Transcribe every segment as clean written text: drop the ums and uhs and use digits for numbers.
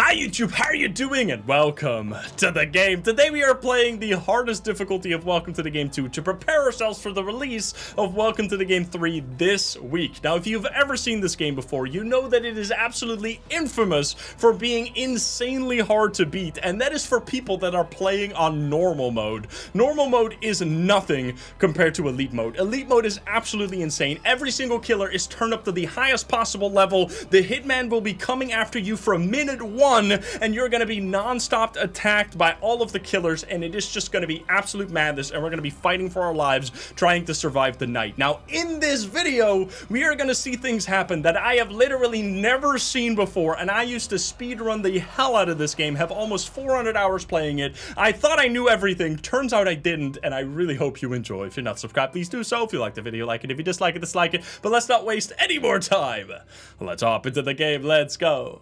Hi YouTube, how are you doing? And welcome to the game. Today we are playing the hardest difficulty of Welcome to the Game 2 to prepare ourselves for the release of Welcome to the Game 3 this week. Now, if you've ever seen this game before, you know that it is absolutely infamous for being insanely hard to beat, and that is for people that are playing on normal mode. Normal mode is nothing compared to elite mode. Elite mode is absolutely insane. Every single killer is turned up to the highest possible level. The hitman will be coming after you from minute 1, and you're going to be non-stop attacked by all of the killers, and it is just going to be absolute madness, and we're going to be fighting for our lives trying to survive the night. Now, in this video, we are going to see things happen that I have literally never seen before, and I used to speedrun the hell out of this game, have almost 400 hours playing it. I thought I knew everything. Turns out I didn't, and I really hope you enjoy. If you're not subscribed, please do so. If you like the video, like it. If you dislike it, dislike it. But let's not waste any more time. Let's hop into the game. Let's go.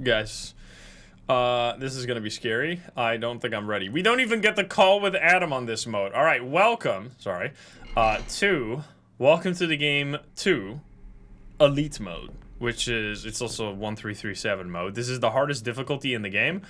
Guys, this is gonna be scary. I don't think I'm ready. We don't even get the call with Adam on this mode. All right, welcome, to Welcome to the Game 2 Elite mode, which is, it's also 1337 mode. This is the hardest difficulty in the game,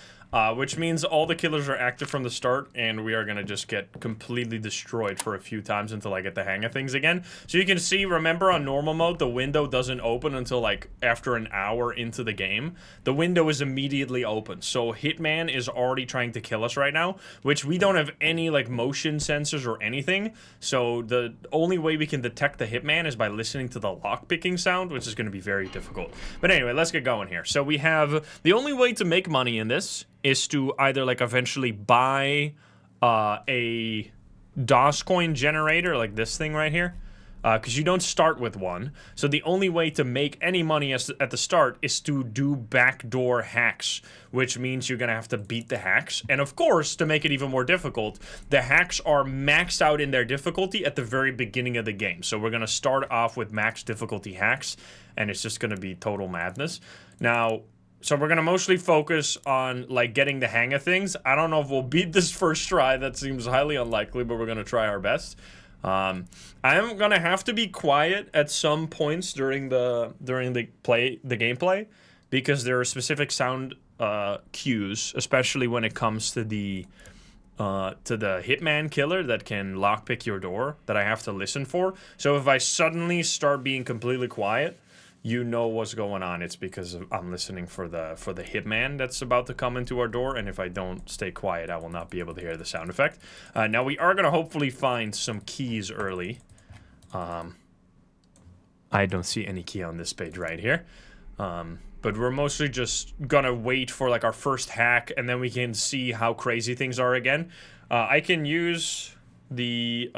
which means all the killers are active from the start, and we are gonna just get completely destroyed for a few times until I get the hang of things again. So you can see, remember on normal mode, the window doesn't open until like after an hour into the game. The window is immediately open, so Hitman is already trying to kill us right now, which we don't have any like motion sensors or anything, so the only way we can detect the Hitman is by listening to the lockpicking sound, which is gonna be very difficult. But anyway, let's get going here. So we have, the only way to make money in this is to either like eventually buy a DOS coin generator like this thing right here, because you don't start with one. So the only way to make any money at the start is to do backdoor hacks, which means you're gonna have to beat the hacks. And of course, to make it even more difficult, the hacks are maxed out in their difficulty at the very beginning of the game. So we're gonna start off with max difficulty hacks, and it's just gonna be total madness. Now, so we're gonna mostly focus on like getting the hang of things. I don't know if we'll beat this first try. That seems highly unlikely, but we're gonna try our best. I am gonna have to be quiet at some points during the gameplay, because there are specific sound cues, especially when it comes to the hitman killer that can lockpick your door, that I have to listen for. So if I suddenly start being completely quiet, you know what's going on. It's because I'm listening for the hitman that's about to come into our door, and if I don't stay quiet, I will not be able to hear the sound effect. Now we are gonna hopefully find some keys early. I don't see any key on this page right here. But we're mostly just gonna wait for like our first hack, and then we can see how crazy things are again. I can use the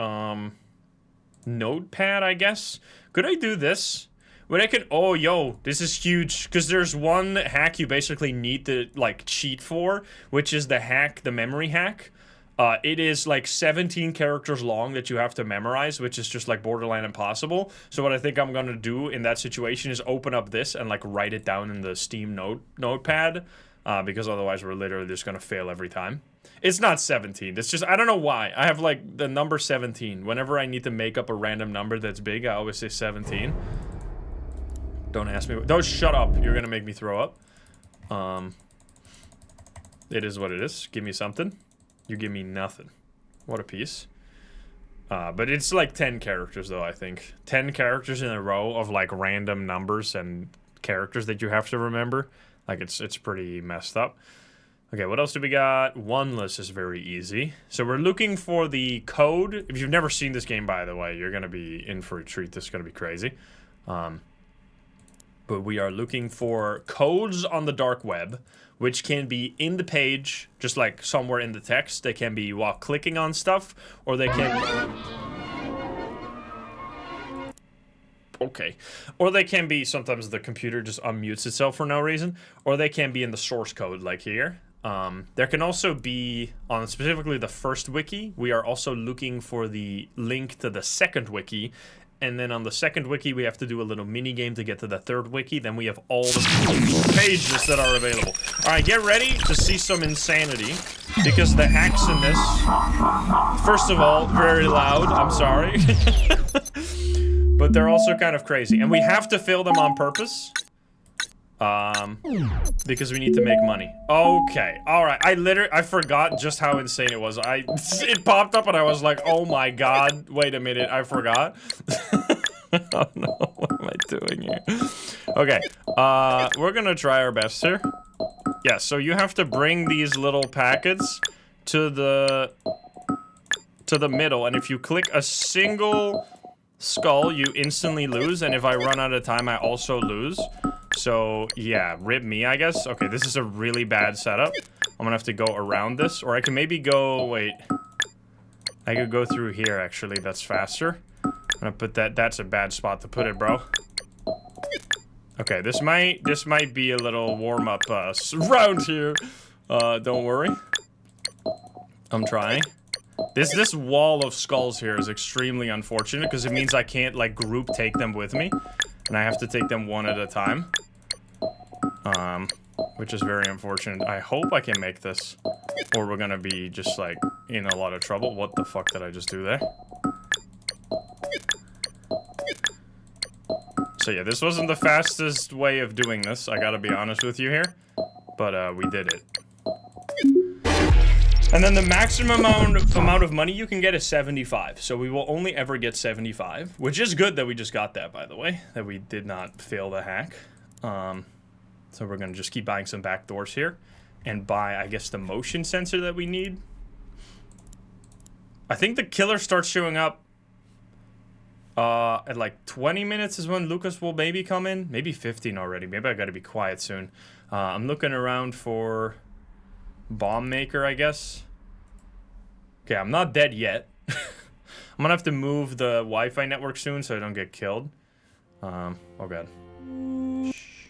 notepad, I guess. Could I do this? When I can, oh, yo, this is huge, because there's one hack you basically need to, like, cheat for, which is the hack, the memory hack. It is, like, 17 characters long that you have to memorize, which is just, like, borderline impossible. So what I think I'm gonna do in that situation is open up this and, like, write it down in the Steam notepad, because otherwise we're literally just gonna fail every time. It's not 17, it's just, I don't know why. I have, like, the number 17. Whenever I need to make up a random number that's big, I always say 17. Don't ask me. Don't shut up. You're gonna make me throw up. It is what it is. Give me something. You give me nothing. What a piece. But it's like 10 characters though, I think. 10 characters in a row of like random numbers and characters that you have to remember. Like it's pretty messed up. Okay, what else do we got? Oneless is very easy. So we're looking for the code. If you've never seen this game, by the way, you're gonna be in for a treat. This is gonna be crazy. But we are looking for codes on the dark web, which can be in the page, just like somewhere in the text. They can be while clicking on stuff, or they can... Okay. Or they can be, sometimes the computer just unmutes itself for no reason, or they can be in the source code, like here. There can also be, on specifically the first wiki, we are also looking for the link to the second wiki. And then on the second wiki, we have to do a little mini game to get to the third wiki. Then we have all the pages that are available. All right, get ready to see some insanity, because the hacks in this, first of all, very loud. I'm sorry. But they're also kind of crazy. And we have to fail them on purpose. Because we need to make money. Okay, alright. I forgot just how insane it was. It popped up and I was like, oh my god, wait a minute, I forgot. Oh no, what am I doing here? Okay, we're gonna try our best here. Yeah, so you have to bring these little packets to the middle, and if you click a single skull, you instantly lose, and if I run out of time, I also lose. So, yeah, rip me, I guess. Okay, this is a really bad setup. I'm gonna have to go around this, or I can maybe go, wait. I could go through here, actually, that's faster. I'm gonna put that's a bad spot to put it, bro. Okay, this might be a little warm-up, round here. Don't worry. I'm trying. This wall of skulls here is extremely unfortunate, because it means I can't, like, group take them with me. And I have to take them one at a time. Which is very unfortunate. I hope I can make this, or we're gonna be just, like, in a lot of trouble. What the fuck did I just do there? So yeah, this wasn't the fastest way of doing this, I gotta be honest with you here. But, we did it. And then the maximum amount of money you can get is 75. So we will only ever get 75, which is good that we just got that, by the way, that we did not fail the hack. So we're gonna just keep buying some back doors here and buy, I guess, the motion sensor that we need. I think the killer starts showing up at like 20 minutes is when Lucas will maybe come in. Maybe 15 already. Maybe I gotta be quiet soon. I'm looking around for bomb maker, I guess. Okay, I'm not dead yet. I'm gonna have to move the Wi-Fi network soon so I don't get killed. Oh god. Shh.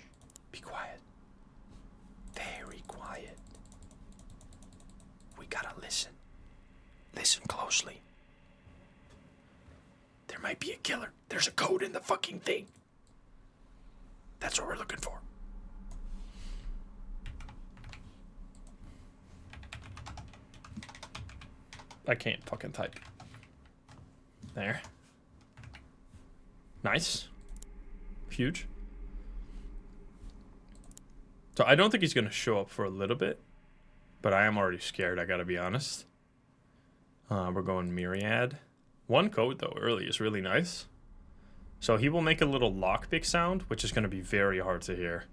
Be quiet. Very quiet. We gotta listen. Listen closely. There might be a killer. There's a code in the fucking thing. That's what we're looking for. I can't fucking type. There. Nice. Huge. So I don't think he's gonna show up for a little bit, but I am already scared, I gotta be honest. We're going Myriad. One code, though, early is really nice. So he will make a little lockpick sound, which is gonna be very hard to hear.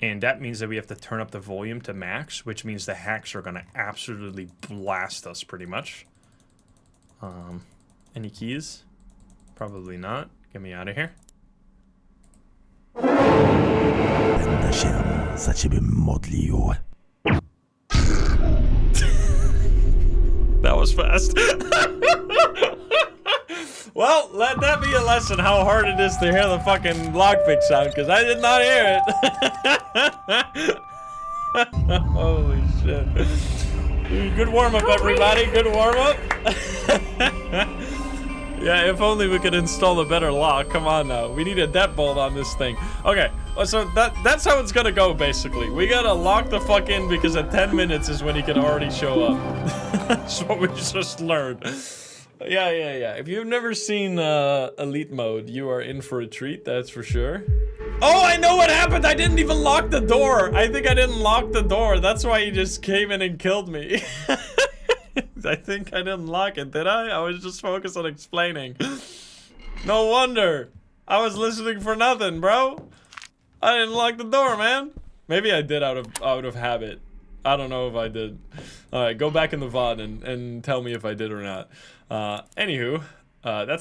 And that means that we have to turn up the volume to max, which means the hacks are gonna absolutely blast us, pretty much. Any keys? Probably not. Get me out of here. That was fast. Well, let that be a lesson how hard it is to hear the fucking lockpick sound, because I did not hear it. Holy shit. Good warm-up, everybody. Good warm-up. Yeah, if only we could install a better lock. Come on now. We need a deadbolt on this thing. Okay, so that's how it's gonna go, basically. We gotta lock the fuck in, because at 10 minutes is when he can already show up. That's what we just learned. Yeah. If you've never seen Elite Mode, you are in for a treat, that's for sure. Oh, I know what happened! I didn't even lock the door! I think I didn't lock the door. That's why he just came in and killed me. I think I didn't lock it, did I? I was just focused on explaining. No wonder. I was listening for nothing, bro. I didn't lock the door, man. Maybe I did out of habit. I don't know if I did. Alright, go back in the VOD and tell me if I did or not. Anywho,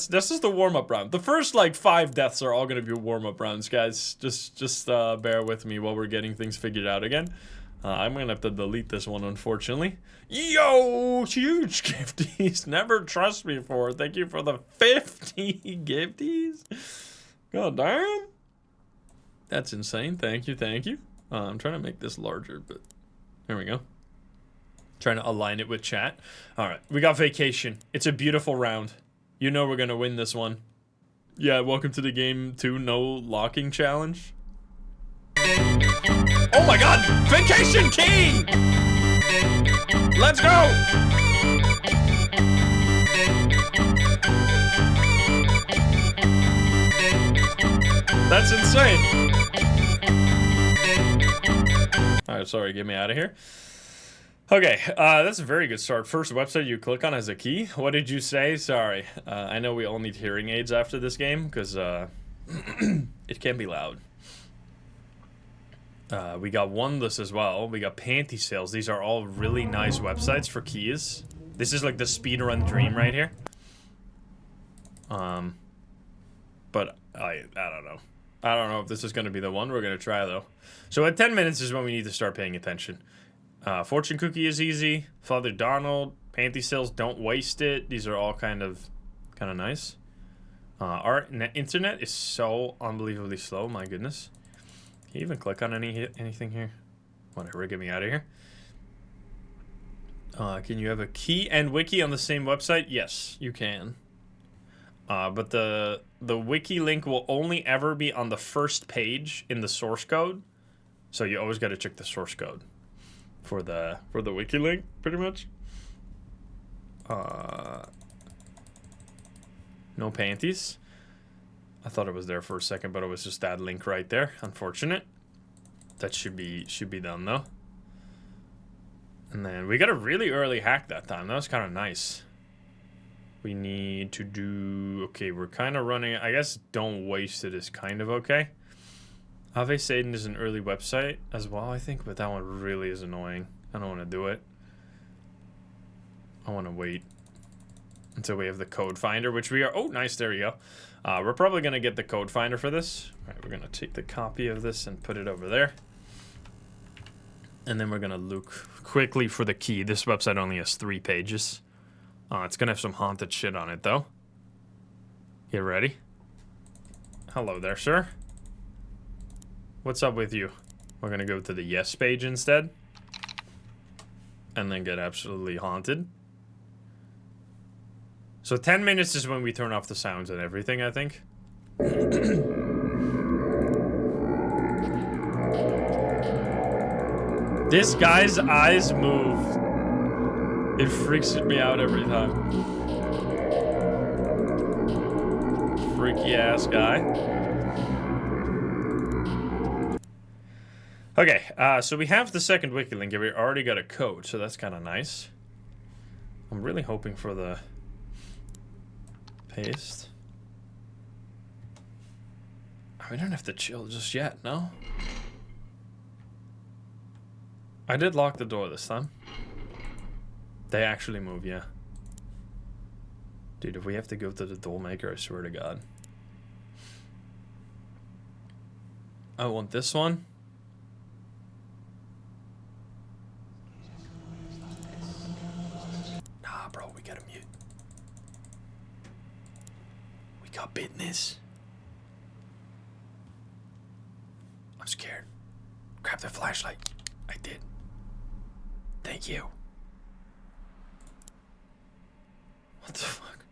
this is the warm-up round. The first, like, 5 deaths are all gonna be warm-up rounds, guys. Just bear with me while we're getting things figured out again. I'm gonna have to delete this one, unfortunately. Yo, huge gifties. Never trust me for. Thank you for the 50 gifties. God damn. That's insane. Thank you. I'm trying to make this larger, but there we go. Trying to align it with chat. All right, we got vacation. It's a beautiful round. You know we're gonna win this one. Yeah, welcome to the game 2 no locking challenge. Oh my god! Vacation key! Let's go! That's insane. Alright, sorry, get me out of here. Okay, that's a very good start. First website you click on as a key. What did you say? Sorry. I know we all need hearing aids after this game, because it can be loud. We got Oneless as well. We got Panty Sales. These are all really nice websites for keys. This is like the speedrun dream right here. But I don't know. I don't know if this is going to be the one. We're going to try, though. So at 10 minutes is when we need to start paying attention. Fortune Cookie is easy. Father Donald. Panty Sales, don't waste it. These are all kind of nice. Our internet is so unbelievably slow. My goodness. Can you even click on anything here? Whatever, get me out of here. Can you have a key and wiki on the same website? Yes, you can. But the wiki link will only ever be on the first page in the source code. So you always got to check the source code for the wiki link, pretty much. No panties. I thought it was there for a second, but it was just that link right there. Unfortunate. That should be done though. And then we got a really early hack that time. That was kind of nice. We need to do... Okay, we're kind of running... I guess Don't Waste It is kind of okay. Ave Satan is an early website as well, I think, but that one really is annoying. I don't want to do it. I want to wait until we have the code finder, which we are... Oh, nice, there we go. We're probably going to get the code finder for this. All right, we're going to take the copy of this and put it over there. And then we're going to look quickly for the key. This website only has 3 pages. It's going to have some haunted shit on it, though. Get ready. Hello there, sir. What's up with you? We're going to go to the yes page instead. And then get absolutely haunted. So 10 minutes is when we turn off the sounds and everything, I think. This guy's eyes move. It freaks me out every time. Freaky ass guy. Okay, so we have the second wiki link here. We already got a code, so that's kind of nice. I'm really hoping for the paste. We don't have to chill just yet, no? I did lock the door this time. They actually move, yeah. Dude, if we have to go to the doll maker, I swear to God. I want this one. Nah, bro, we gotta mute. We got business. I'm scared. Grab the flashlight. I did. Thank you. What the fuck?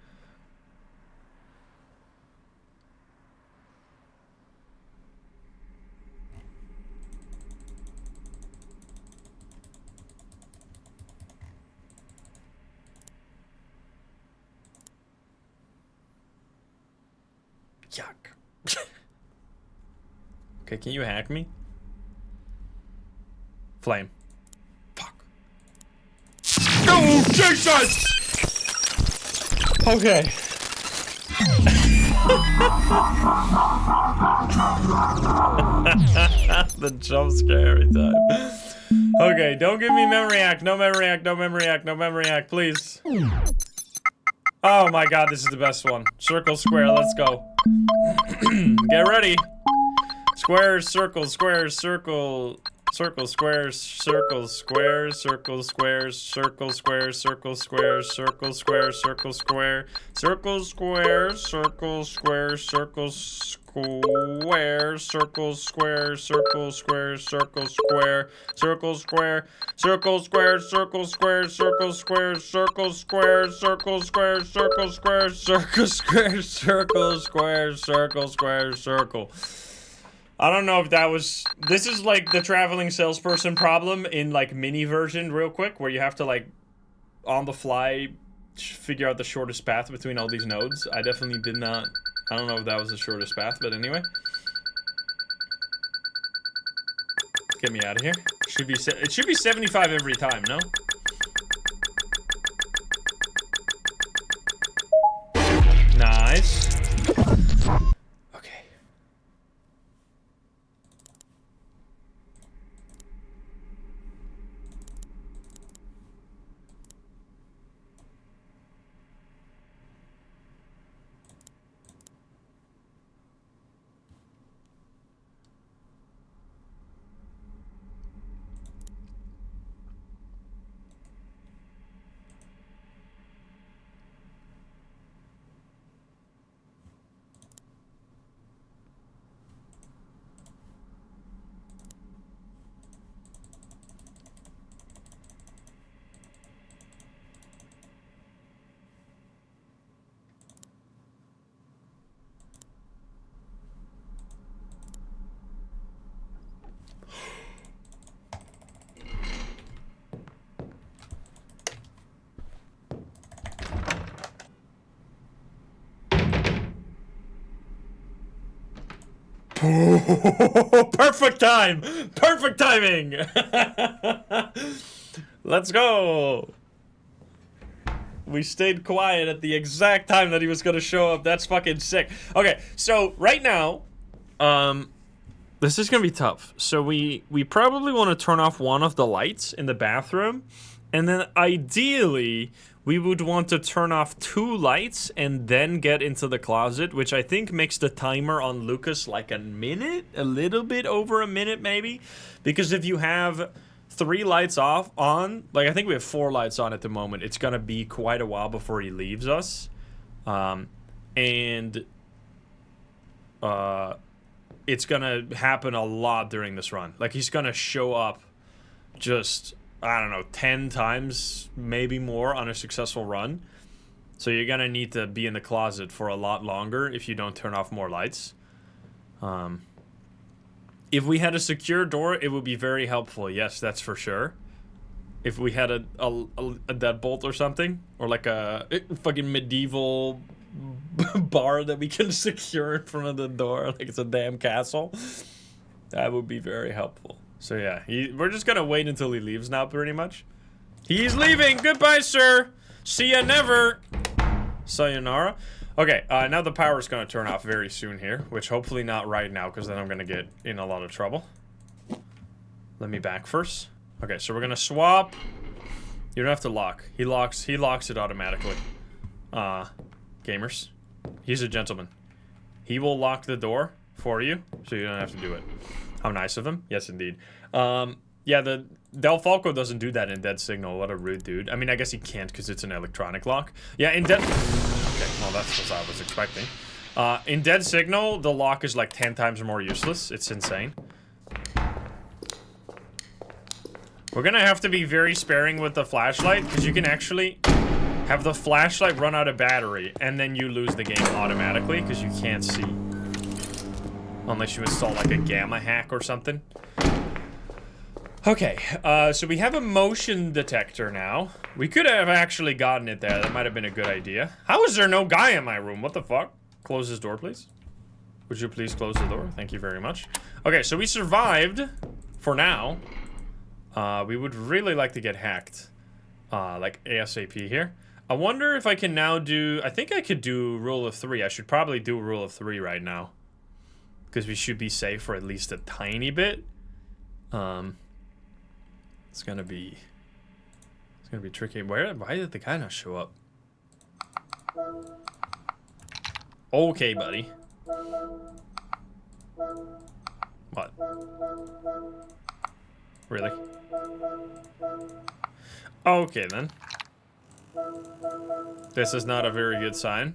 Yuck. Okay, can you hack me? Flame. Fuck. No, Jesus! Okay. The jump scare every time. Okay, don't give me memory hack. No memory hack, no memory hack, no memory hack, please. Oh my God, this is the best one. Circle, square, let's go. Get ready. Squares, circles, squares, circle. Circle, squares, circle, squares, circle, squares, circle, squares, circle, squares, circle, squares, circle, square, circle, squares, circle, squares, circle, square, circle, square, circle, square, circle, square, circle, square, circle, square, circle, square, circle, square, circle, square, circle, square, circle, square, circle, square, circle, square, circle, square, circle. I don't know if that was... This is like the traveling salesperson problem in like mini version real quick, where you have to like on the fly figure out the shortest path between all these nodes. I definitely did not... I don't know if that was the shortest path, but anyway. Get me out of here. It should be 75 every time, no? Nice. Okay. Perfect time! Perfect timing! Let's go! We stayed quiet at the exact time that he was gonna show up. That's fucking sick. Okay, so right now, this is gonna be tough. So we probably want to turn off one of the lights in the bathroom, and then ideally we would want to turn off 2 lights and then get into the closet, which I think makes the timer on Lucas like a minute, a little bit over a minute maybe, because if you have 3 lights on, like I think we have 4 lights on at the moment, it's gonna be quite a while before he leaves us, and it's gonna happen a lot during this run. Like he's gonna show up just, I don't know, 10 times, maybe more on a successful run. So you're gonna need to be in the closet for a lot longer if you don't turn off more lights. If we had a secure door, it would be very helpful. Yes, that's for sure. If we had a deadbolt or something, or like a fucking medieval bar that we can secure in front of the door, like it's a damn castle, that would be very helpful. So yeah, we're just gonna wait until he leaves now, pretty much. He's leaving! Goodbye, sir! See ya never! Sayonara. Okay, now the power's gonna turn off very soon here, which hopefully not right now, because then I'm gonna get in a lot of trouble. Let me back first. Okay, so we're gonna swap. You don't have to lock. He locks it automatically. Gamers. He's a gentleman. He will lock the door for you, so you don't have to do it. How nice of him. Yes, indeed. Yeah, the Del Falco doesn't do that in Dead Signal. What a rude dude. I mean, I guess he can't because it's an electronic lock. Yeah, in Dead... Okay, well, that's what I was expecting. In Dead Signal, the lock is like 10 times more useless. It's insane. We're gonna have to be very sparing with the flashlight, because you can actually have the flashlight run out of battery, and then you lose the game automatically, because you can't see. Unless you install like a gamma hack or something. Okay, so we have a motion detector now. We could have actually gotten it there. That might have been a good idea. How is there no guy in my room? What the fuck? Close this door, please. Would you please close the door? Thank you very much. Okay, so we survived for now. We would really like to get hacked. Like ASAP here. I wonder if I can now do... I think I could do rule of 3. I should probably do rule of 3 right now. Because we should be safe for at least a tiny bit. It's gonna be tricky. Why did the guy not show up? Okay, buddy. What? Really? Okay, then. This is not a very good sign.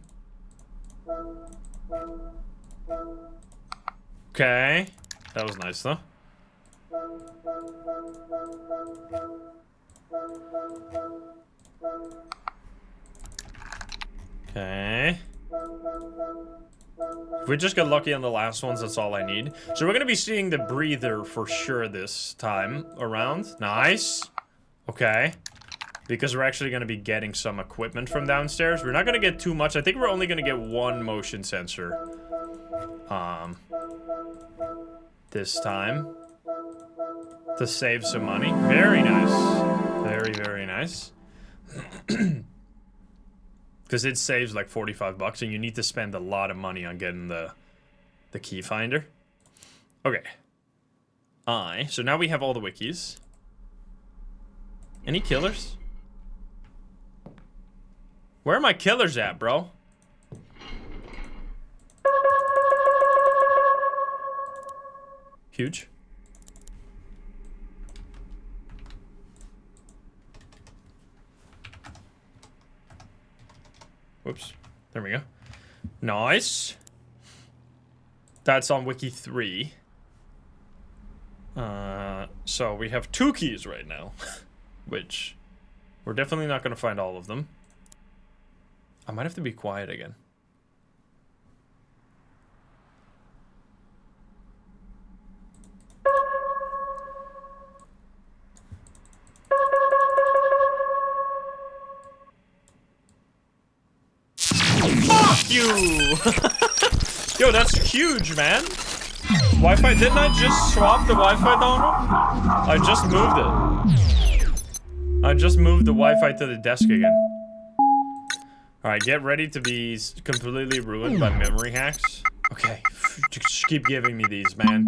Okay. That was nice, though. Okay. If we just get lucky on the last ones, that's all I need. So we're gonna be seeing the breather for sure this time around. Nice. Okay. Because we're actually gonna be getting some equipment from downstairs. We're not gonna get too much. I think we're only gonna get 1 motion sensor. This time. to save some money. Very nice. Very, very nice. Because it saves like 45 bucks and you need to spend a lot of money on getting the key finder. Okay. So now we have all the wikis. Any killers? Where are my killers at, bro? Huge. Whoops. There we go. Nice. That's on wiki 3. So we have 2 keys right now. Which we're definitely not going to find all of them. I might have to be quiet again. Fuck you! Yo, that's huge, man. Wi-Fi, didn't I just swap the Wi-Fi dongle? I just moved it. I just moved the Wi-Fi to the desk again. Alright, get ready to be completely ruined by memory hacks. Okay, just keep giving me these, man.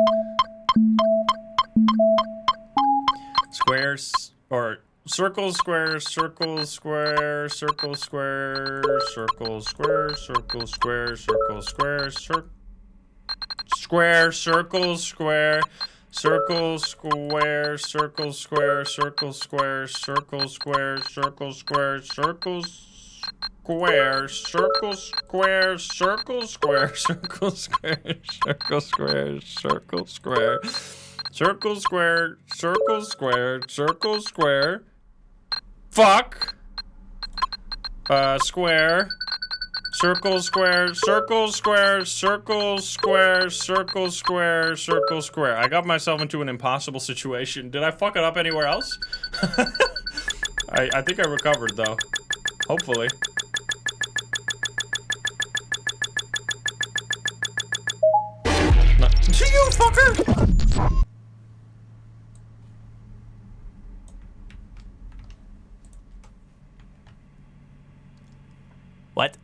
Squares, or circle, square, circle, square, circle, square, circle, square, circle, square, circle, square, circle. Square, circle, square, circle, square, circle, square, circle, square, circle, square, circle, square, circle, square, circle, square, circle, square, circle, square, circle, square, circle, square, circle, square, circle, square, circle, square, fuck, square. Circle, square, circle, square, circle, square, circle, square, circle, square. I got myself into an impossible situation. Did I fuck it up anywhere else? I think I recovered, though. Hopefully. No. You fucker! What?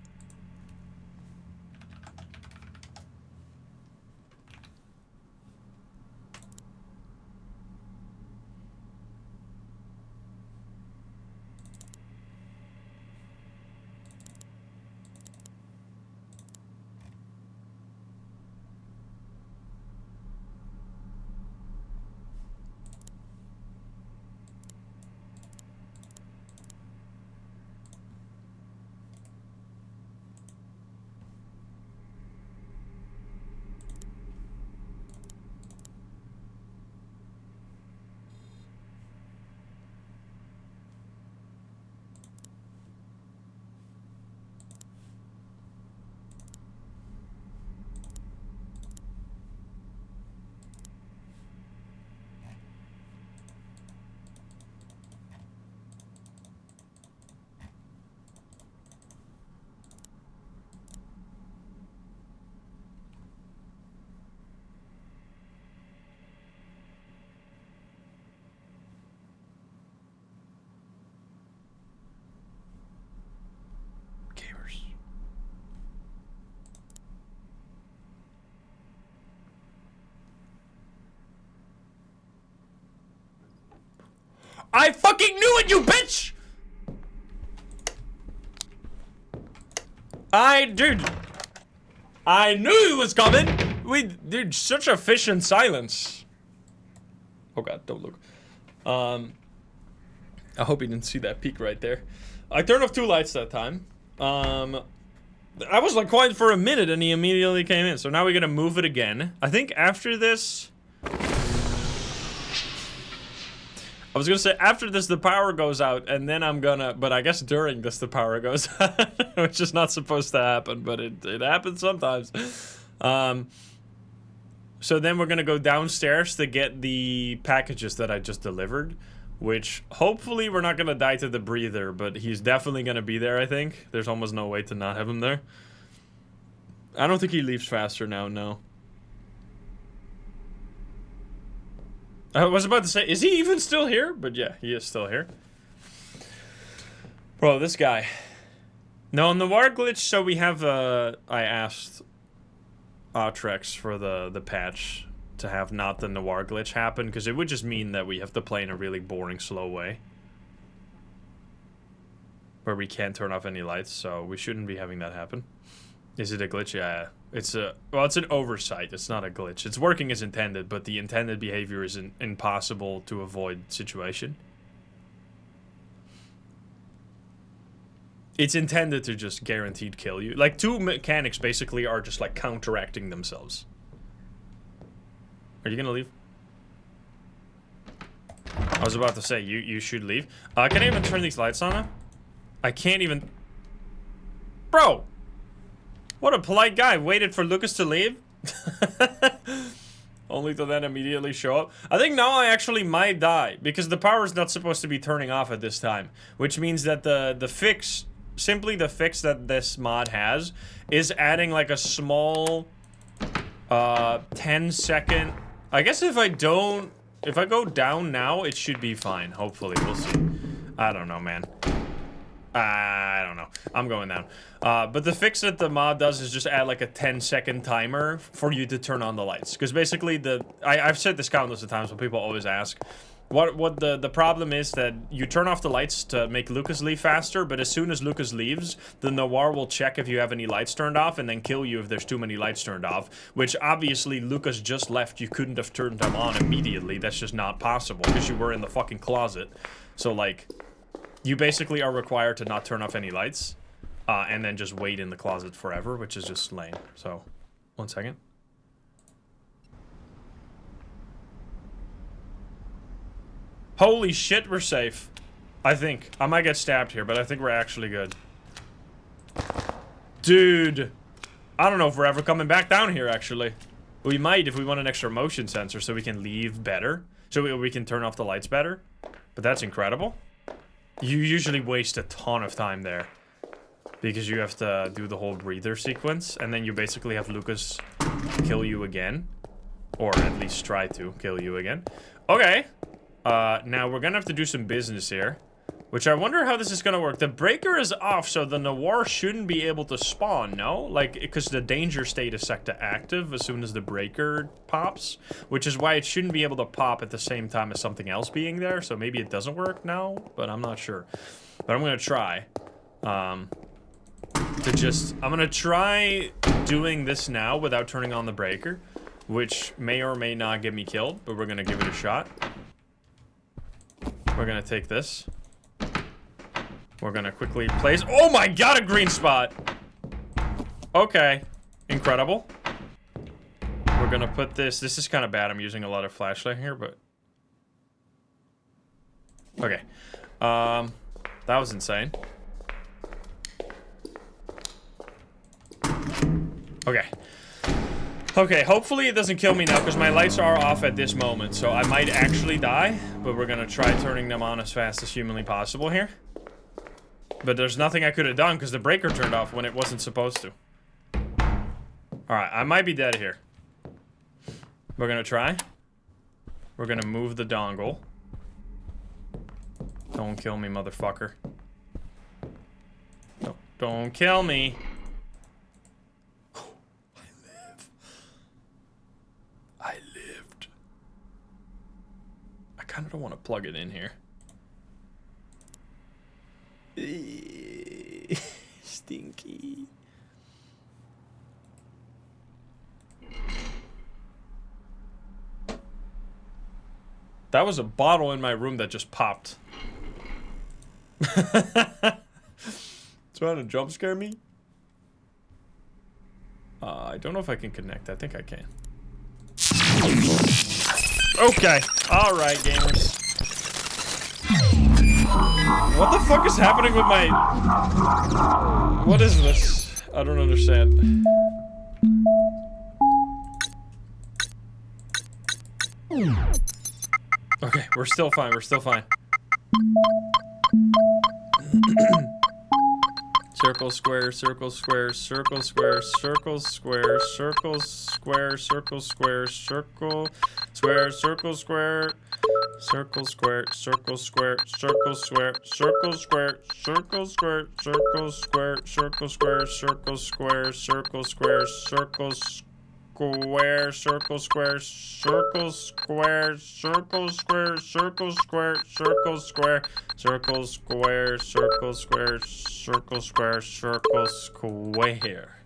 I fucking knew it, you bitch! Dude. I knew it was coming! Dude, such efficient silence. Oh god, don't look. I hope you didn't see that peak right there. I turned off 2 lights that time. I was like quiet for a minute and he immediately came in. So now we're gonna move it again. I think after this... I was gonna say after this the power goes out and then I'm gonna, but I guess during this the power goes out, which is not supposed to happen, but it happens sometimes. So then we're gonna go downstairs to get the packages that I just delivered, which hopefully we're not gonna die to the breather, but he's definitely gonna be there, I think. There's almost no way to not have him there. I don't think he leaves faster now, no. I was about to say, is he even still here? But yeah, he is still here. Bro, this guy. No, Noir glitch, so we have, I asked Outrex for the patch to have not the Noir glitch happen, because it would just mean that we have to play in a really boring, slow way. Where we can't turn off any lights, so we shouldn't be having that happen. Is it a glitch? Yeah. It's a, well, it's an oversight. It's not a glitch. It's working as intended, but the intended behavior is an impossible to avoid situation. It's intended to just guaranteed kill you. Like, two mechanics basically are just like counteracting themselves. Are you gonna leave? I was about to say, you should leave. Can I even turn these lights on now? I can't even... Bro! What a polite guy. Waited for Lucas to leave? Only to then immediately show up. I think now I actually might die, because the power is not supposed to be turning off at this time. Which means that the fix... Simply the fix that this mod has is adding like a small 10-second... I guess if I go down now, it should be fine. Hopefully, we'll see. I don't know, man. I don't know. I'm going down. But the fix that the mod does is just add like a 10-second timer for you to turn on the lights. Because basically I've said this countless of times, but people always ask. What the problem is that you turn off the lights to make Lucas leave faster, but as soon as Lucas leaves, the Noir will check if you have any lights turned off and then kill you if there's too many lights turned off, which obviously Lucas just left. You couldn't have turned them on immediately. That's just not possible because you were in the fucking closet. So like, you basically are required to not turn off any lights and then just wait in the closet forever, which is just lame. So, 1 second. Holy shit, we're safe. I think. I might get stabbed here, but I think we're actually good. Dude. I don't know if we're ever coming back down here, actually. We might if we want an extra motion sensor so we can leave better. So we can turn off the lights better. But that's incredible. You usually waste a ton of time there. Because you have to do the whole breather sequence. And then you basically have Lucas kill you again. Or at least try to kill you again. Okay. Now we're gonna have to do some business here. Which I wonder how this is gonna work. The breaker is off, so the Noir shouldn't be able to spawn, no? Like, because the danger state is set to active as soon as the breaker pops. Which is why it shouldn't be able to pop at the same time as something else being there. So maybe it doesn't work now, but I'm not sure. But I'm gonna try. I'm gonna try doing this now without turning on the breaker. Which may or may not get me killed, but we're gonna give it a shot. We're gonna take this. We're gonna quickly place. Oh my god, a green spot! Okay. Incredible. We're gonna put this. This is kind of bad. I'm using a lot of flashlight here, but. Okay. That was insane. Okay. Okay, hopefully it doesn't kill me now, because my lights are off at this moment, so I might actually die, but we're gonna try turning them on as fast as humanly possible here. But there's nothing I could have done, because the breaker turned off when it wasn't supposed to. Alright, I might be dead here. We're gonna try. We're gonna move the dongle. Don't kill me, motherfucker. No, don't kill me. I lived. I kind of don't want to plug it in here. Stinky. That was a bottle in my room that just popped. Trying to jump scare me? I don't know if I can connect. I think I can. Okay. Alright, gamers. What the fuck is happening with my... What is this? I don't understand. Okay, we're still fine. We're still fine. Circle, square, circle, square, circle, square, circle, square, circle, square, circle, square, circle, Square, circle, square. Circle, square, circle, square, circle, square, circle, square, circle, square, circle, square, circle, square, circle, square, circle, square, circle, square, circle, square, circle, square, circle, square, circle, square, circle, square, circle, square, circle, square, circle, square, circle, square.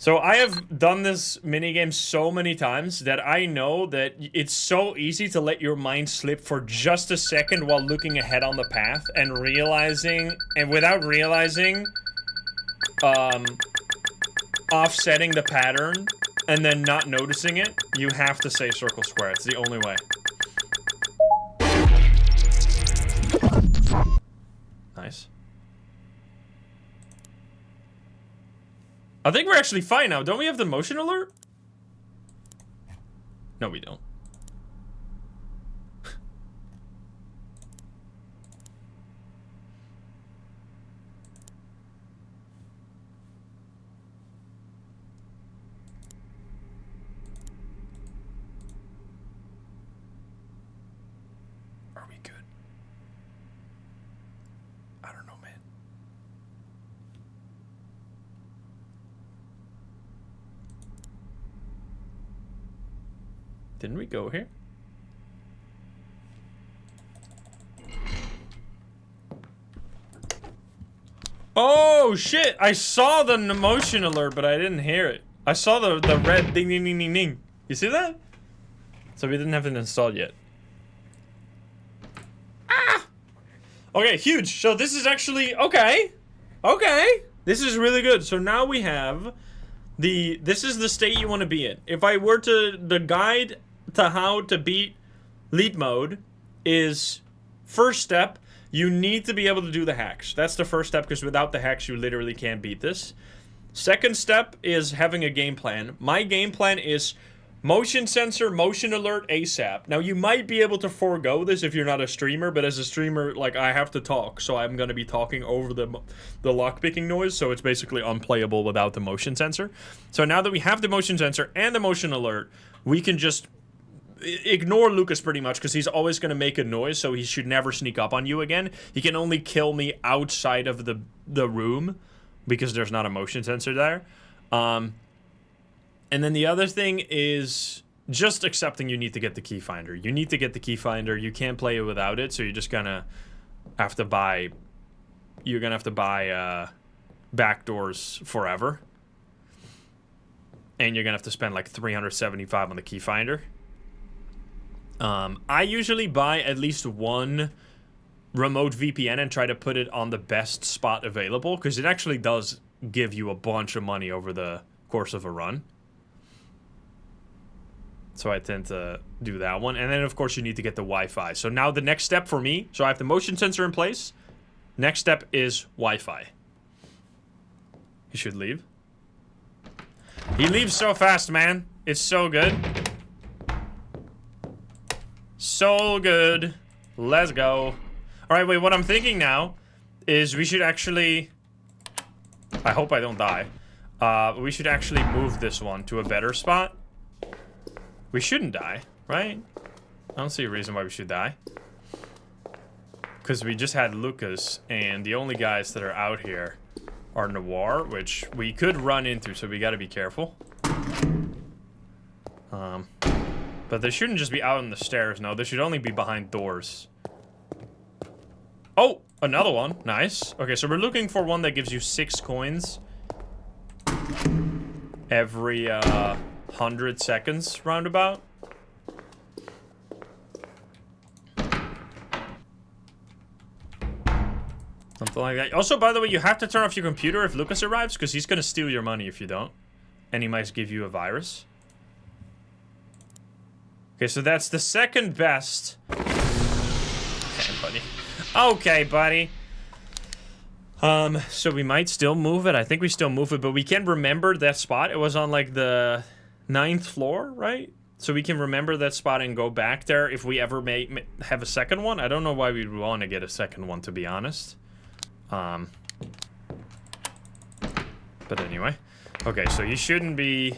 So I have done this minigame so many times that I know that it's so easy to let your mind slip for just a second while looking ahead on the path and realizing, and without realizing, offsetting the pattern and then not noticing it. You have to say circle square. It's the only way. Nice. I think we're actually fine now. Don't we have the motion alert? No, we don't. Are we good? I don't know, man. Didn't we go here? Oh shit! I saw the motion alert, but I didn't hear it. I saw the red ding ding ding ding ding. You see that? So we didn't have it installed yet. Ah! Okay, huge. So this is actually okay. Okay, this is really good. So now we have this is the state you want to be in. If I were to the guide to how to beat lead mode is first step, you need to be able to do the hacks. That's the first step, because without the hacks you literally can't beat this. Second step is having a game plan. My game plan is motion sensor, motion alert, ASAP. Now you might be able to forego this if you're not a streamer, but as a streamer, like, I have to talk, so I'm gonna be talking over the lockpicking noise, so it's basically unplayable without the motion sensor. So now that we have the motion sensor and the motion alert, we can just ignore Lucas pretty much, because he's always going to make a noise, so he should never sneak up on you again. He can only kill me outside of the room because there's not a motion sensor there. And then the other thing is just accepting you need to get the key finder. You need to get the key finder. You can't play it without it, so you're just gonna have to buy... You're gonna have to buy backdoors forever. And you're gonna have to spend like $375 on the key finder. I usually buy at least one remote VPN and try to put it on the best spot available, because it actually does give you a bunch of money over the course of a run. So I tend to do that one. And then, of course, you need to get the Wi-Fi. So now the next step for me, so I have the motion sensor in place. Next step is Wi-Fi. He should leave. He leaves so fast, man. It's so good. So good. Let's go. Alright, wait, what I'm thinking now is we should actually... I hope I don't die. We should actually move this one to a better spot. We shouldn't die, right? I don't see a reason why we should die. Because we just had Lucas, and the only guys that are out here are Noir, which we could run into, so we gotta be careful. But they shouldn't just be out on the stairs, no. They should only be behind doors. Oh, another one. Nice. Okay, so we're looking for one that gives you 6 coins every 100 seconds, roundabout. Something like that. Also, by the way, you have to turn off your computer if Lucas arrives, because he's gonna steal your money if you don't. And he might give you a virus. Okay, so that's the second best. Okay, buddy. Okay, buddy. So we might still move it. I think we still move it, but we can remember that spot. It was on, like, the 9th floor, right? So we can remember that spot and go back there if we ever may have a second one. I don't know why we'd want to get a second one, to be honest. But anyway. Okay, so you shouldn't be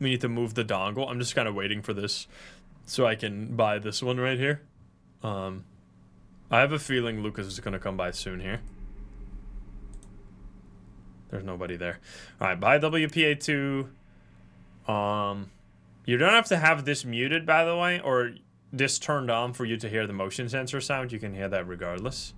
We need to move the dongle. I'm just kind of waiting for this so I can buy this one right here. I have a feeling Lucas is going to come by soon here. There's nobody there. All right, buy WPA2. You don't have to have this muted, by the way, or this turned on for you to hear the motion sensor sound. You can hear that regardless.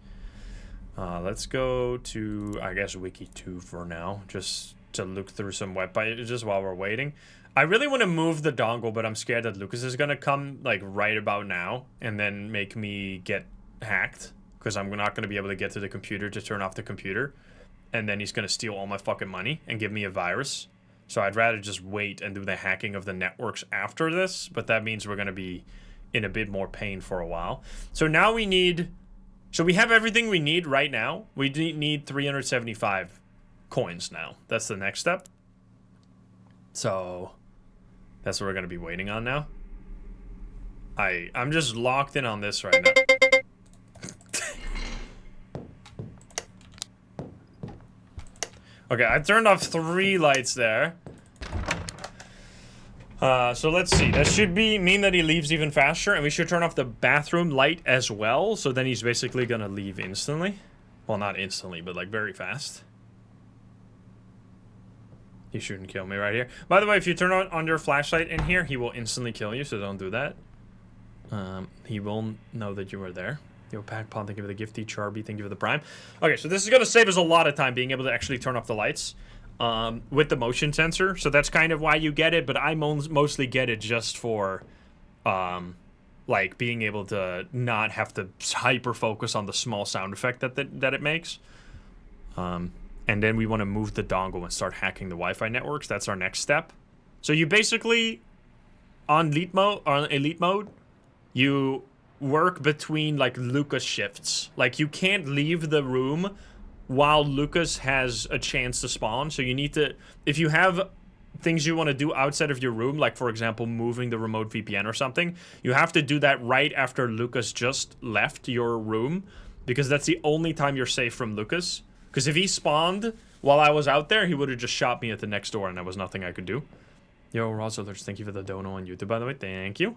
Let's go to, I guess, Wiki 2 for now, just to look through some web pages while we're waiting. I really want to move the dongle, but I'm scared that Lucas is going to come, like, right about now and then make me get hacked, because I'm not going to be able to get to the computer to turn off the computer, and then he's going to steal all my fucking money and give me a virus. So I'd rather just wait and do the hacking of the networks after this, but that means we're going to be in a bit more pain for a while. So now we need... So we have everything we need right now. We need 375 coins now. That's the next step. So that's what we're going to be waiting on now. I'm just locked in on this right now. Okay, I turned off 3 lights there. So let's see. That should mean that he leaves even faster, and we should turn off the bathroom light as well, so then he's basically gonna leave instantly. Well, not instantly, but like very fast. He shouldn't kill me right here. By the way, if you turn on your flashlight in here, he will instantly kill you, so don't do that. He will know that you were there. Yo, Pack Pond, thank you for the gifty. Charby, thank you for the prime. Okay, so this is gonna save us a lot of time being able to actually turn off the lights. With the motion sensor, so that's kind of why you get it, but I mostly get it just for, like, being able to not have to hyper-focus on the small sound effect that it makes. And then we want to move the dongle and start hacking the Wi-Fi networks. That's our next step. So you basically, on elite mode, you work between, like, Lucas shifts. Like, you can't leave the room while Lucas has a chance to spawn. So you need to, if you have things you want to do outside of your room, like for example moving the remote VPN or something, you have to do that right after Lucas just left your room, because that's the only time you're safe from Lucas. Because if he spawned while I was out there, he would have just shot me at the next door and there was nothing I could do. Yo, Rosalers, thank you for the dono on YouTube, by the way. Thank you.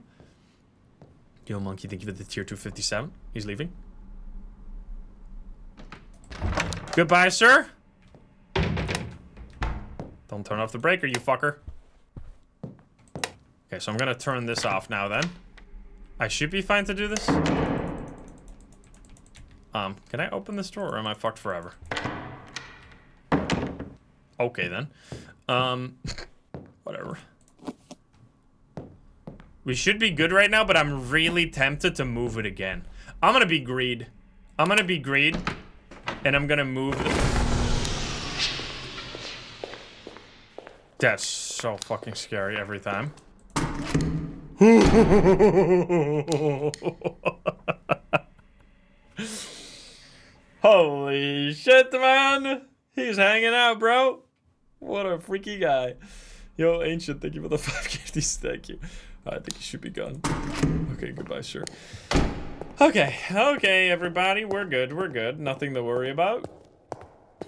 Yo, Monkey, thank you for the tier 257. He's leaving. Goodbye, sir. Don't turn off the breaker, you fucker. Okay, so I'm gonna turn this off now then. I should be fine to do this. Can I open this door or am I fucked forever? Okay then. Whatever. We should be good right now, but I'm really tempted to move it again. I'm gonna be greed. And I'm gonna move That's so fucking scary every time. Holy shit, man! He's hanging out, bro. What a freaky guy. Yo, Ancient, thank you for the 5 gifties. Thank you. I think he should be gone. Okay, goodbye, sir. Okay, everybody, we're good. Nothing to worry about.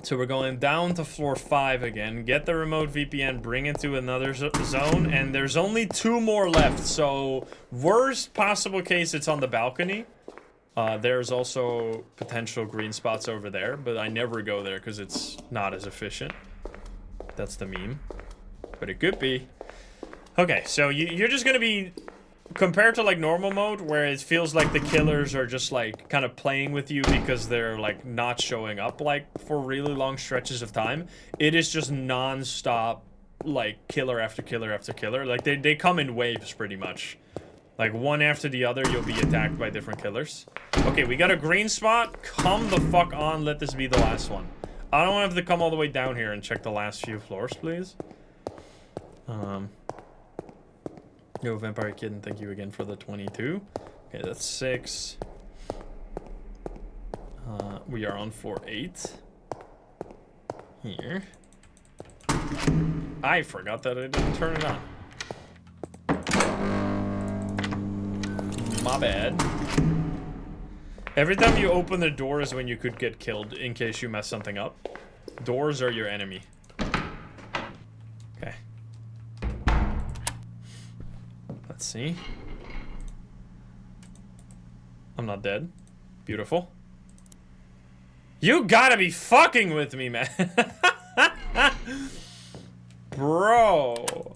So we're going down to floor 5 again. Get the remote VPN, bring it to another zone, and there's only 2 more left. So worst possible case, it's on the balcony. There's also potential green spots over there, but I never go there because it's not as efficient. That's the meme. But it could be. Okay, so you're just gonna be... Compared to like normal mode, where it feels like the killers are just like kind of playing with you because they're like not showing up like for really long stretches of time, it is just non-stop like killer after killer after killer. Like they come in waves pretty much. Like one after the other, you'll be attacked by different killers. Okay, we got a green spot. Come the fuck on, let this be the last one. I don't have to come all the way down here and check the last few floors, please. Yo, Vampire Kitten, thank you again for the 22. Okay, that's 6. We are on floor 8. Here. I forgot that I didn't turn it on. My bad. Every time you open the door is when you could get killed in case you mess something up. Doors are your enemy. Okay. Let's see. I'm not dead. Beautiful. You gotta be fucking with me, man. Bro.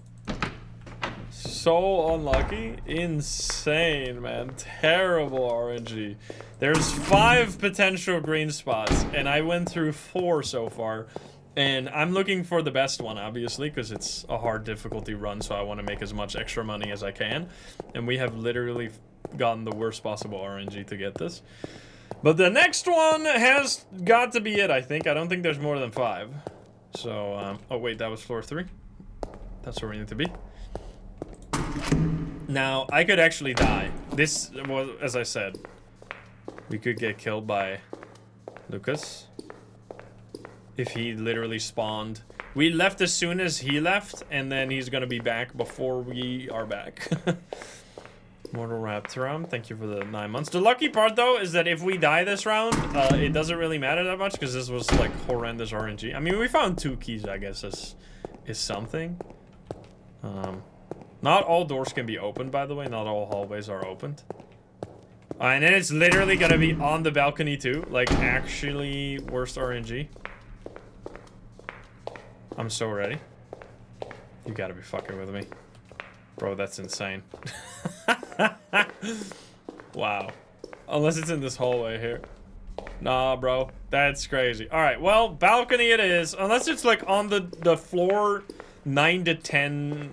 So unlucky. Insane, man. Terrible RNG. There's 5 potential green spots, and I went through 4 so far. And I'm looking for the best one, obviously, because it's a hard difficulty run, so I want to make as much extra money as I can. And we have literally gotten the worst possible RNG to get this. But the next one has got to be it, I think. I don't think there's more than 5. So, oh wait, that was floor 3. That's where we need to be. Now, I could actually die. This was, as I said, we could get killed by Lucas. If he literally spawned. We left as soon as he left, and then he's gonna be back before we are back. Mortal Raptorum, thank you for the 9 months. The lucky part, though, is that if we die this round, it doesn't really matter that much, because this was, like, horrendous RNG. I mean, we found 2 keys, I guess, is something. Not all doors can be opened, by the way. Not all hallways are opened. And then it's literally gonna be on the balcony, too. Like, actually, worst RNG. I'm so ready. You gotta be fucking with me. Bro, that's insane. Wow. Unless it's in this hallway here. Nah, bro. That's crazy. Alright, well, balcony it is. Unless it's, like, on the floor 9 to 10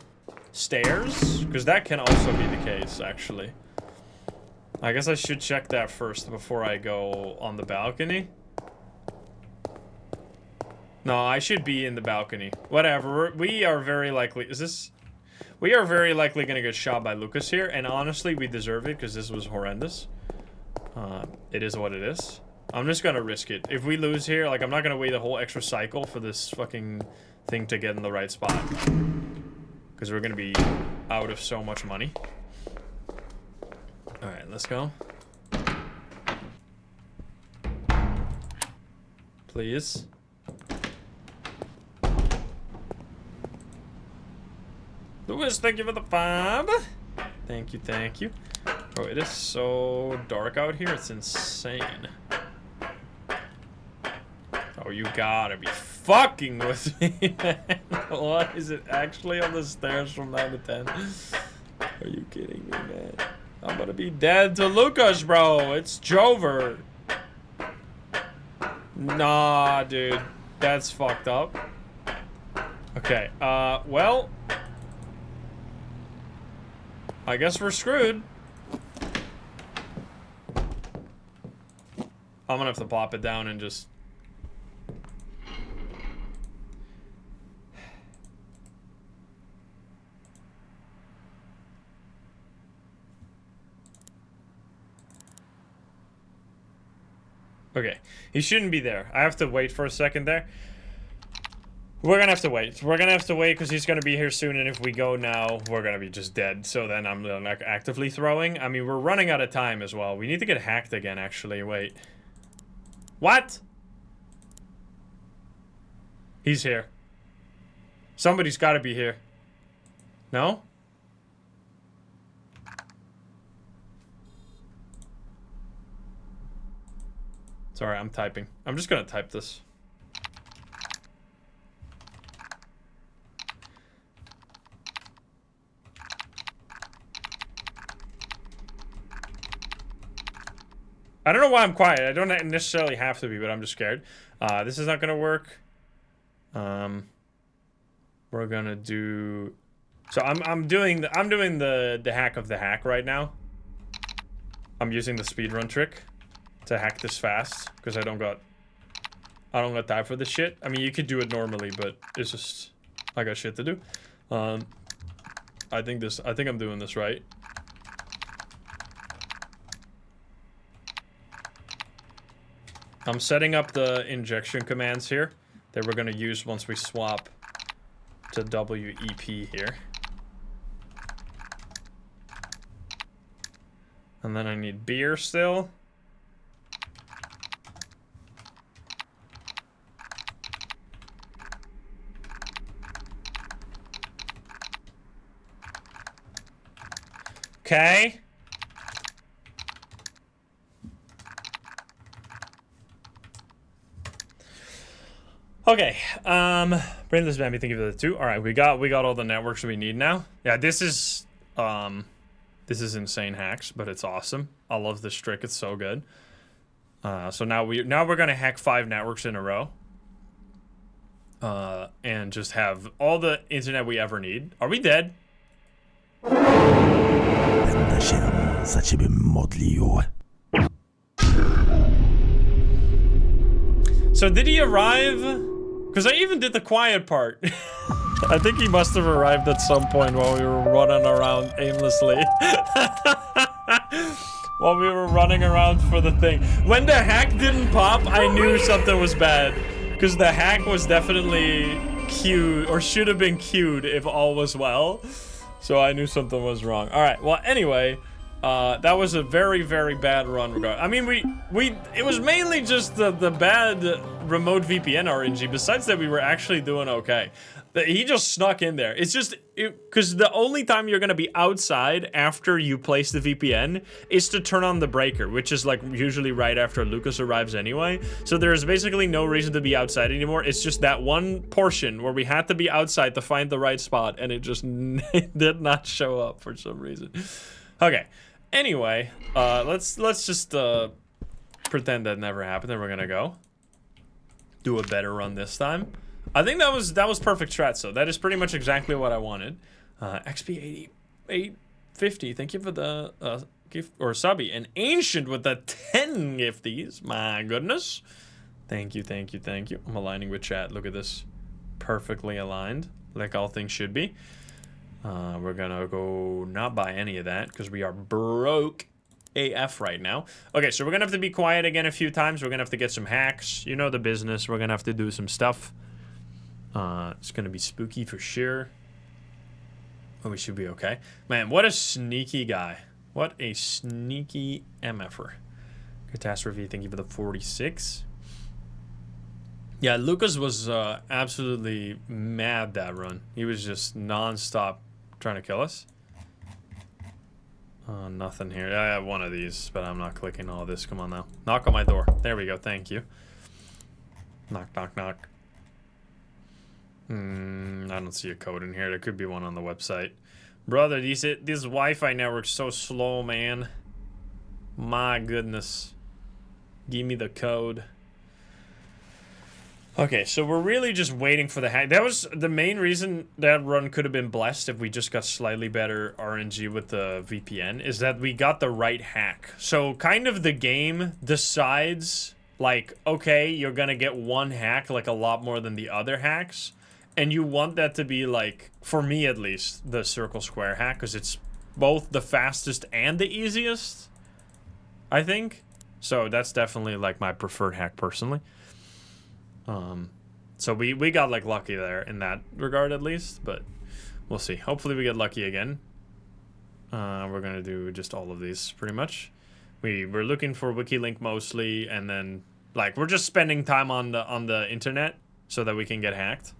stairs. Because that can also be the case, actually. I guess I should check that first before I go on the balcony. No, I should be in the balcony. Whatever. We are very likely... Is this... We are very likely gonna get shot by Lucas here, and honestly, we deserve it, because this was horrendous. It is what it is. I'm just gonna risk it. If we lose here, like, I'm not gonna wait a whole extra cycle for this fucking thing to get in the right spot. Because we're gonna be out of so much money. Alright, let's go. Please. Louis, thank you for the 5. Thank you, thank you. Oh, it is so dark out here. It's insane. Oh, you gotta be fucking with me, man. What? Is it actually on the stairs from 9 to 10? Are you kidding me, man? I'm gonna be dead to Lucas, bro. It's Jover. Nah, dude. That's fucked up. Okay, well... I guess we're screwed. I'm gonna have to pop it down and just... Okay, he shouldn't be there. I have to wait for a second there. We're gonna have to wait. We're gonna have to wait because he's gonna be here soon, and if we go now, we're gonna be just dead. So then I'm like actively throwing. I mean, we're running out of time as well. We need to get hacked again, actually. Wait. What? He's here. Somebody's gotta be here. No? Sorry, I'm typing. I'm just gonna type this. I don't know why I'm quiet. I don't necessarily have to be, but I'm just scared. This is not gonna work. We're gonna do. So I'm doing the hack of the hack right now. I'm using the speedrun trick to hack this fast because I don't got time for this shit. I mean, you could do it normally, but it's just I got shit to do. I think I'm doing this right. I'm setting up the injection commands here that we're gonna use once we swap to WEP here. And then I need beer still. Okay. Okay, Brainless Bambi, thank you for the 2. All right, we got all the networks we need now. Yeah, this is insane hacks, but it's awesome. I love this trick; it's so good. So now we're gonna hack 5 networks in a row, and just have all the internet we ever need. Are we dead? So did he arrive? Because I even did the quiet part. I think he must have arrived at some point while we were running around aimlessly. While we were running around for the thing. When the hack didn't pop, I knew something was bad. Because the hack was definitely queued, or should have been queued if all was well. So I knew something was wrong. Alright, well anyway, that was a very, very bad run. I mean, it was mainly just the bad remote VPN RNG. Besides that, we were actually doing okay. He just snuck in there. It's just, because the only time you're going to be outside after you place the VPN is to turn on the breaker, which is like usually right after Lucas arrives anyway. So there's basically no reason to be outside anymore. It's just that one portion where we had to be outside to find the right spot, and it just did not show up for some reason. Okay. Anyway, let's just pretend that never happened, and we're gonna go do a better run this time. I think that was perfect strat. So that is pretty much exactly what I wanted. XP 8850, thank you for the gift, or subby. An ancient with the 10 gifties. My goodness. Thank you. I'm aligning with chat. Look at this, perfectly aligned, like all things should be. We're gonna go not buy any of that because we are broke AF right now. Okay, so we're gonna have to be quiet again a few times. We're gonna have to get some hacks. You know the business. We're gonna have to do some stuff. It's gonna be spooky for sure. Oh, we should be okay. Man, what a sneaky guy. What a sneaky MFer. Catastrophe, thank you for the 46. Yeah, Lucas was absolutely mad that run. He was just non-stop trying to kill us. Nothing here. I have one of these, but I'm not clicking all this. Come on now. Knock on my door. There we go. Thank you. Knock, knock, knock. I don't see a code in here. There could be one on the website. Brother, this Wi-Fi network's so slow, man. My goodness. Give me the code. Okay, so we're really just waiting for the hack. That was the main reason that run could have been blessed if we just got slightly better RNG with the VPN, is that we got the right hack. So kind of the game decides, like, okay, you're gonna get one hack, like a lot more than the other hacks. And you want that to be, like, for me at least, the circle square hack, because it's both the fastest and the easiest, I think. So that's definitely, like, my preferred hack personally. So we got like lucky there in that regard at least, but we'll see. Hopefully we get lucky again. We're gonna do just all of these pretty much. We're looking for WikiLink mostly, and then like we're just spending time on the internet so that we can get hacked,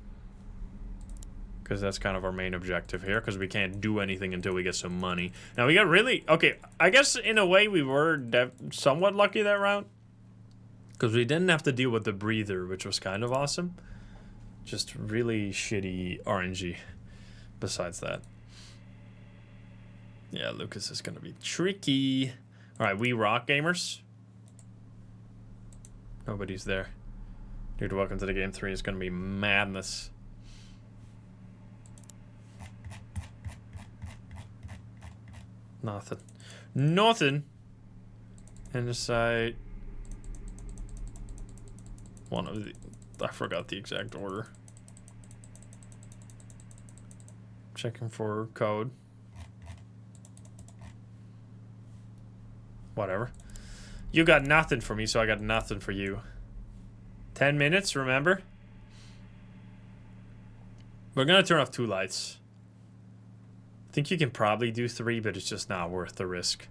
because that's kind of our main objective here, because we can't do anything until we get some money. Now we got really okay. I guess in a way we were somewhat lucky that round, because we didn't have to deal with the breather, which was kind of awesome. Just really shitty RNG besides that. Yeah, Lucas is going to be tricky. All right, we rock, gamers. Nobody's there. Dude, welcome to the game 3. It's going to be madness. Nothing. Nothing. And the site. One of the... I forgot the exact order. Checking for code. Whatever. You got nothing for me, so I got nothing for you. 10 minutes, remember? We're gonna turn off 2 lights. I think you can probably do 3, but it's just not worth the risk.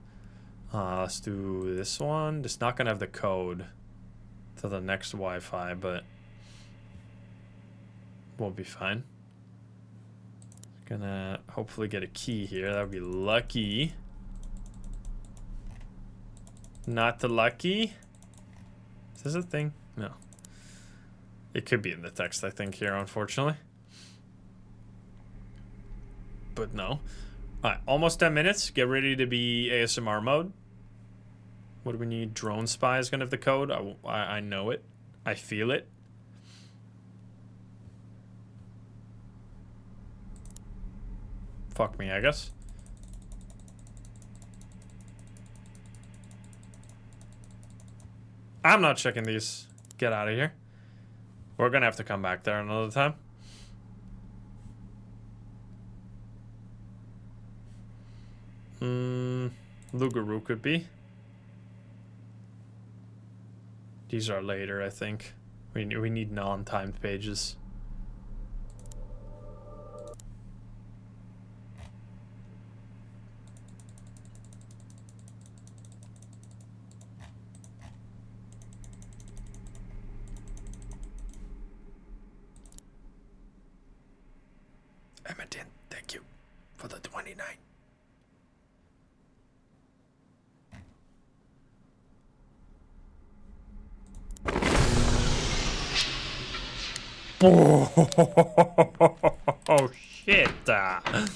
Let's do this one. It's not gonna have the code to the next Wi-Fi, but we'll be fine. Gonna hopefully get a key here. That would be lucky. Not lucky. Is this a thing? No. It could be in the text, I think, here, unfortunately. But no. Alright, almost 10 minutes. Get ready to be ASMR mode. What do we need? Drone Spy is gonna have the code. I know it. I feel it. Fuck me, I guess. I'm not checking these. Get out of here. We're gonna have to come back there another time. Lugaroo could be. These are later, I think. We need non-timed pages. Emmerdin, thank you for the 29. Oh shit. I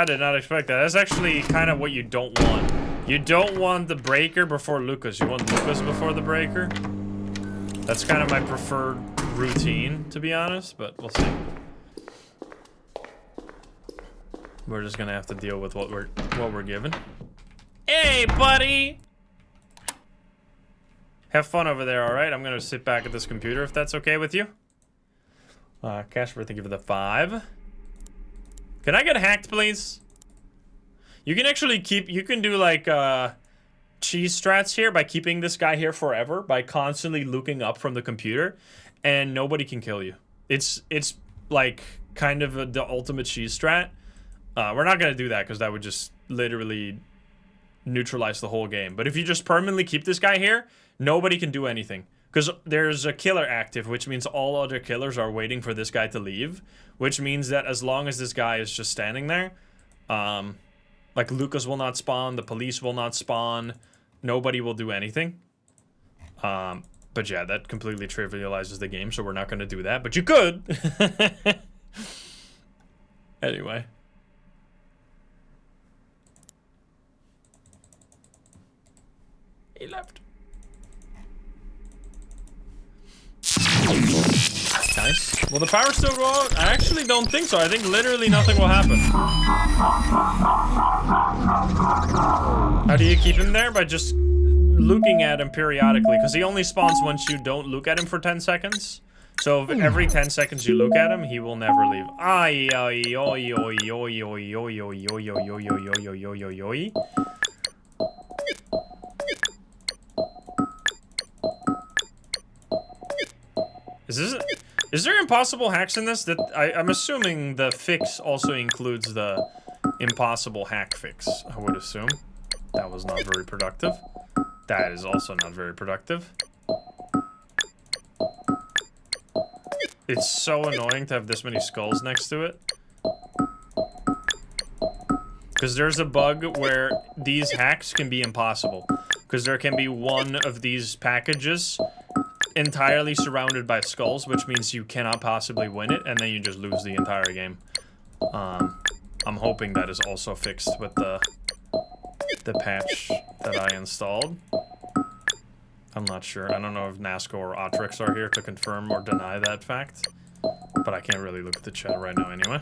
did not expect that. That's actually kind of what you don't want. You don't want the breaker before Lucas. You want Lucas before the breaker. That's kind of my preferred routine, to be honest, but we'll see. We're just gonna have to deal with what we're given. Hey, buddy! Have fun over there, alright? I'm gonna sit back at this computer if that's okay with you. Casper, thank you for the 5. Can I get hacked, please? You can actually keep, you can do like, cheese strats here by keeping this guy here forever, by constantly looking up from the computer, and nobody can kill you. It's like, kind of the ultimate cheese strat. We're not gonna do that, because that would just literally neutralize the whole game. But if you just permanently keep this guy here, nobody can do anything. Because there's a killer active, which means all other killers are waiting for this guy to leave. Which means that as long as this guy is just standing there, like Lucas will not spawn, the police will not spawn, nobody will do anything. But yeah, that completely trivializes the game, so we're not going to do that. But you could! Anyway. He left. Nice. Will the power still go out? I actually don't think so. I think literally nothing will happen. How do you keep him there? By just looking at him periodically. Because he only spawns once you don't look at him for 10 seconds. So if every 10 seconds you look at him, he will never leave. Ay, ay, oy, oy, oy, oy, oy, oy, oy, oy, oy, oy, oy, oy, oy, oy. Is there impossible hacks in this? That I'm assuming the fix also includes the impossible hack fix, I would assume. That was not very productive. That is also not very productive. It's so annoying to have this many skulls next to it. Because there's a bug where these hacks can be impossible. Because there can be one of these packages entirely surrounded by skulls, which means you cannot possibly win it, and then you just lose the entire game. I'm hoping that is also fixed with the patch that I installed. I'm not sure. I don't know if Nasco or Otrix are here to confirm or deny that fact, but I can't really look at the chat right now anyway.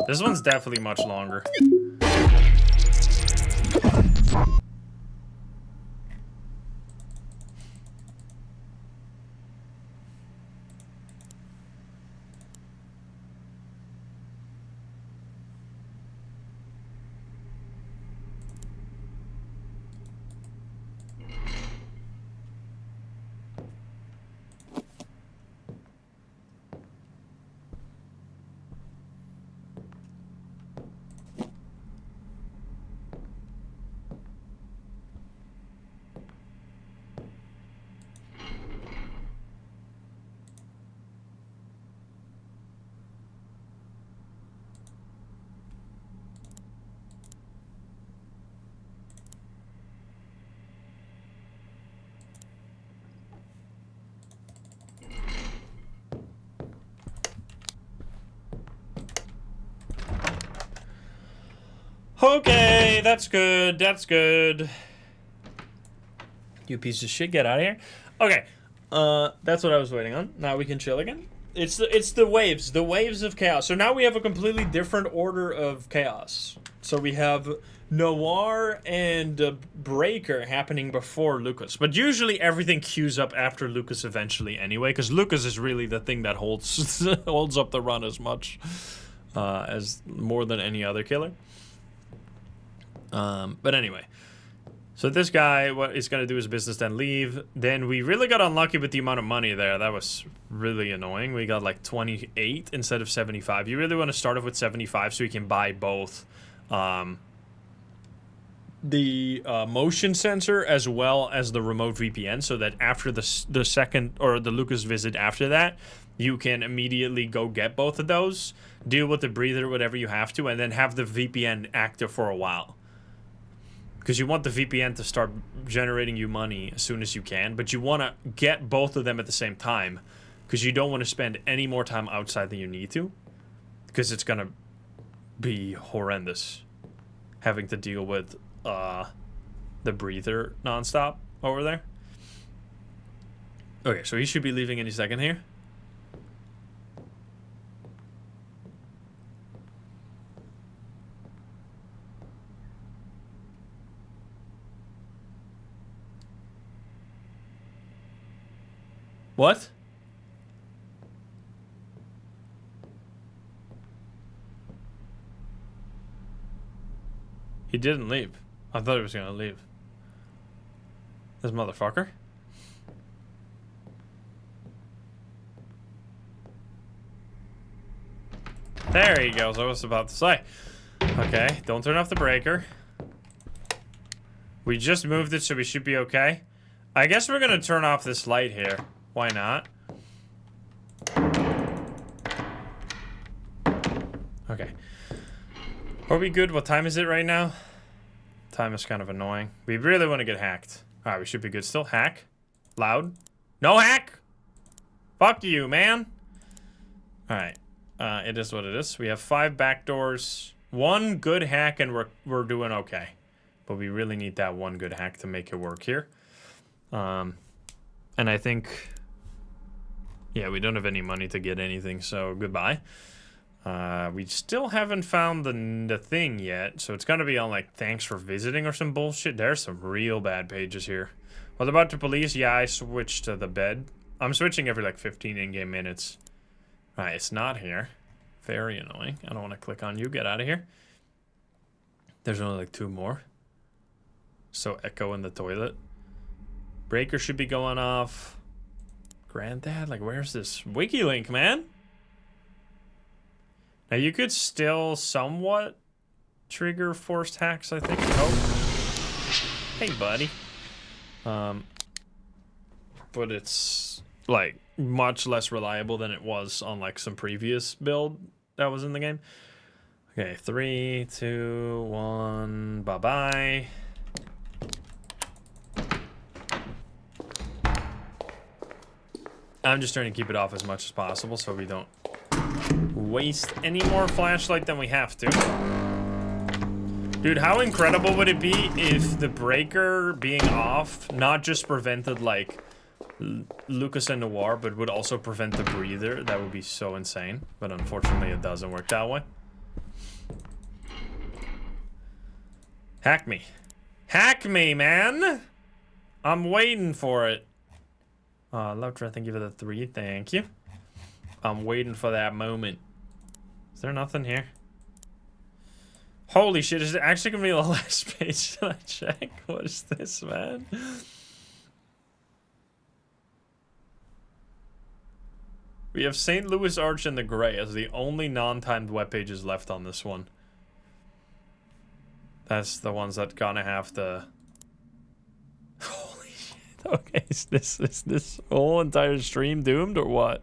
This one's definitely much longer. Okay, that's good. That's good. You piece of shit, get out of here. Okay, that's what I was waiting on. Now we can chill again. It's the waves of chaos. So now we have a completely different order of chaos. So we have Noir and Breaker happening before Lucas, but usually everything queues up after Lucas eventually anyway, because Lucas is really the thing that holds holds up the run as much as more than any other killer. But anyway. So this guy, what he's going to do is business, then leave. Then we really got unlucky with the amount of money there. That was really annoying. We got like 28 instead of 75. You really want to start off with 75 so you can buy both the motion sensor as well as the remote VPN, so that after the second, or the Lucas visit after that, you can immediately go get both of those, deal with the breather, whatever you have to, and then have the VPN active for a while. Because you want the VPN to start generating you money as soon as you can, but you want to get both of them at the same time, because you don't want to spend any more time outside than you need to, because it's going to be horrendous having to deal with the breather nonstop over there. Okay, so he should be leaving any second here. What? He didn't leave. I thought he was gonna leave. This motherfucker. There he goes. I was about to say. Okay, don't turn off the breaker. We just moved it, so we should be okay. I guess we're gonna turn off this light here. Why not? Okay. Are we good? What time is it right now? Time is kind of annoying. We really want to get hacked. Alright, we should be good still. Hack. Loud. No hack! Fuck you, man! Alright. It is what it is. We have 5 backdoors. 1 good hack and we're doing okay. But we really need that 1 good hack to make it work here. And I think... yeah, we don't have any money to get anything, so goodbye. We still haven't found the thing yet, so it's gonna be on, like, thanks for visiting or some bullshit. There's some real bad pages here. What about the police? Yeah, I switched to the bed. I'm switching every, like, 15 in-game minutes. Alright, it's not here. Very annoying. I don't want to click on you. Get out of here. There's only, like, 2 more. So, Echo in the toilet. Breaker should be going off. Granddad? Like, where's this wiki link, man? Now, you could still somewhat trigger forced hacks, I think. Oh. Hey, buddy. But it's, like, much less reliable than it was on, like, some previous build that was in the game. Okay, 3, 2, 1, bye-bye. I'm just trying to keep it off as much as possible so we don't waste any more flashlight than we have to. Dude, how incredible would it be if the breaker being off not just prevented, like, Lucas and Noir, but would also prevent the breather? That would be so insane. But unfortunately, it doesn't work that way. Hack me. Hack me, man! I'm waiting for it. Love try, thank you for the 3. Thank you. I'm waiting for that moment. Is there nothing here? Holy shit, is it actually gonna be the last page? Should I check? What is this, man? We have St. Louis Arch and the Grey as the only non-timed web pages left on this one. That's the ones that gonna have to... Holy shit. Okay, is this whole entire stream doomed or what?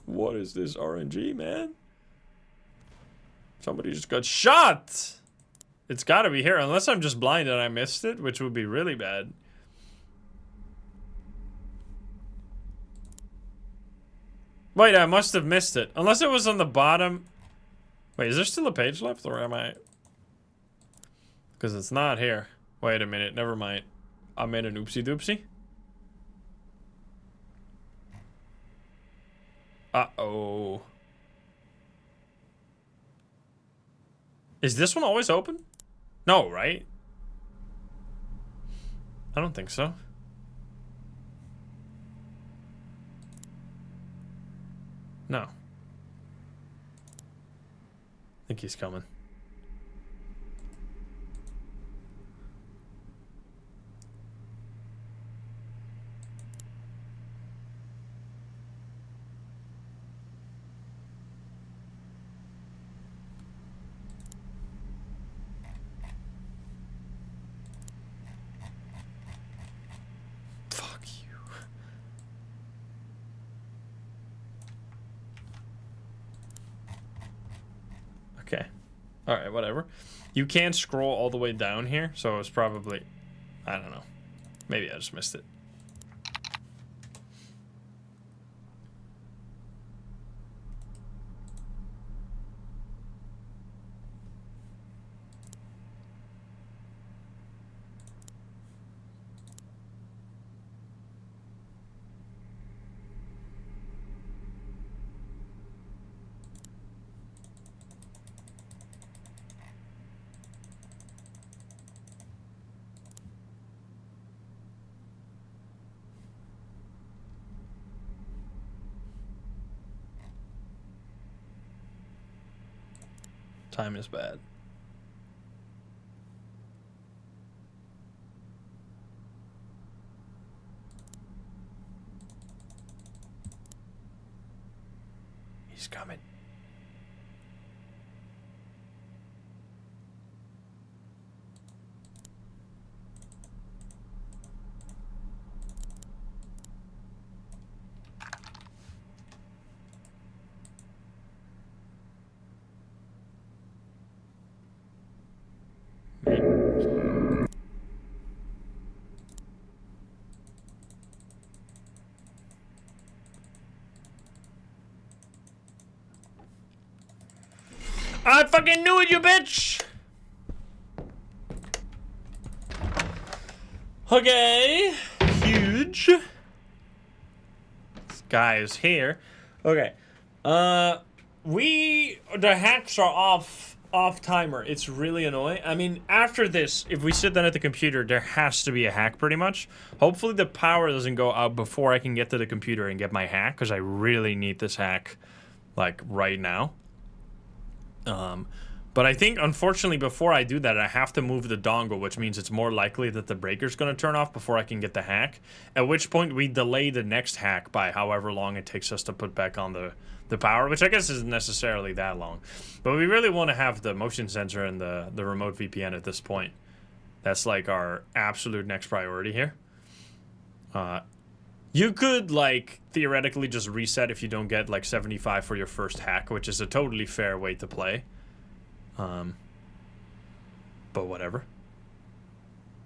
What is this RNG, man? Somebody just got shot! It's gotta be here, unless I'm just blind and I missed it, which would be really bad. Wait, I must have missed it. Unless it was on the bottom. Wait, is there still a page left, or am I... Because it's not here. Wait a minute, never mind. I made an oopsie doopsie. Uh-oh. Is this one always open? No, right? I don't think so. No. I think he's coming. Okay. Alright, whatever. You can't scroll all the way down here, so it's probably... I don't know. Maybe I just missed it. Time is bad. He's coming. I fucking knew it, you bitch! Okay. Huge. This guy is here. Okay. The hacks are off timer. It's really annoying. I mean, after this, if we sit down at the computer, there has to be a hack pretty much. Hopefully the power doesn't go out before I can get to the computer and get my hack, because I really need this hack, like, right now. But I think, unfortunately, before I do that, I have to move the dongle, which means it's more likely that the breaker's going to turn off before I can get the hack. At which point, we delay the next hack by however long it takes us to put back on the power, which I guess isn't necessarily that long. But we really want to have the motion sensor and the remote VPN at this point. That's, like, our absolute next priority here. You could, like, theoretically just reset if you don't get, like, 75 for your first hack, which is a totally fair way to play. But whatever.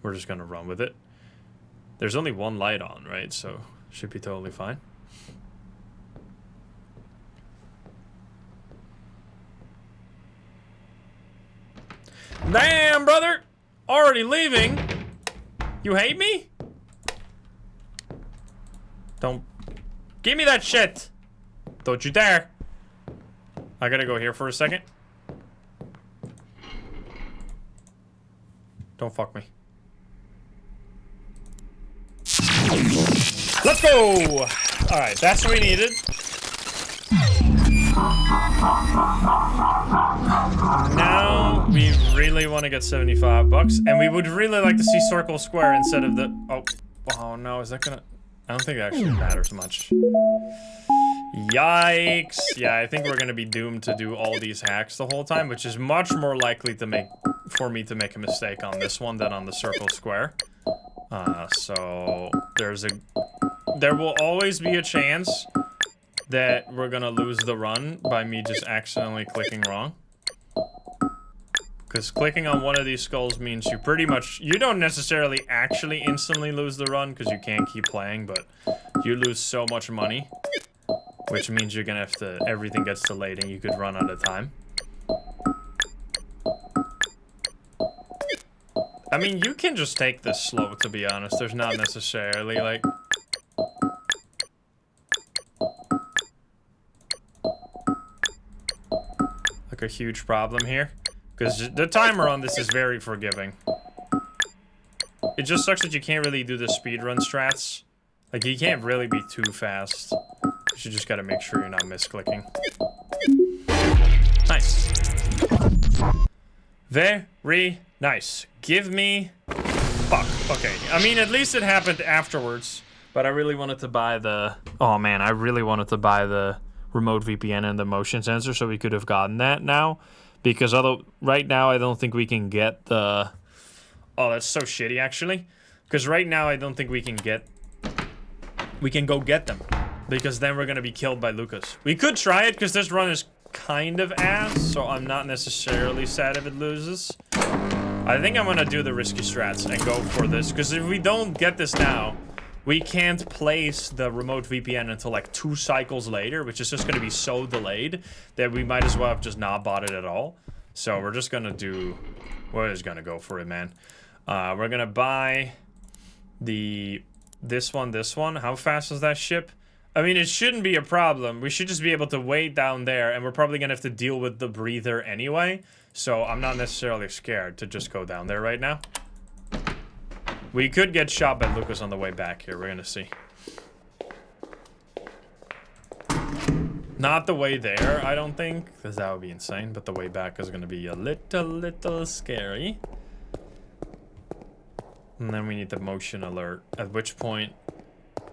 We're just gonna run with it. There's only one light on, right? So, should be totally fine. Damn, brother! Already leaving? You hate me? Don't... Give me that shit! Don't you dare! I gotta go here for a second. Don't fuck me. Let's go! Alright, that's what we needed. Now, we really want to get 75 bucks. And we would really like to see circle square instead of the... Oh no, is that gonna... I don't think it actually matters much. Yikes. Yeah, I think we're gonna be doomed to do all these hacks the whole time, which is much more likely to for me to make a mistake on this one than on the circle square. So there will always be a chance that we're gonna lose the run by me just accidentally clicking wrong. Because clicking on one of these skulls means you don't necessarily actually instantly lose the run because you can't keep playing, but you lose so much money, which means you're gonna have to, everything gets delayed and you could run out of time. I mean, you can just take this slow, to be honest. There's not necessarily, like... a huge problem here. Because the timer on this is very forgiving. It just sucks that you can't really do the speedrun strats. Like, you can't really be too fast. You just gotta make sure you're not misclicking. Nice. Very nice. Give me... Fuck. Okay. I mean, at least it happened afterwards. But I really wanted to buy the... Oh, man. I really wanted to buy the remote VPN and the motion sensor so we could have gotten that now. Because although right now I don't think we can get the... Oh, that's so shitty, actually. Because right now I don't think we can get... We can go get them. Because then we're going to be killed by Lucas. We could try it because this run is kind of ass. So I'm not necessarily sad if it loses. I think I'm going to do the risky strats and go for this. Because if we don't get this now... We can't place the remote VPN until like 2 cycles later, which is just going to be so delayed that we might as well have just not bought it at all. So we're just going to do... We're just going to go for it, man. We're going to buy this one. How fast is that ship? I mean, it shouldn't be a problem. We should just be able to wait down there, and we're probably going to have to deal with the breather anyway. So I'm not necessarily scared to just go down there right now. We could get shot by Lucas on the way back here. We're gonna see. Not the way there, I don't think, because that would be insane. But the way back is gonna be a little scary. And then we need the motion alert. At which point,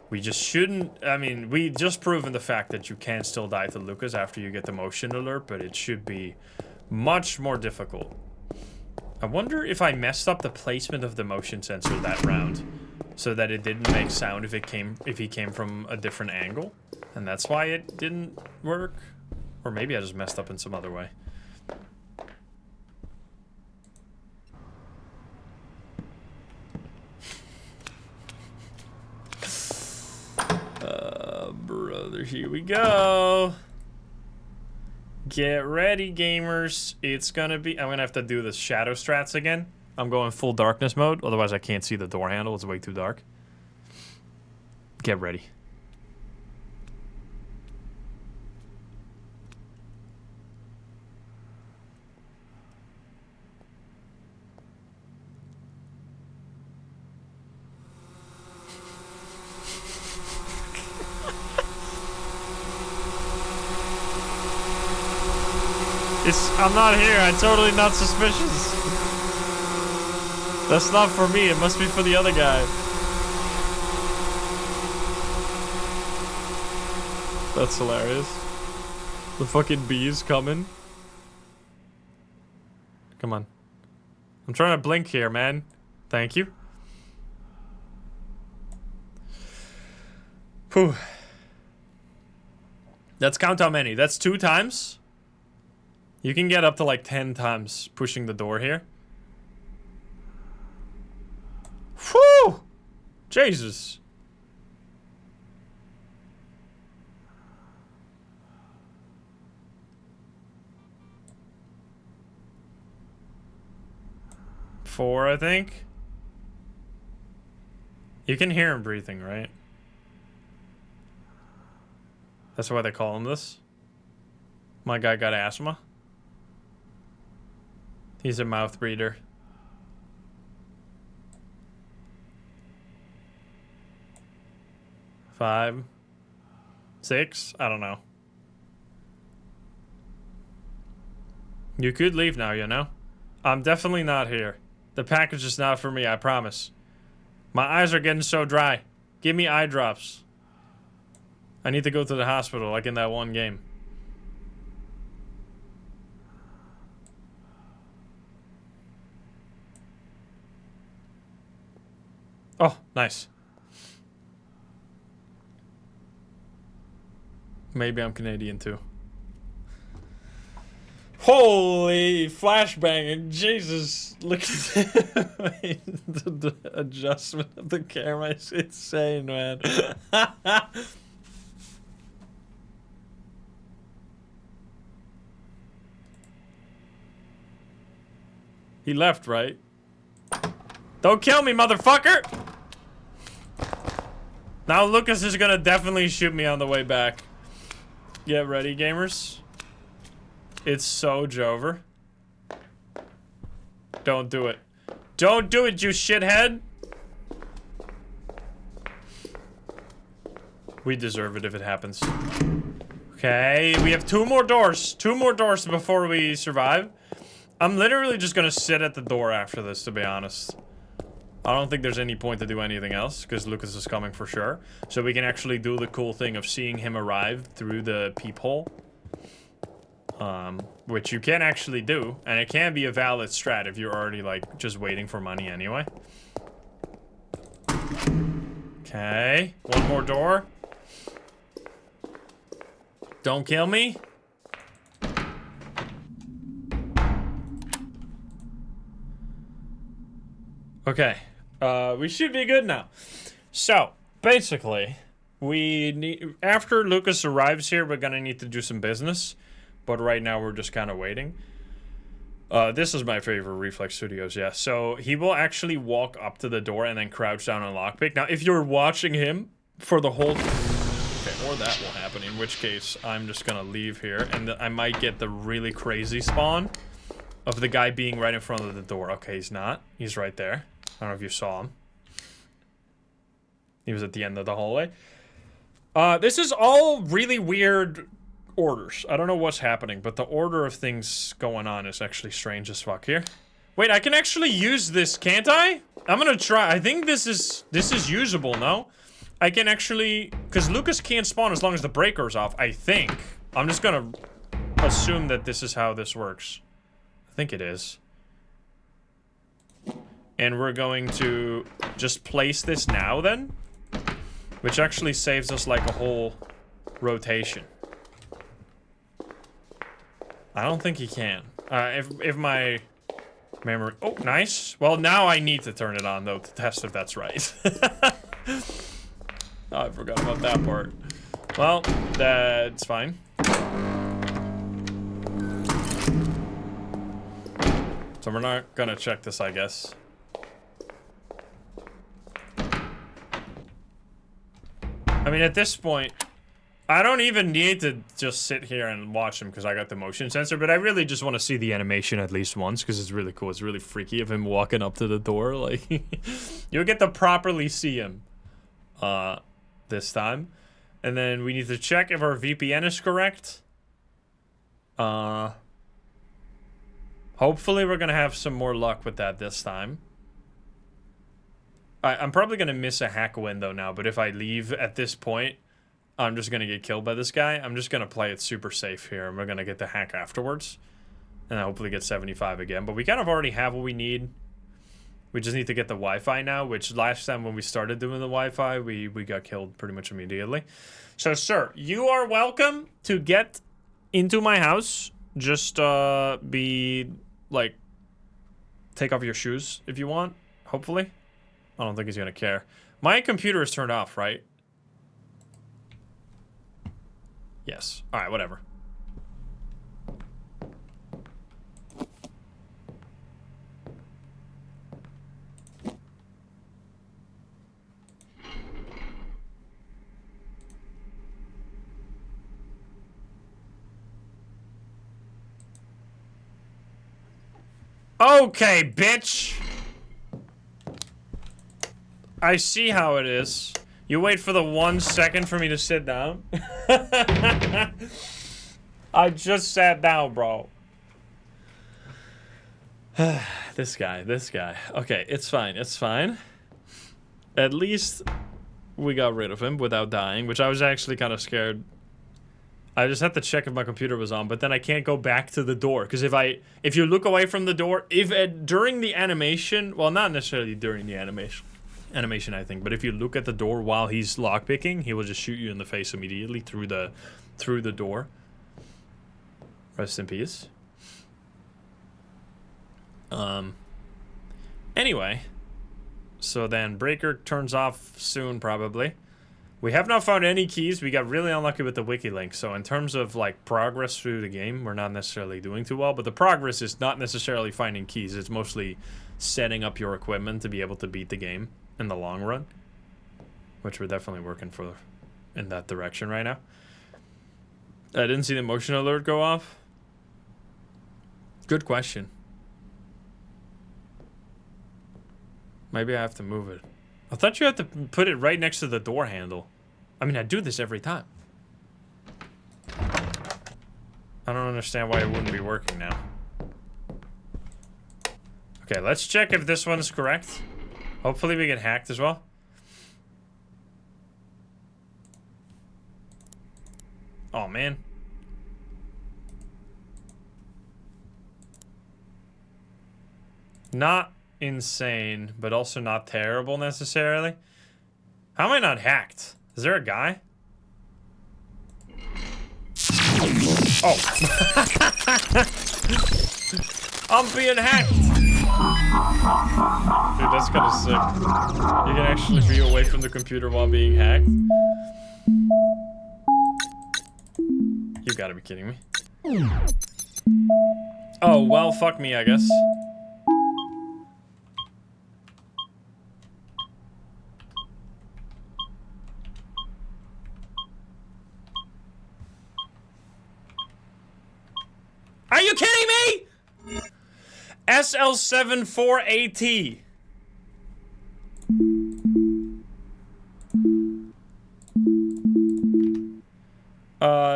we just shouldn't... I mean, we just proven the fact that you can still die to Lucas after you get the motion alert, but it should be much more difficult. I wonder if I messed up the placement of the motion sensor that round so that it didn't make sound if he came from a different angle, and that's why it didn't work. Or maybe I just messed up in some other way. Brother, here we go. Get ready, gamers. It's gonna be... I'm gonna have to do the shadow strats again. I'm going full darkness mode. Otherwise, I can't see the door handle. It's way too dark. Get ready. I'm not here. I'm totally not suspicious. That's not for me. It must be for the other guy. That's hilarious. The fucking bee's coming. Come on. I'm trying to blink here, man. Thank you. Whew. Let's count how many. That's 2 times. You can get up to like 10 times pushing the door here. Whew! Jesus. Four, I think. You can hear him breathing, right? That's why they call him this. My guy got asthma. He's a mouth breather. Five, 6, I don't know. You could leave now, you know? I'm definitely not here. The package is not for me, I promise. My eyes are getting so dry. Give me eye drops. I need to go to the hospital, like in that one game. Oh, nice. Maybe I'm Canadian too. Holy flashbang! Jesus, look at the adjustment of the camera is insane, man. He left, right? Don't kill me, motherfucker! Now Lucas is gonna definitely shoot me on the way back. Get ready, gamers. It's so Jover. Don't do it. Don't do it, you shithead! We deserve it if it happens. Okay, we have 2 more doors. 2 more doors before we survive. I'm literally just gonna sit at the door after this, to be honest. I don't think there's any point to do anything else, because Lucas is coming for sure. So we can actually do the cool thing of seeing him arrive through the peephole. Which you can actually do, and it can be a valid strat if you're already, like, just waiting for money anyway. Okay, 1 more door. Don't kill me. Okay, we should be good now. So, basically, we need, after Lucas arrives here, we're gonna need to do some business. But right now, we're just kind of waiting. This is my favorite Reflex Studios, yeah. So, he will actually walk up to the door and then crouch down and lockpick. Now, if you're watching him for the whole... Okay, or that will happen, in which case, I'm just gonna leave here. And I might get the really crazy spawn of the guy being right in front of the door. Okay, he's not. He's right there. I don't know if you saw him. He was at the end of the hallway. This is all really weird orders. I don't know what's happening, but the order of things going on is actually strange as fuck here. Wait, I can actually use this, can't I? I'm gonna try. I think this is usable, no? I can actually, because Lucas can't spawn as long as the breaker's off, I think. I'm just gonna assume that this is how this works. I think it is. And we're going to just place this now then, which actually saves us like a whole rotation. I don't think he can. If my memory... Oh, nice. Well, now I need to turn it on, though, to test if that's right. Oh, I forgot about that part. Well, that's fine. So we're not gonna check this, I guess. I mean, at this point... I don't even need to just sit here and watch him because I got the motion sensor, but I really just want to see the animation at least once because it's really cool. It's really freaky of him walking up to the door. Like, you'll get to properly see him this time. And then we need to check if our VPN is correct. Hopefully we're going to have some more luck with that this time. I'm probably going to miss a hack window now, but if I leave at this point... I'm just gonna get killed by this guy. I'm just gonna play it super safe here, and we're gonna get the hack afterwards. And hopefully get 75 again. But we kind of already have what we need. We just need to get the Wi-Fi now, which last time when we started doing the Wi-Fi, we got killed pretty much immediately. So, sir, you are welcome to get into my house. Just, take off your shoes if you want, hopefully. I don't think he's gonna care. My computer is turned off, right? Yes. Alright, whatever. Okay, bitch! I see how it is. You wait for the 1 second for me to sit down? I just sat down, bro. This guy. Okay, it's fine, it's fine. At least we got rid of him without dying, which I was actually kind of scared. I just had to check if my computer was on, but then I can't go back to the door. Because if you look away from the door, during the animation, well, not necessarily during the animation, I think, but if you look at the door while he's lockpicking, he will just shoot you in the face immediately through the door. Rest in peace. Anyway, so then breaker turns off soon, probably. We have not found any keys. We got really unlucky with the wiki link. So in terms of like progress through the game, we're not necessarily doing too well, but the progress is not necessarily finding keys. It's mostly setting up your equipment to be able to beat the game in the long run, which we're definitely working for in that direction right now. I didn't see the motion alert go off. Good question. Maybe I have to move it. I thought you had to put it right next to the door handle. I mean, I do this every time. I don't understand why it wouldn't be working now. Okay, let's check if this one's correct. Hopefully we get hacked as well. Oh, man. Not insane, but also not terrible necessarily. How am I not hacked? Is there a guy? Oh. I'm being hacked. Dude, that's kind of sick. You can actually be away from the computer while being hacked. You gotta be kidding me. Oh, well, fuck me, I guess. Are you kidding me? SL74AT.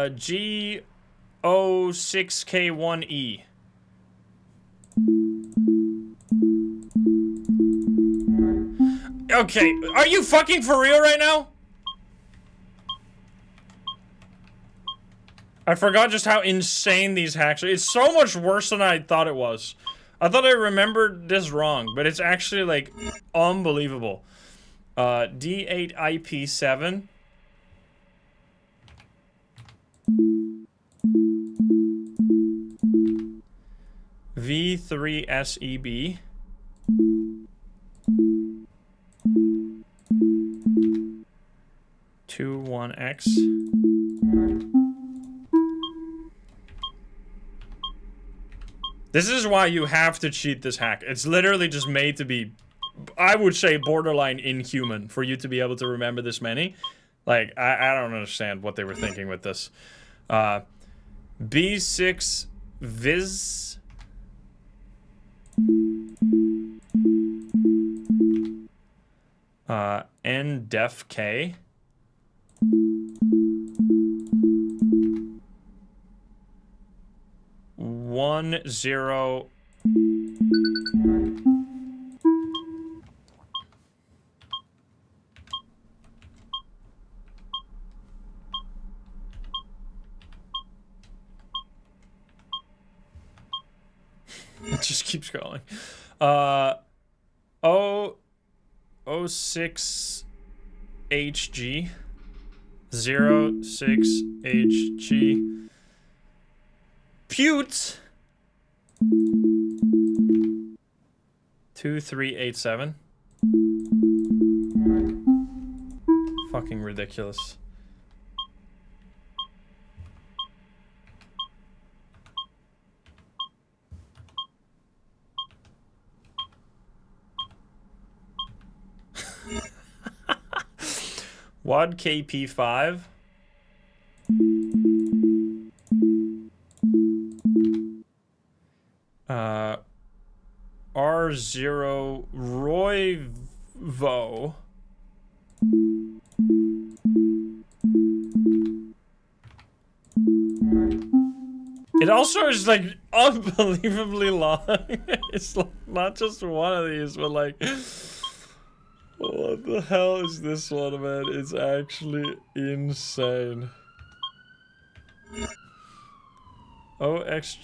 G06K1E. Okay, are you fucking for real right now? I forgot just how insane these hacks are. It's so much worse than I thought it was. I thought I remembered this wrong, but it's actually, like, unbelievable. D8IP7. V3SEB. Two 1X. This is why you have to cheat this hack. It's literally just made to be, I would say, borderline inhuman for you to be able to remember this many. Like, I don't understand what they were thinking with this. B6 Viz. NDEF-K. One zero. It just keeps going. 06 HG 06 HG Putes 2387. Fucking ridiculous. WAD KP5. R0 Royvo. It also is like unbelievably long. It's like not just one of these, but like, what the hell is this one, man? It's actually insane. OX.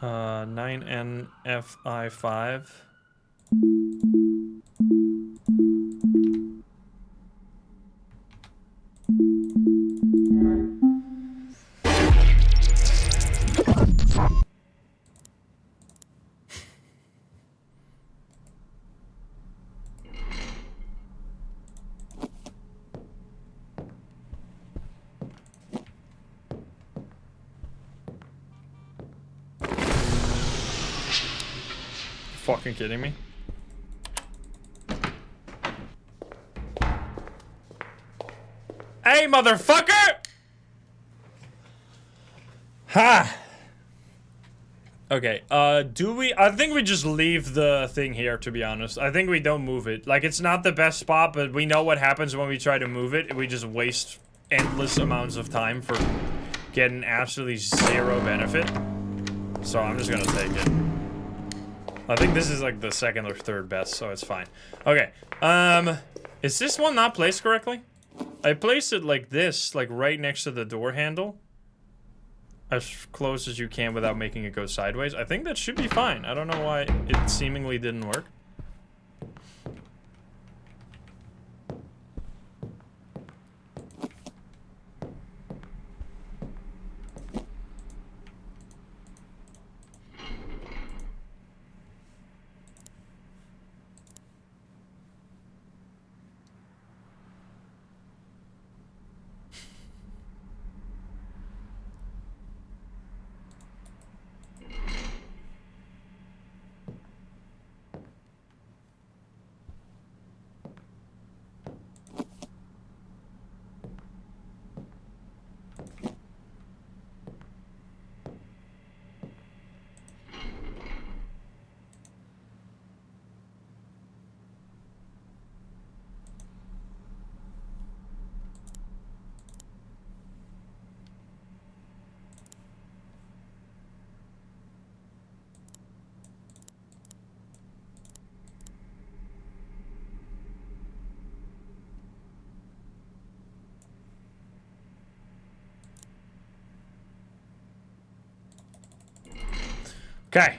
9NFI5. fucking kidding me? Hey, motherfucker! Ha! Okay, do we... I think we just leave the thing here, to be honest. I think we don't move it. Like, it's not the best spot, but we know what happens when we try to move it. We just waste endless amounts of time for getting absolutely zero benefit. So I'm just gonna take it. I think this is like the second or third best, so it's fine. Okay, is this one not placed correctly? I placed it like this, like right next to the door handle. As close as you can without making it go sideways. I think that should be fine. I don't know why it seemingly didn't work. Okay.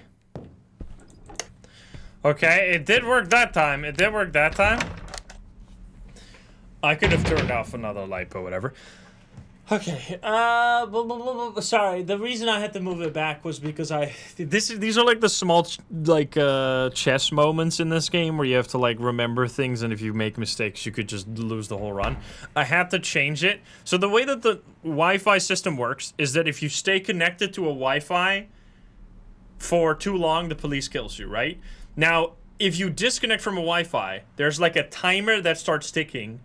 Okay, it did work that time. It did work that time. I could have turned off another light, but whatever. Okay, sorry, the reason I had to move it back was because these are like the small, chess moments in this game where you have to, like, remember things, and if you make mistakes, you could just lose the whole run. I had to change it. So the way that the Wi-Fi system works is that if you stay connected to a Wi-Fi for too long, the police kills you, right? Now, if you disconnect from a Wi-Fi, there's like a timer that starts ticking.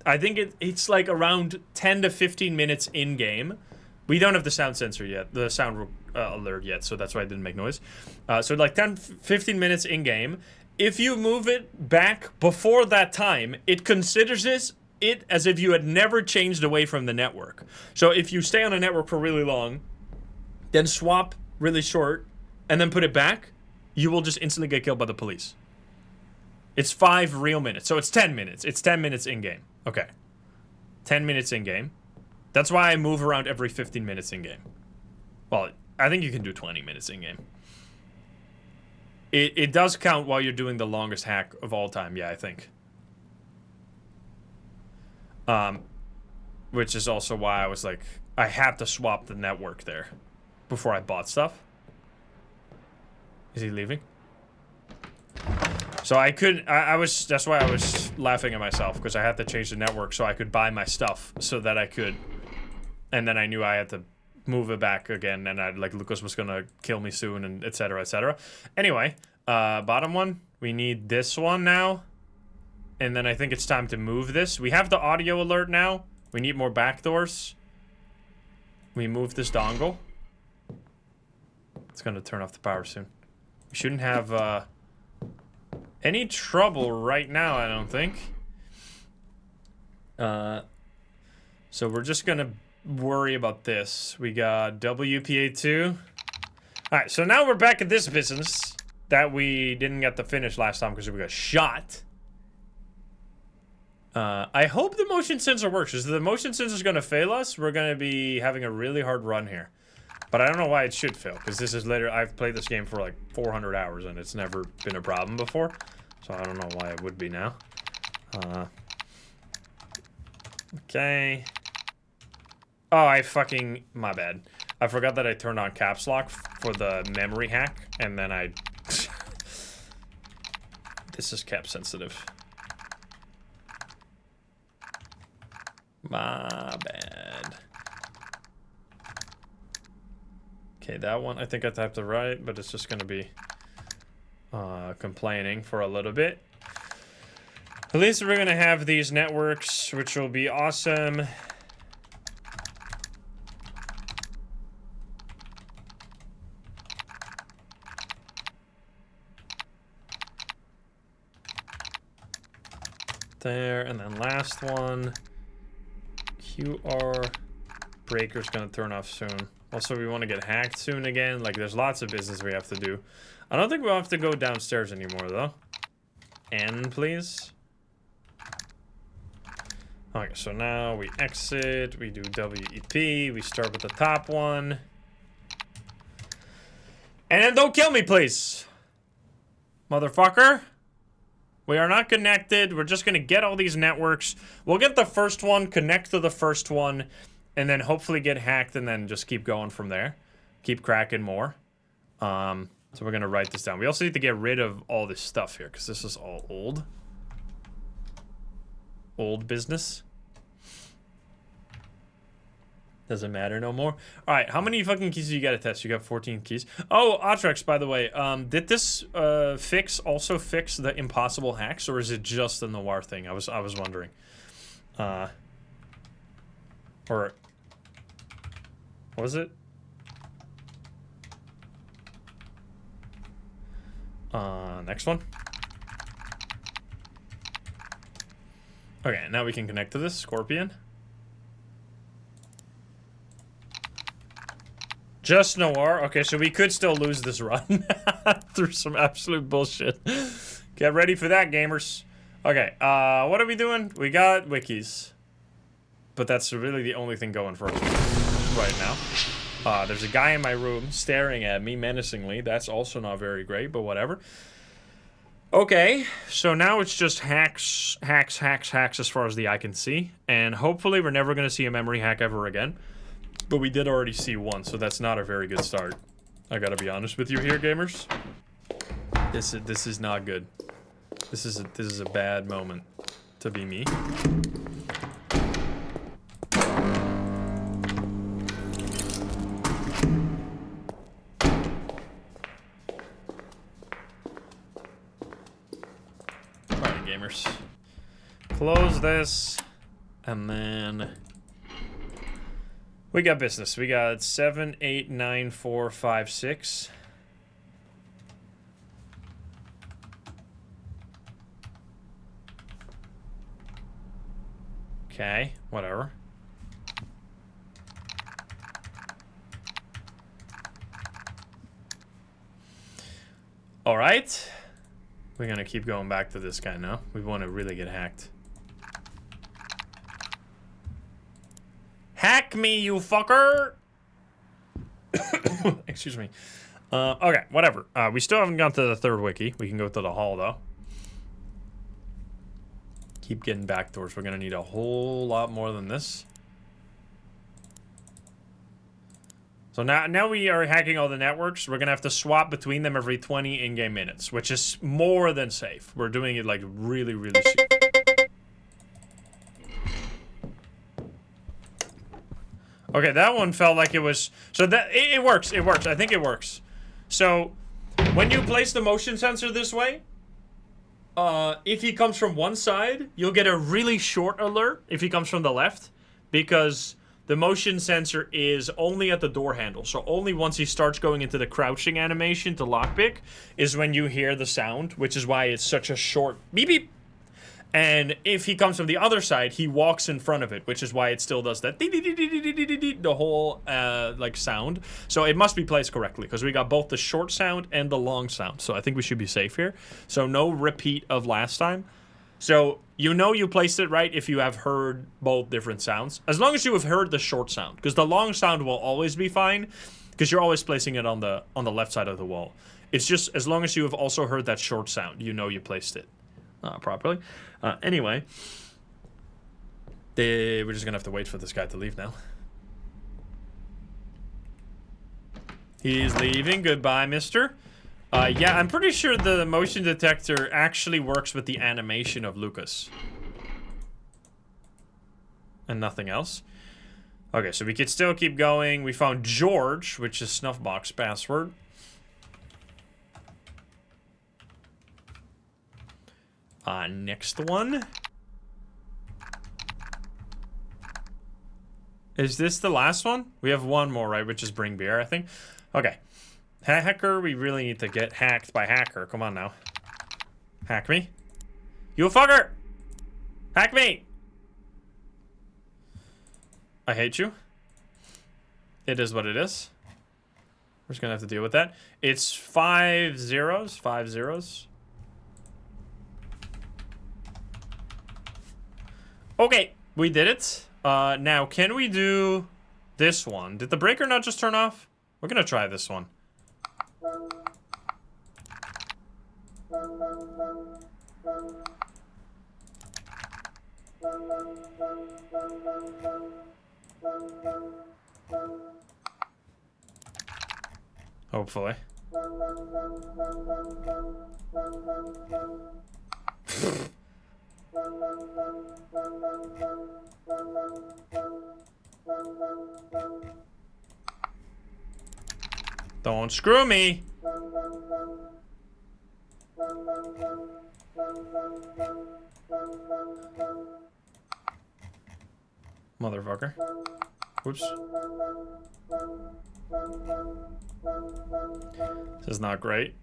I think it's like around 10 to 15 minutes in-game. We don't have the sound sensor yet, the sound alert yet, so that's why I didn't make noise. So like 10, 15 minutes in-game. If you move it back before that time, it considers it as if you had never changed away from the network. So if you stay on a network for really long, then swap really short, and then put it back, you will just instantly get killed by the police. It's 5 real minutes, so it's 10 minutes. It's 10 minutes in-game. Okay. 10 minutes in-game. That's why I move around every 15 minutes in-game. Well, I think you can do 20 minutes in-game. It does count while you're doing the longest hack of all time, yeah, I think. Which is also why I was like, I had to swap the network there before I bought stuff. Is he leaving? So I couldn't, that's why I was laughing at myself, because I had to change the network so I could buy my stuff so that I could, and then I knew I had to move it back again, and like, Lucas was gonna kill me soon, and etc, etc. Anyway, bottom one, we need this one now, and then I think it's time to move this. We have the audio alert now. We need more backdoors. We move this dongle. It's gonna turn off the power soon. We shouldn't have, any trouble right now, I don't think. So we're just gonna worry about this. We got WPA2. Alright, so now we're back at this business that we didn't get to finish last time because we got shot. I hope the motion sensor works. If the motion sensor is gonna fail us, we're gonna be having a really hard run here. But I don't know why it should fail, because this is later. I've played this game for like 400 hours and it's never been a problem before. So I don't know why it would be now. Okay. Oh, my bad. I forgot that I turned on caps lock for the memory hack, and then I... This is cap sensitive. My bad. Okay, that one, I think I typed it right, but it's just gonna be complaining for a little bit. At least we're gonna have these networks, which will be awesome. There, and then last one. QR breaker's gonna turn off soon. Also, we want to get hacked soon again. Like, there's lots of business we have to do. I don't think we'll have to go downstairs anymore, though. N, please. Okay, so now we exit. We do WEP. We start with the top one. And then don't kill me, please. Motherfucker. We are not connected. We're just going to get all these networks. We'll get the first one, connect to the first one, and then hopefully get hacked and then just keep going from there. Keep cracking more. So we're going to write this down. We also need to get rid of all this stuff here because this is all old. Old business. Doesn't matter no more. All right, how many fucking keys do you got to test? You got 14 keys. Oh, Atrex, by the way, did this fix also fix the impossible hacks, or is it just the Noir thing? I was wondering. Or what was it? Next one. Okay, now we can connect to this Scorpion. Just Noir? Okay, so we could still lose this run through some absolute bullshit. Get ready for that, gamers. Okay, what are we doing? We got wikis. But that's really the only thing going for us right now. There's a guy in my room staring at me menacingly. That's also not very great, but whatever. Okay, so now it's just hacks as far as the eye can see. And hopefully we're never going to see a memory hack ever again. But we did already see one, so that's not a very good start. I gotta be honest with you here, gamers. This is not good. This is a bad moment to be me. Alright, gamers. Close this, and then we got business. We got 7, 8, 9, 4, 5, 6. Okay, whatever. All right. We're gonna keep going back to this guy now. We want to really get hacked. Hack me, you fucker! Excuse me. Okay, whatever. We still haven't gone to the third wiki. We can go to the hall, though. Keep getting backdoors. We're gonna need a whole lot more than this. So now we are hacking all the networks. We're gonna have to swap between them every 20 in-game minutes, which is more than safe. We're doing it, like, really, really safe. Okay, that one felt like it was... So that it works. It works. I think it works. So when you place the motion sensor this way, if he comes from one side, you'll get a really short alert if he comes from the left, because the motion sensor is only at the door handle. So only once he starts going into the crouching animation to lockpick is when you hear the sound, which is why it's such a short beep beep. And if he comes from the other side, he walks in front of it, which is why it still does that the whole like sound. So it must be placed correctly, because we got both the short sound and the long sound. So I think we should be safe here. So no repeat of last time. So you know you placed it right if you have heard both different sounds, as long as you have heard the short sound, because the long sound will always be fine, because you're always placing it on the left side of the wall. It's just as long as you have also heard that short sound, you know you placed it properly. Anyway, we're just gonna have to wait for this guy to leave now. He's leaving. Goodbye, mister. Yeah, I'm pretty sure the motion detector actually works with the animation of Lucas. And nothing else. Okay, so we could still keep going. We found George, which is Snuffbox password. Next one. Is this the last one? We have one more, right? Which is bring beer, I think. Okay. Hacker, we really need to get hacked by hacker. Come on now. Hack me. You fucker! Hack me! I hate you. It is what it is. We're just gonna have to deal with that. It's 5 zeros. 5 zeros. Okay, we did it. Now, can we do this one? Did the breaker not just turn off? We're gonna try this one. Hopefully. Don't screw me. Motherfucker. Whoops. This is not great.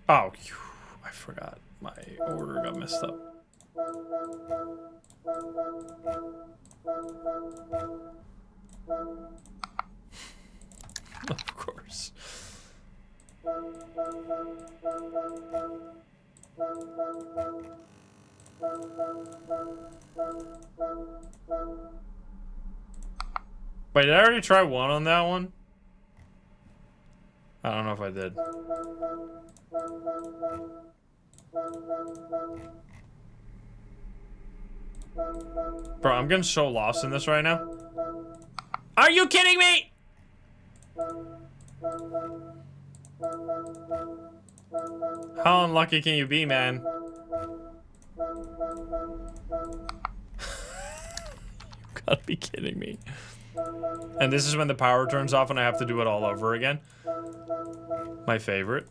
Oh, phew, I forgot. My order got messed up. Of course. Wait, did I already try one on that one? I don't know if I did. Bro, I'm getting so lost in this right now. Are you kidding me? How unlucky can you be, man? You gotta be kidding me. And this is when the power turns off and I have to do it all over again. My favorite.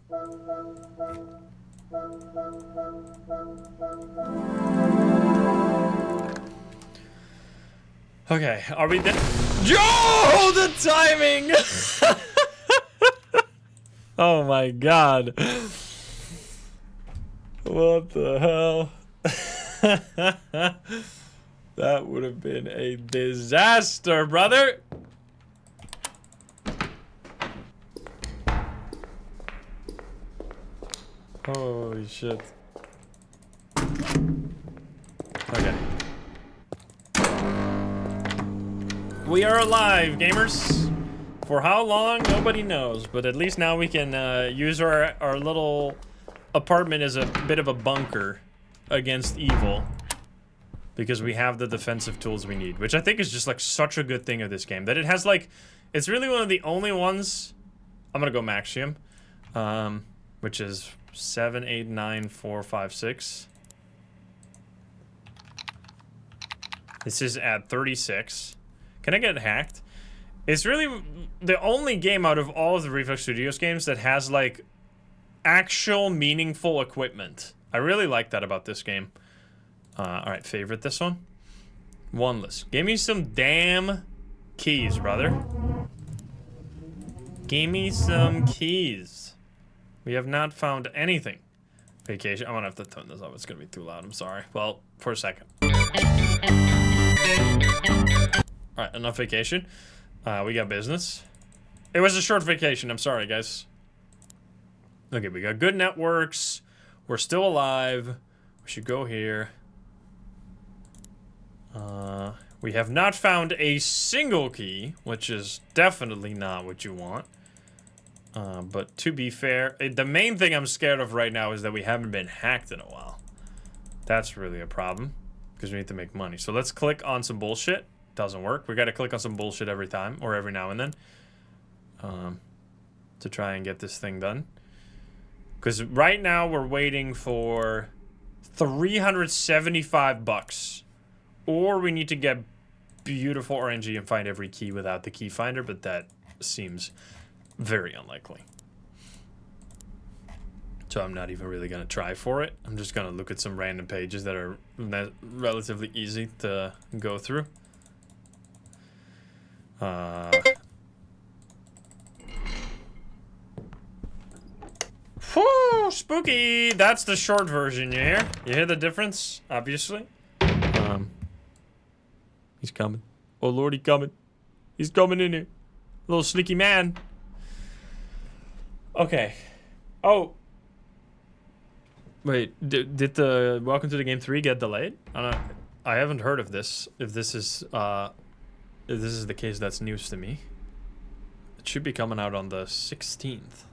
Okay, are we there? Yo, the timing! Oh my god. What the hell? That would have been a disaster, brother! Holy shit. Okay. We are alive, gamers. For how long, nobody knows. But at least now we can use our little apartment as a bit of a bunker against evil. Because we have the defensive tools we need. Which I think is just like such a good thing of this game. That it has like, it's really one of the only ones. I'm gonna go Maxium. Which is 7, 8, 9, 4, 5, 6. This is at 36. Can I get hacked? It's really the only game out of all of the Reflex Studios games that has, like, actual meaningful equipment. I really like that about this game. Alright, favorite this one. Oneless. Give me some damn keys, brother. Give me some keys. We have not found anything. Vacation. I'm gonna have to turn this off. It's gonna be too loud. I'm sorry. Well, for a second. Alright, enough vacation. We got business. It was a short vacation. I'm sorry, guys. Okay, we got good networks. We're still alive. We should go here. We have not found a single key, which is definitely not what you want. But to be fair, the main thing I'm scared of right now is that we haven't been hacked in a while. That's really a problem, because we need to make money. So let's click on some bullshit. Doesn't work. We gotta click on some bullshit every time, or every now and then, to try and get this thing done. Because right now we're waiting for 375 bucks. Or we need to get beautiful RNG and find every key without the key finder, but that seems very unlikely. So I'm not even really gonna try for it. I'm just gonna look at some random pages that are relatively easy to go through. Whew, spooky! That's the short version, you hear? You hear the difference? Obviously. He's coming. Oh lord, he's coming. He's coming in here. Little sneaky man. Okay. Oh. Wait, did the Welcome to the Game 3 get delayed? I haven't heard of this. If this is the case, that's news to me. It should be coming out on the 16th,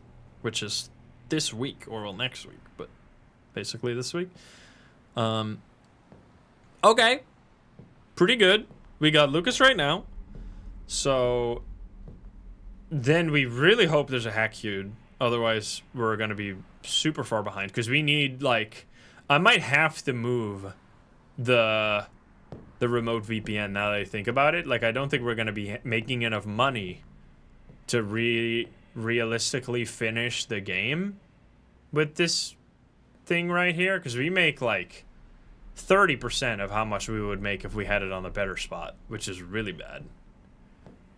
which is this week, or well, next week, but basically this week. Okay. Pretty good. We got Lucas right now. So then we really hope there's a hack queued. Otherwise, we're going to be super far behind. Because we need, like... I might have to move the remote VPN now that I think about it. Like, I don't think we're going to be making enough money to realistically finish the game with this thing right here. Because we make, like, 30% of how much we would make if we had it on the better spot. Which is really bad.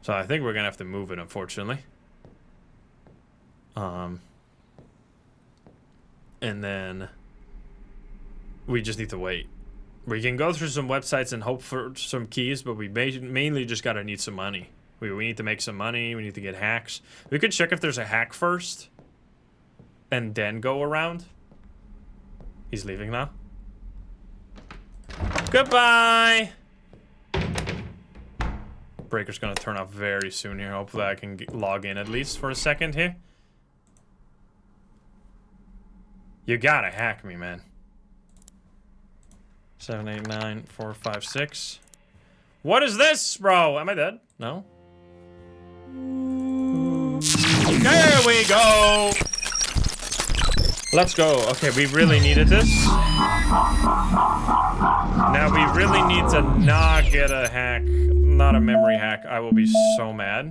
So I think we're going to have to move it, unfortunately. And then we just need to wait. We can go through some websites and hope for some keys, but we mainly just gotta need some money. We need to make some money. We need to get hacks. We could check if there's a hack first and then go around. He's leaving now. Goodbye. Breaker's gonna turn off very soon here. Hopefully I can log in at least for a second here. You gotta hack me, man. 7, 8, 9, 4, 5, 6. What is this, bro? Am I dead? No. There we go. Let's go. Okay, we really needed this. Now we really need to not get a hack, not a memory hack. I will be so mad.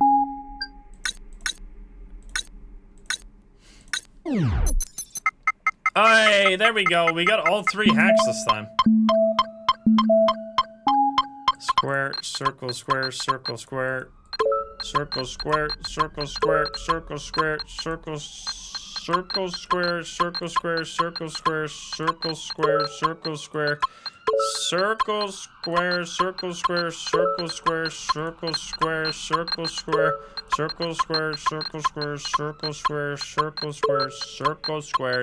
Hey, there we go. We got all 3 hacks this time. Square, circle, square, circle, square. Circle, square, circle, square, circle, square, circle, circle, square, circle, square, circle, square, circle, square, circle, square. Circle, square, circle, square, circle, square, circle, square, circle, square, circle, square, circle, square, circle, square,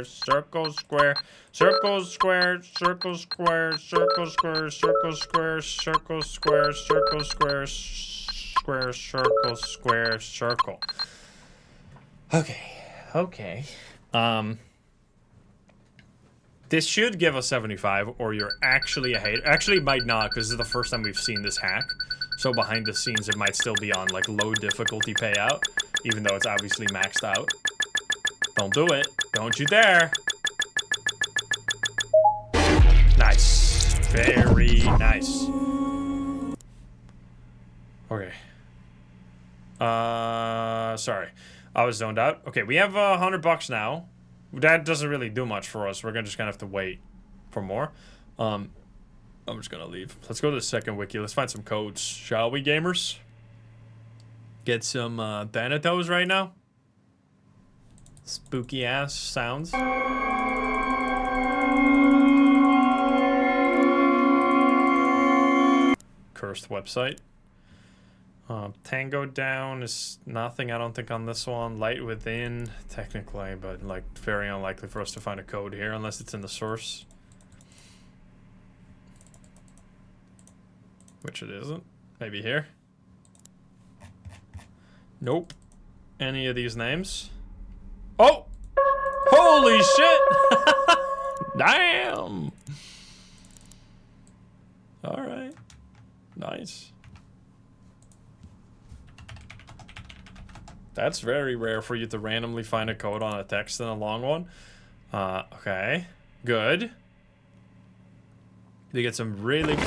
circle, square, circle, square, circle, square, circle, square, circle, square, circle, square, circle, square, circle, square, circle, square, square, circle, square, circle. Okay. This should give us 75, or you're actually a hater. Actually, it might not, because this is the first time we've seen this hack. So behind the scenes, it might still be on, like, low difficulty payout, even though it's obviously maxed out. Don't do it. Don't you dare. Nice. Very nice. Okay. Sorry. I was zoned out. Okay, we have $100 now. That doesn't really do much for us. We're just gonna have to wait for more. I'm just gonna leave. Let's go to the second wiki. Let's find some codes, shall we, gamers? Get some Thanatos right now. Spooky ass sounds. Cursed website. Tango down is nothing, I don't think, on this one. Light within, technically, but like very unlikely for us to find a code here unless it's in the source. Which it isn't. Maybe here. Nope. Any of these names. Oh! Holy shit! Damn! Alright. Nice. That's very rare for you to randomly find a code on a text in a long one. Okay. Good. You get some really...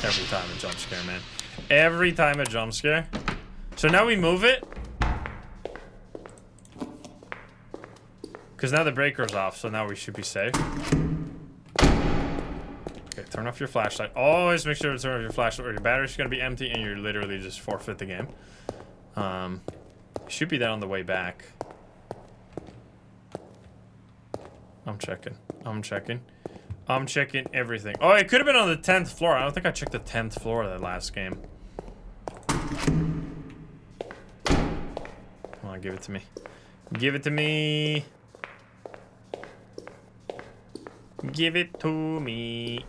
Every time a jump scare, man. Every time a jump scare. So now we move it. Because now the breaker's off, so now we should be safe. Okay, turn off your flashlight. Always make sure to turn off your flashlight or your battery's gonna be empty and you're literally just forfeit the game. Should be there on the way back. I'm checking. I'm checking. I'm checking everything. Oh, it could have been on the 10th floor. I don't think I checked the 10th floor of that last game. Come on, give it to me. Give it to me. Give it to me.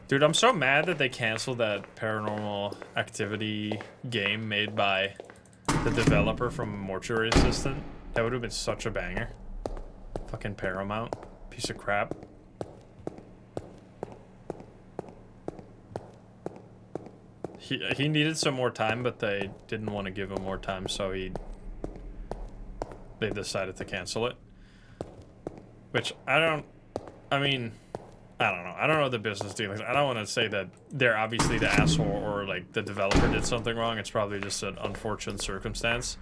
Dude, I'm so mad that they canceled that Paranormal Activity game made by the developer from Mortuary Assistant. That would have been such a banger. Fucking Paramount. Piece of crap. He needed some more time, but they didn't want to give him more time, so they decided to cancel it. Which, I don't know. I don't know the business dealings. I don't want to say that they're obviously the asshole or, like, the developer did something wrong. It's probably just an unfortunate circumstance.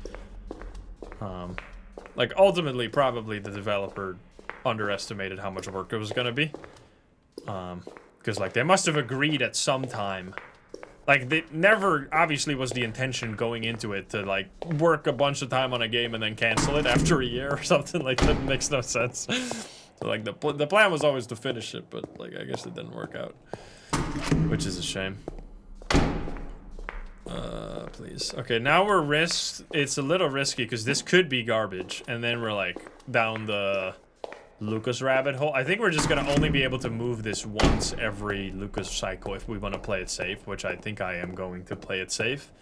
Like, ultimately, probably the developer underestimated how much work it was going to be. Because, like, they must have agreed at some time. Like, they never, obviously, was the intention going into it to, like, work a bunch of time on a game and then cancel it after a year or something. Like, that makes no sense. So, like, the plan was always to finish it, but, like, I guess it didn't work out. Which is a shame. Please. Okay, now we're risked. It's a little risky because this could be garbage. And then we're, like, down the Lucas rabbit hole. I think we're just going to only be able to move this once every Lucas cycle if we want to play it safe, which I think I am going to play it safe.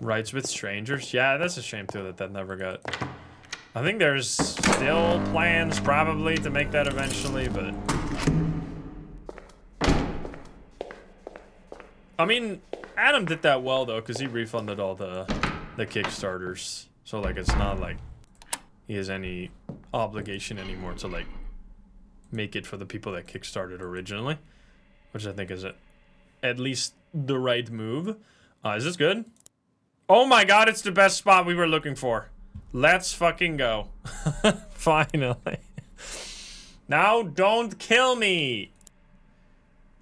Rights with strangers. Yeah, that's a shame, too, that never got... I think there's still plans, probably, to make that eventually, but... I mean, Adam did that well, though, because he refunded all the Kickstarters. So, like, it's not like he has any obligation anymore to, like, make it for the people that Kickstarted originally. Which I think is at least the right move. Is this good? Oh my god, it's the best spot we were looking for. Let's fucking go. Finally. Now, don't kill me.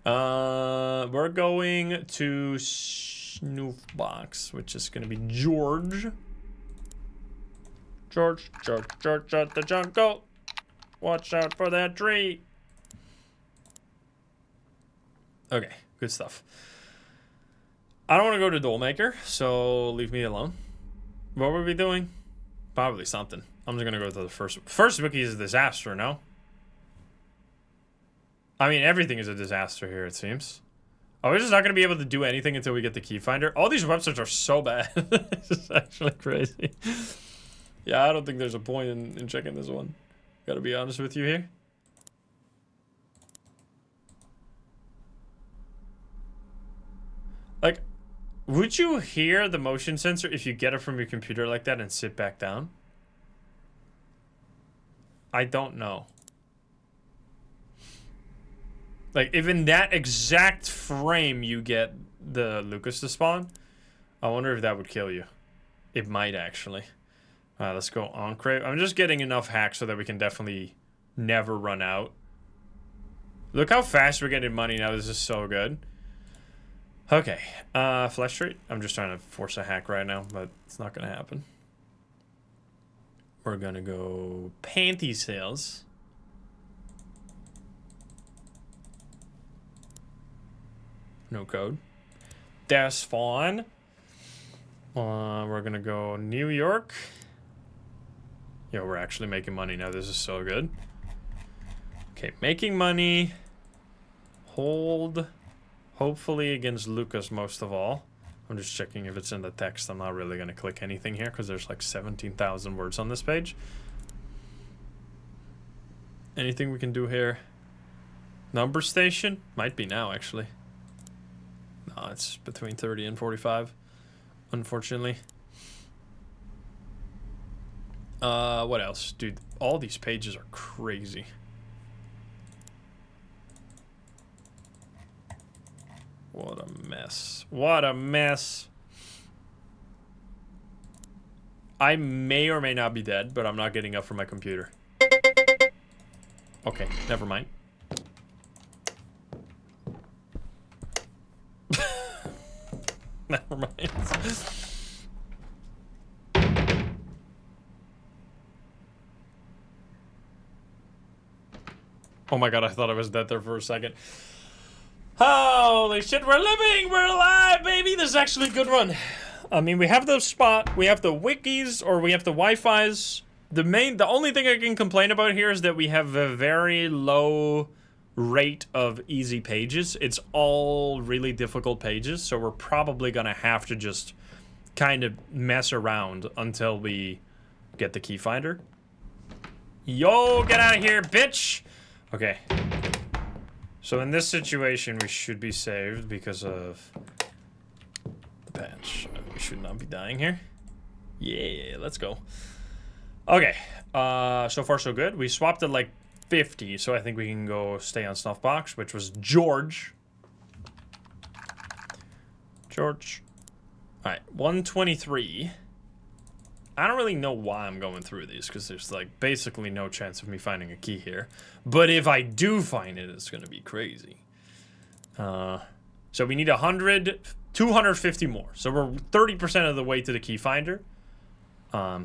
We're going to Snoofbox, which is going to be George. George at the jungle. Watch out for that tree. Okay, good stuff. I don't want to go to Dollmaker, so leave me alone. What were we doing? Probably something. I'm just gonna go to the first wiki is a disaster, no? I mean, everything is a disaster here, it seems. Oh, we're just not gonna be able to do anything until we get the key finder. All these websites are so bad. It's actually crazy. Yeah, I don't think there's a point in checking this one. Gotta be honest with you here. Like, would you hear the motion sensor if you get it from your computer like that and sit back down? I don't know. Like, if in that exact frame you get the Lucas to spawn, I wonder if that would kill you. It might, actually. Let's go on crave. I'm just getting enough hacks so that we can definitely never run out. Look how fast we're getting money now. This is so good. Okay, flesh treat. I'm just trying to force a hack right now, but it's not gonna happen. We're gonna go panty sales. No code. That's fine. We're gonna go New York. Yo, we're actually making money now. This is so good. Okay, making money. Hold. Hopefully against Lucas most of all. I'm just checking if it's in the text. I'm not really going to click anything here because there's like 17,000 words on this page. Anything we can do here? Number station? Might be now, actually. No, it's between 30 and 45, unfortunately. What else? Dude, all these pages are crazy. What What a mess. What a mess. I may or may not be dead, but I'm not getting up from my computer. Okay, never mind. Never mind. Oh my god, I thought I was dead there for a second. Holy shit, we're living! We're alive, baby! This is actually a good run. I mean, we have the spot, we have the wikis, or we have the Wi-Fis. The only thing I can complain about here is that we have a very low rate of easy pages. It's all really difficult pages, so we're probably gonna have to just kind of mess around until we get the key finder. Yo, get out of here, bitch! Okay. So in this situation, we should be saved because of the patch. We should not be dying here. Yeah, let's go. Okay, so far so good. We swapped at like 50, so I think we can go stay on Snuffbox, which was George. George. Alright, 123. I don't really know why I'm going through these, because there's like basically no chance of me finding a key here. But if I do find it, it's going to be crazy. So we need 100, 250 more. So we're 30% of the way to the key finder. We're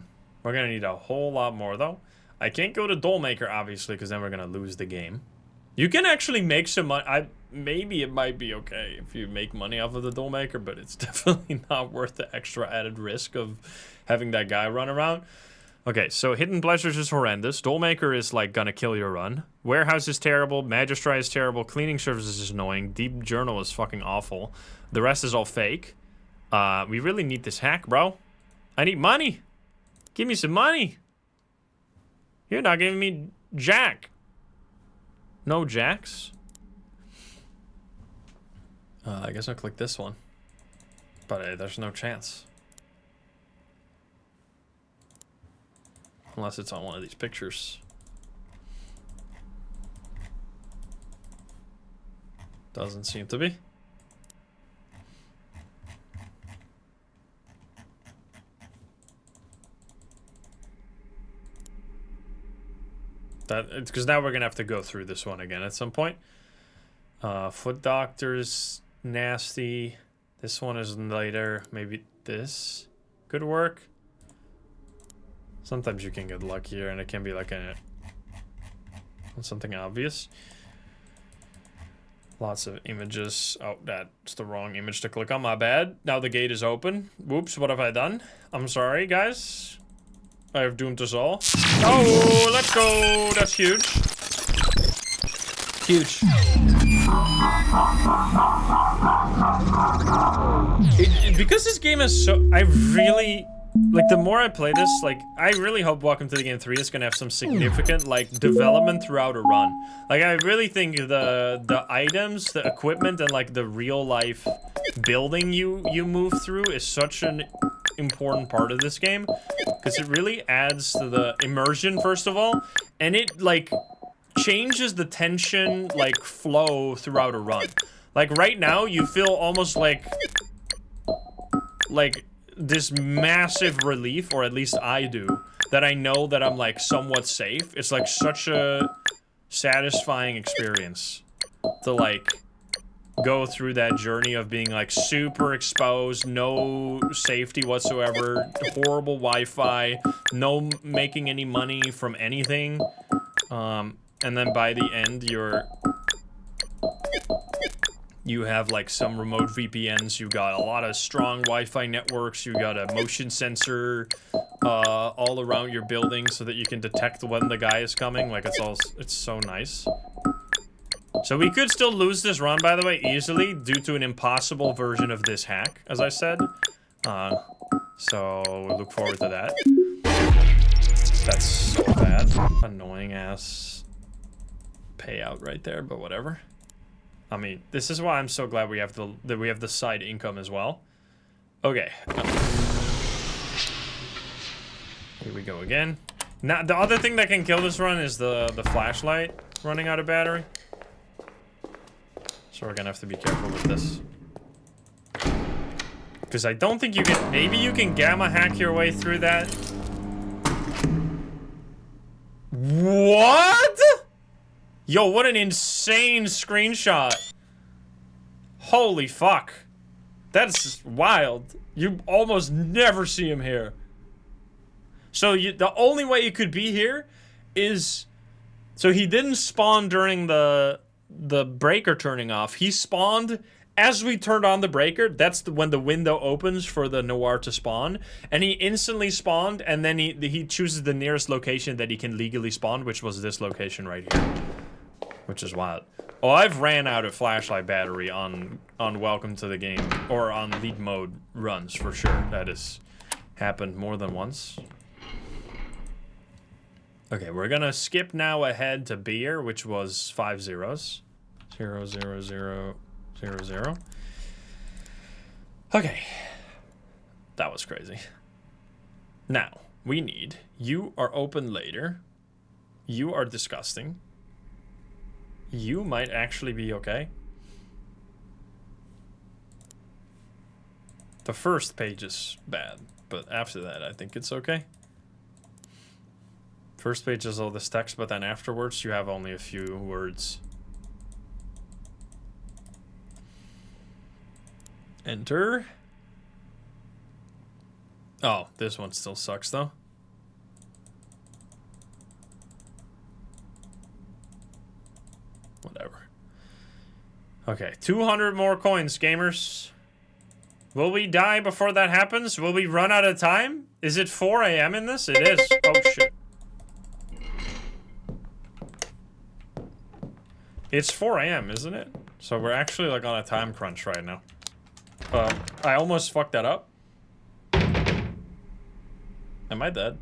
going to need a whole lot more, though. I can't go to Dollmaker, obviously, because then we're going to lose the game. You can actually make some money. Maybe it might be okay if you make money off of the Dollmaker, but it's definitely not worth the extra added risk of having that guy run around. Okay, so Hidden Pleasures is horrendous. Dollmaker is, like, gonna kill your run. Warehouse is terrible. Magistry is terrible. Cleaning Services is annoying. Deep Journal is fucking awful. The rest is all fake. We really need this hack, bro. I need money. Give me some money. You're not giving me jack. No jacks. I guess I'll click this one. But there's no chance. Unless it's on one of these pictures. Doesn't seem to be. Because now we're gonna have to go through this one again at some point. Foot Doctor's nasty. This one is later. Maybe this could work. Sometimes you can get luckier and it can be like something obvious. Lots of images. Oh, that's the wrong image to click on. My bad. Now the gate is open. Whoops, what have I done? I'm sorry, guys. I have doomed us all. Oh, let's go. That's huge. Huge. Because this game is so... I really... Like, the more I play this, like, I really hope Welcome to the Game 3 is gonna have some significant, like, development throughout a run. Like, I really think the items, the equipment, and, like, the real-life building you move through is such an important part of this game. Because it really adds to the immersion, first of all. And it, like, changes the tension, like, flow throughout a run. Like, right now, you feel almost like this massive relief, or at least I do, that I know that I'm, like, somewhat safe. It's, like, such a satisfying experience to, like, go through that journey of being, like, super exposed, no safety whatsoever, horrible Wi-Fi, no making any money from anything, and then by the end, you have, like, some remote VPNs, you got a lot of strong Wi-Fi networks, you got a motion sensor all around your building so that you can detect when the guy is coming. Like, it's so nice. So we could still lose this run, by the way, easily, due to an impossible version of this hack, as I said. So we look forward to that. That's so bad. Annoying ass payout right there, but whatever. I mean, this is why I'm so glad we have the side income as well. Okay. Here we go again. Now, the other thing that can kill this run is the flashlight running out of battery. So we're gonna have to be careful with this. Because I don't think you can... Maybe you can gamma hack your way through that. What? Yo, what an insane screenshot. Holy fuck. That's wild. You almost never see him here. So the only way it could be here is... So he didn't spawn during the breaker turning off. He spawned as we turned on the breaker. That's when the window opens for the Noir to spawn. And he instantly spawned, and then he chooses the nearest location that he can legally spawn, which was this location right here. Which is wild. Oh, I've ran out of flashlight battery on Welcome to the Game, or on lead mode runs for sure. That has happened more than once. Okay, we're gonna skip now ahead to beer, which was 5 zeros. 0, 0, 0, 0, 0. Okay. That was crazy. Now, we need... You are open later. You are disgusting. You might actually be okay. The first page is bad, but after that, I think it's okay. First page is all this text, but then afterwards you have only a few words. Enter. Oh, this one still sucks though. Whatever. Okay, 200 more coins, gamers. Will we die before that happens? Will we run out of time? Is it 4 a.m. in this? It is. Oh, shit. It's 4 a.m., isn't it? So we're actually like on a time crunch right now. I almost fucked that up. Am I dead?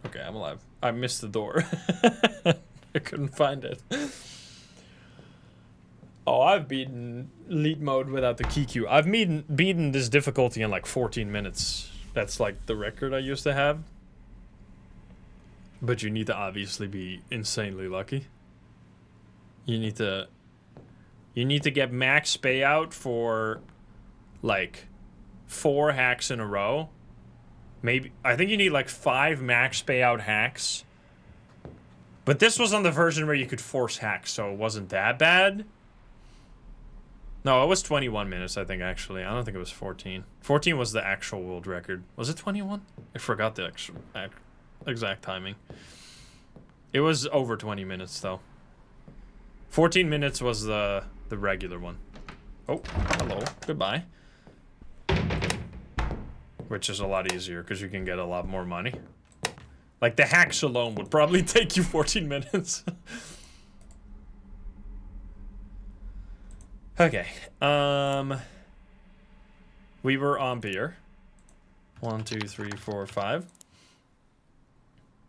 Okay, I'm alive. I missed the door. I couldn't find it. Oh, I've beaten lead mode without the key queue. I've beaten this difficulty in like 14 minutes. That's like the record I used to have. But you need to obviously be insanely lucky. You need to get max payout for like 4 hacks in a row. Maybe I think you need like 5 max payout hacks. But this was on the version where you could force hacks, so it wasn't that bad. No, it was 21 minutes, I think, actually. I don't think it was 14. 14 was the actual world record. Was it 21? I forgot the exact timing. It was over 20 minutes, though. 14 minutes was the regular one. Oh, hello. Goodbye. Which is a lot easier, because you can get a lot more money. Like, the hacks alone would probably take you 14 minutes. Okay, we were on beer. 1, 2, 3, 4, 5.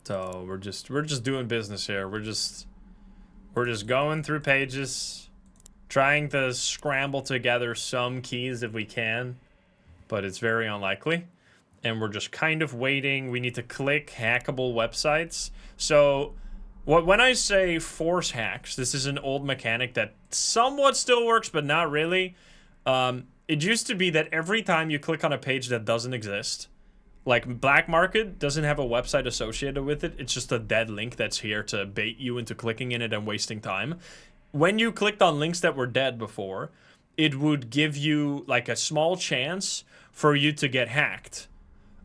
So we're just doing business here. We're just going through pages, trying to scramble together some keys if we can, but it's very unlikely. And we're just kind of waiting. We need to click hackable websites. So when I say force hacks, this is an old mechanic that somewhat still works, but not really. It used to be that every time you click on a page that doesn't exist, like Black Market doesn't have a website associated with it. It's just a dead link that's here to bait you into clicking in it and wasting time. When you clicked on links that were dead before, it would give you like a small chance for you to get hacked.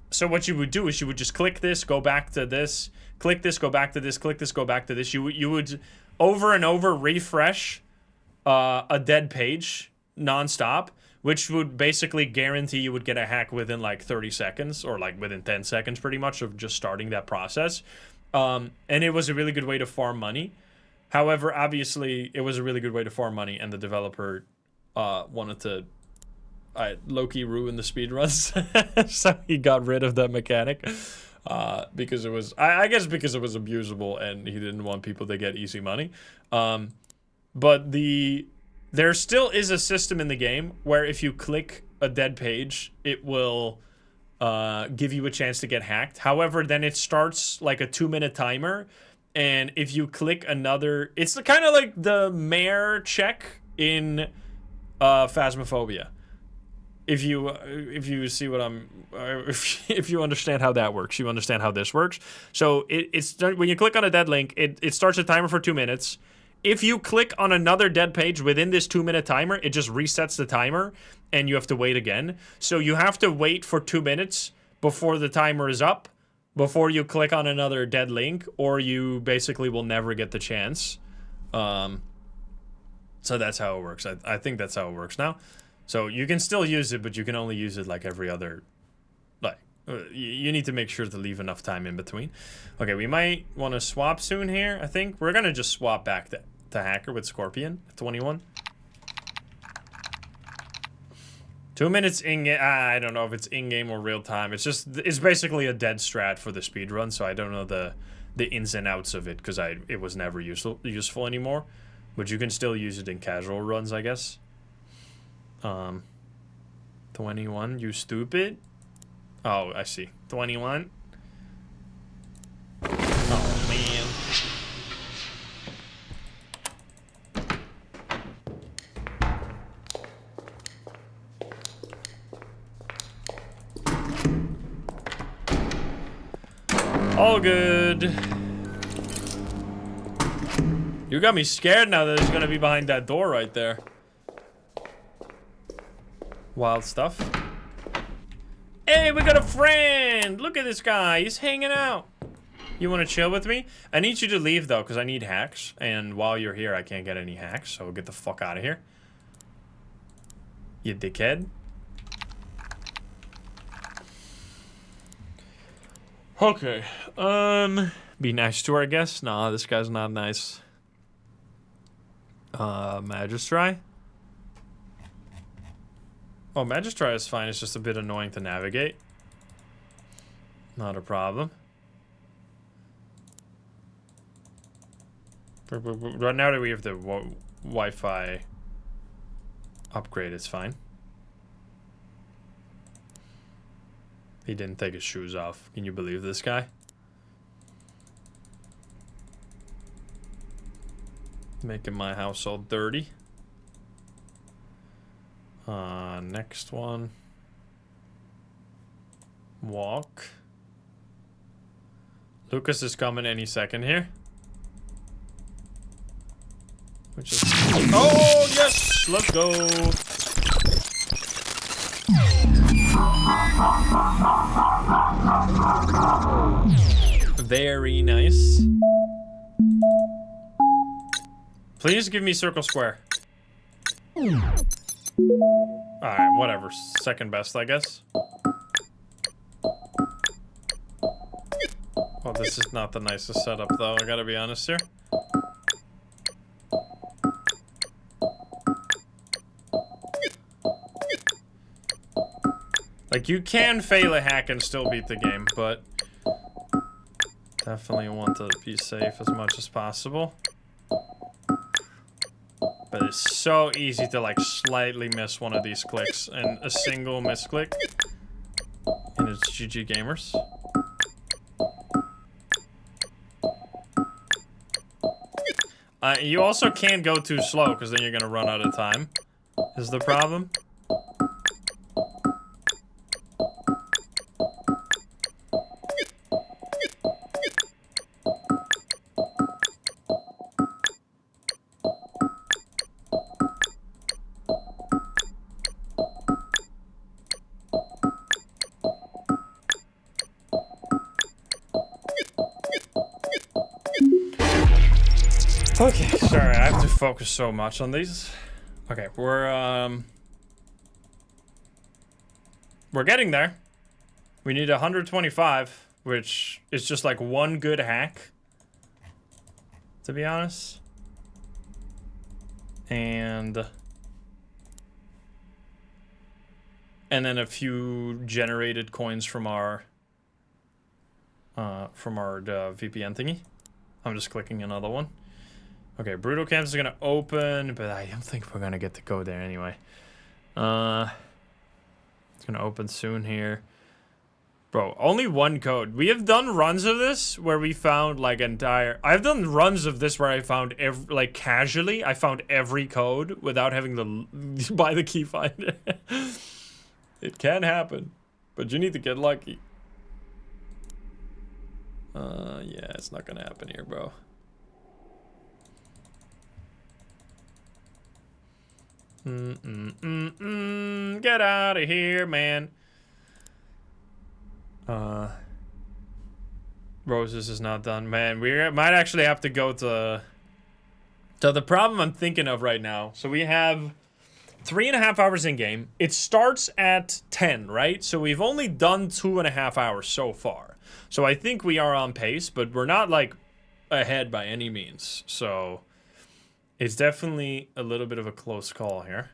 So what you would do is you would just click this, go back to this, click this, go back to this, click this, go back to this. You would over and over refresh a dead page nonstop, which would basically guarantee you would get a hack within like 30 seconds or like within 10 seconds pretty much of just starting that process. And it was a really good way to farm money. However, obviously, it was a really good way to farm money, and the developer wanted to low-key ruin the speedruns. So he got rid of that mechanic. Because it was, I guess because it was abusable and he didn't want people to get easy money. But there still is a system in the game where if you click a dead page, it will give you a chance to get hacked. However, then it starts like a 2-minute timer. And if you click another, it's kind of like the mayor check in Phasmophobia. if you see what I'm, if you understand how that works, you understand how this works. So it's when you click on a dead link, it starts a timer for 2 minutes. If you click on another dead page within this 2-minute timer, it just resets the timer, and you have to wait again. So you have to wait for 2 minutes before the timer is up, before you click on another dead link, or you basically will never get the chance. So that's how it works. I think that's how it works now. So you can still use it, but you can only use it like every other, like, you need to make sure to leave enough time in between. Okay, we might want to swap soon here, I think. We're going to just swap back to Hacker with Scorpion at 21. 2 minutes in-game, I don't know if it's in-game or real-time. It's basically a dead strat for the speedrun, so I don't know the ins and outs of it, because it was never useful anymore. But you can still use it in casual runs, I guess. 21, you stupid. Oh, I see. 21. Oh, man. All good. You got me scared now that it's gonna be behind that door right there. Wild stuff. Hey, we got a friend! Look at this guy, he's hanging out. You wanna chill with me? I need you to leave though, because I need hacks. And while you're here, I can't get any hacks, so get the fuck out of here. You dickhead. Okay, be nice to her, I guess. Nah, this guy's not nice. Magistri? Oh, Magistri is fine, it's just a bit annoying to navigate. Not a problem. Right now that we have the Wi-Fi upgrade, it's fine. He didn't take his shoes off. Can you believe this guy? Making my house all dirty. Next one. Walk. Lucas is coming any second here. Which is... Oh, yes! Let's go! Very nice. Please give me circle square. Alright, whatever. Second best, I guess. Well, this is not the nicest setup, though. I gotta be honest here. Like, you can fail a hack and still beat the game, but definitely want to be safe as much as possible. But it's so easy to, like, slightly miss one of these clicks, and a single misclick, and it's GG gamers. You also can't go too slow, because then you're gonna run out of time, is the problem. Okay, sorry, I have to focus so much on these. Okay, we're getting there. We need 125, which is just like one good hack, to be honest. And then a few generated coins from our VPN thingy. I'm just clicking another one. Okay, Brutal Camps is gonna open, but I don't think we're gonna get to go there anyway. It's gonna open soon here. Bro, only one code. We have done runs of this where we found like I've done runs of this where I found like casually, I found every code without having to buy the key finder. It can happen, but you need to get lucky. Yeah, it's not gonna happen here, bro. Get out of here, man. Roses is not done, man. We might actually have to go to the problem I'm thinking of right now. So we have 3.5 hours in game. It starts at 10, right? So we've only done 2.5 hours so far. So I think we are on pace, but we're not like ahead by any means. So it's definitely a little bit of a close call here.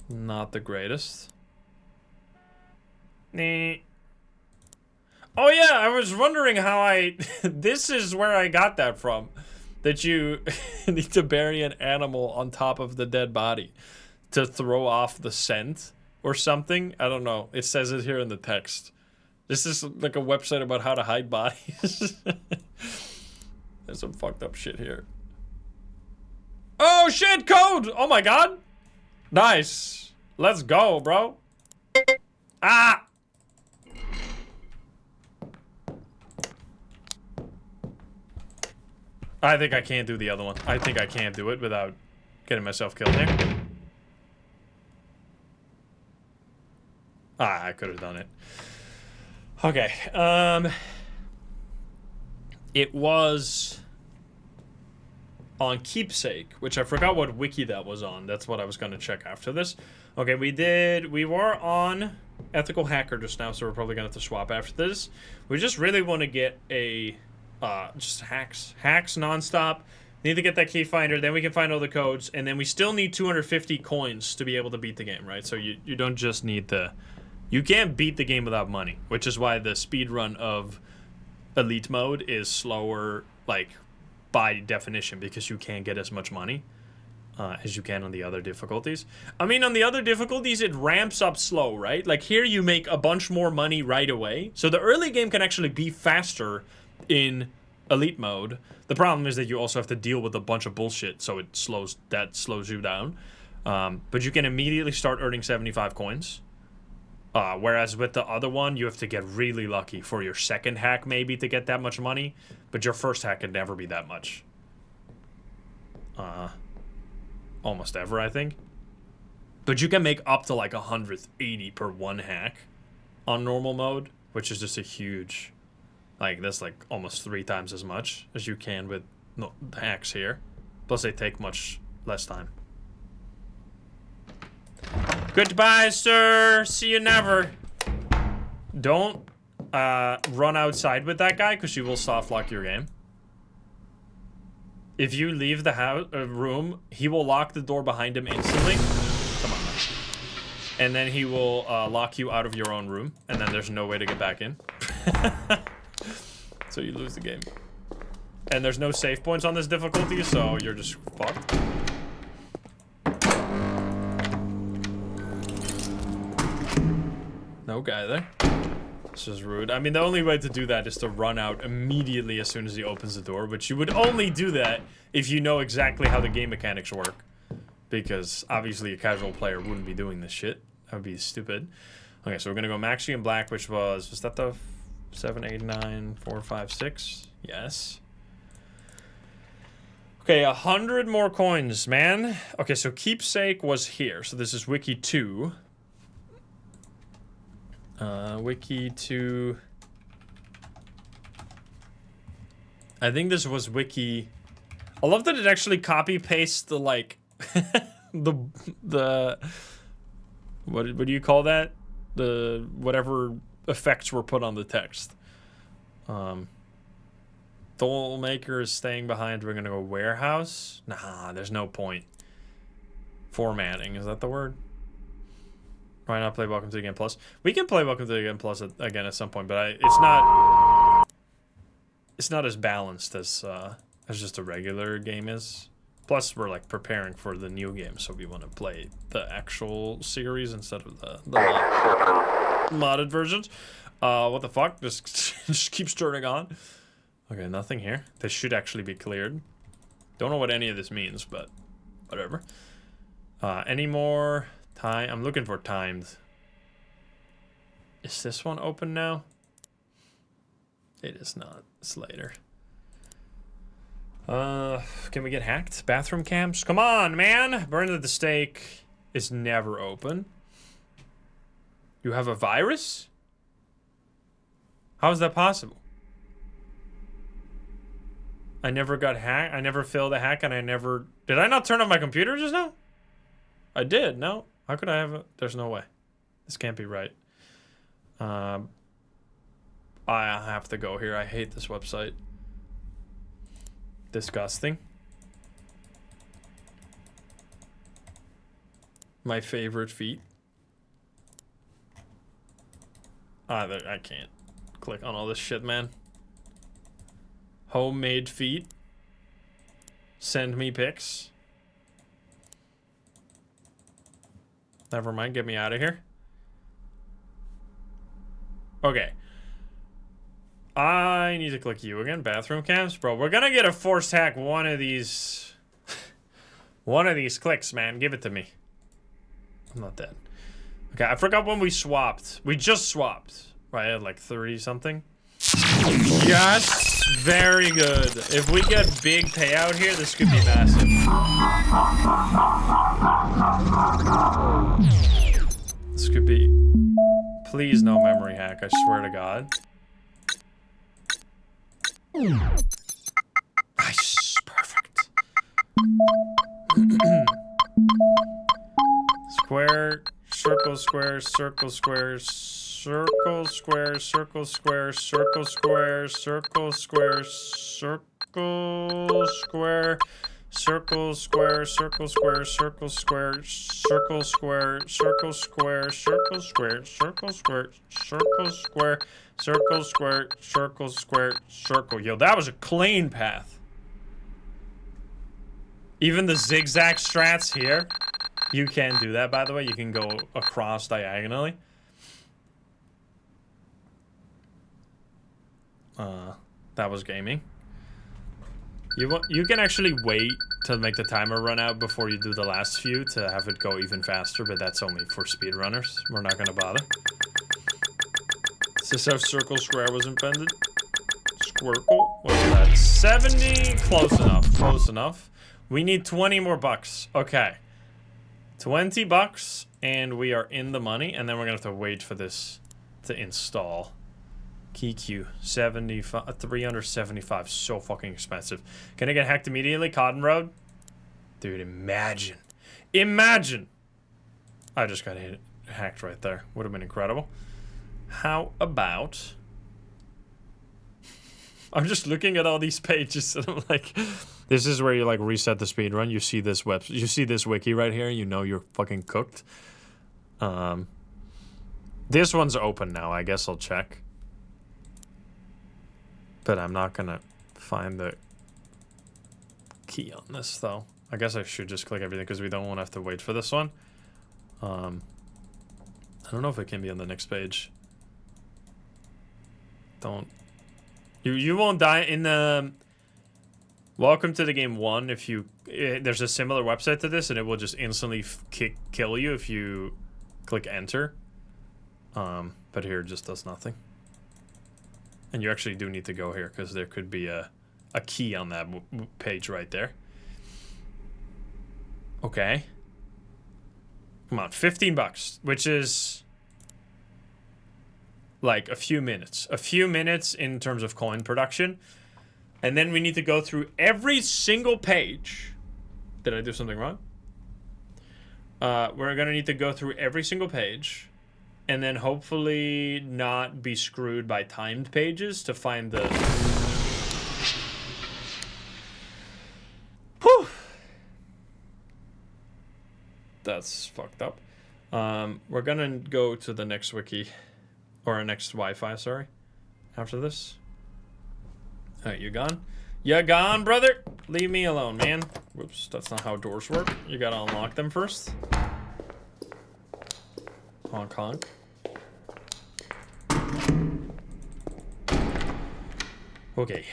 Not the greatest. Nah. Oh yeah, I was wondering how I... This is where I got that from. That you need to bury an animal on top of the dead body to throw off the scent or something. I don't know. It says it here in the text. This is like a website about how to hide bodies. There's some fucked up shit here. Oh shit, code! Oh my god! Nice. Let's go, bro. Ah! I think I can't do the other one. I think I can't do it without getting myself killed here. Ah, I could have done it. Okay. It was on Keepsake, which I forgot what wiki that was on. That's what I was going to check after this. Okay, we were on Ethical Hacker just now, so we're probably going to have to swap after this. We just really want to get a... just hacks nonstop. Need to get that key finder, then we can find all the codes, and then we still need 250 coins to be able to beat the game, right? So you don't just need the... You can't beat the game without money, which is why the speed run of Elite mode is slower, like, by definition, because you can't get as much money as you can on the other difficulties. I mean, on the other difficulties, it ramps up slow, right? Like, here you make a bunch more money right away. So the early game can actually be faster in Elite mode. The problem is that you also have to deal with a bunch of bullshit, so it slows you down. But you can immediately start earning 75 coins. Whereas with the other one, you have to get really lucky for your second hack maybe to get that much money, but your first hack can never be that much. Almost ever, I think. But you can make up to like 180 per one hack on normal mode, which is just a huge... Like, that's like almost 3 times as much as you can with hacks here. Plus, they take much less time. Goodbye, sir. See you never. Don't run outside with that guy, because you will soft lock your game. If you leave the room, he will lock the door behind him instantly. Come on, man. And then he will lock you out of your own room, and then there's no way to get back in. So you lose the game. And there's no save points on this difficulty, so you're just fucked. No guy there. This is rude. I mean, the only way to do that is to run out immediately as soon as he opens the door, which you would only do that if you know exactly how the game mechanics work. Because obviously a casual player wouldn't be doing this shit. That would be stupid. Okay, so we're gonna go Maxi and Black, which was that the 7, 8, 9, 4, 5, 6? Yes. Okay, 100 more coins, man. Okay, so Keepsake was here. So this is Wiki 2. Wiki 2. I think this was Wiki... I love that it actually copy-pastes the, like... the... What do you call that? The... whatever... effects were put on the text. Toll Maker is staying behind. We're gonna go warehouse. Nah, there's no point. Formatting, is that the word? Why not play Welcome to the Game Plus? We can play Welcome to the Game Plus again at some point, but it's not as balanced as just a regular game is. Plus, we're like preparing for the new game, so we want to play the actual series instead of the modded versions. What the fuck? Just keeps turning on. Okay, nothing here. This should actually be cleared. Don't know what any of this means, but whatever. Any more time? I'm looking for timed. Is this one open now? It is not. It's later. Can we get hacked? Bathroom cams? Come on, man! Burn at the stake is never open. You have a virus? How is that possible? I never got hacked. I never failed a hack, and I never... Did I not turn on my computer just now? I did, no? How could I have a... There's no way. This can't be right. I have to go here. I hate this website. Disgusting. My favorite feet. I can't click on all this shit, man. Homemade feet. Send me pics. Never mind, get me out of here. Okay. I need to click you again. Bathroom cams? Bro, we're gonna get a forced hack one of these... one of these clicks, man. Give it to me. I'm not dead. Okay, I forgot when we swapped. We just swapped. Right, at like 30 something. Yes! Very good. If we get big payout here, this could be massive. This could be... Please no memory hack, I swear to God. Nice. Perfect. Square, circle, square, circle, square, circle, square, circle, square, circle, square, circle, square, circle, square, circle, square, circle, square, circle, square, circle, square, circle, square, circle, square, circle, square, circle, square, circle, square, circle, square, circle. Yo, that was a clean path. Even the zigzag strats here, you can do that, by the way. You can go across diagonally. That was gaming. You can actually wait to make the timer run out before you do the last few to have it go even faster, but that's only for speedrunners. We're not gonna bother. Is this how circle square was invented? Squircle? What's that? 70? Close enough. Close enough. We need 20 more bucks. Okay. 20 bucks, and we are in the money, and then we're gonna have to wait for this to install. Key queue, 375, so fucking expensive. Can I get hacked immediately? Cotton Road? Dude, imagine. Imagine! I just got hacked right there. Would have been incredible. How about... I'm just looking at all these pages and I'm like... This is where you like reset the speedrun. You see this you see this wiki right here, you know you're fucking cooked. This one's open now, I guess I'll check. But I'm not gonna find the key on this, though. I guess I should just click everything because we don't want to have to wait for this one. I don't know if it can be on the next page. Don't. You won't die in the... Welcome to the game 1. If you... there's a similar website to this, and it will just instantly kill you if you click enter. But here it just does nothing. And you actually do need to go here because there could be a key on that page right there. Okay. Come on, 15 bucks, which is like a few minutes. A few minutes in terms of coin production. And then we need to go through every single page. Did I do something wrong? We're going to need to go through every single page. And then hopefully not be screwed by timed pages to find the... Whew! That's fucked up. We're gonna go to the next wiki. Or next Wi-Fi, sorry. After this. Alright, you gone? You gone, brother? Leave me alone, man. Whoops, that's not how doors work. You gotta unlock them first. Honk honk. Okay.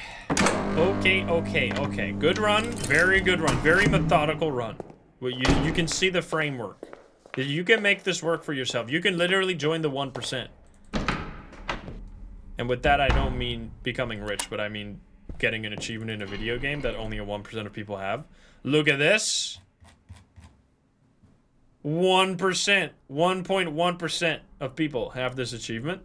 Okay. Good run. Very good run. Very methodical run. Well, you can see the framework. You can make this work for yourself. You can literally join the 1%. And with that, I don't mean becoming rich, but I mean getting an achievement in a video game that only a 1% of people have. Look at this. 1%. 1.1% of people have this achievement.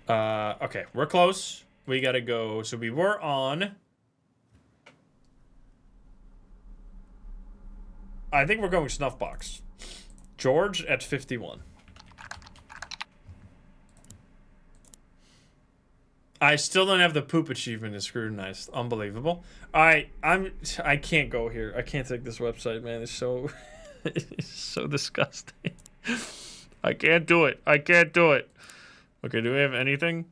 Okay, we're close. We gotta go. So we were on... I think we're going Snuffbox. George at 51. I still don't have the poop achievement in Scrutinized. Unbelievable. I can't go here. I can't take this website, man. It's so it's so disgusting. I can't do it. I can't do it. Okay, do we have anything?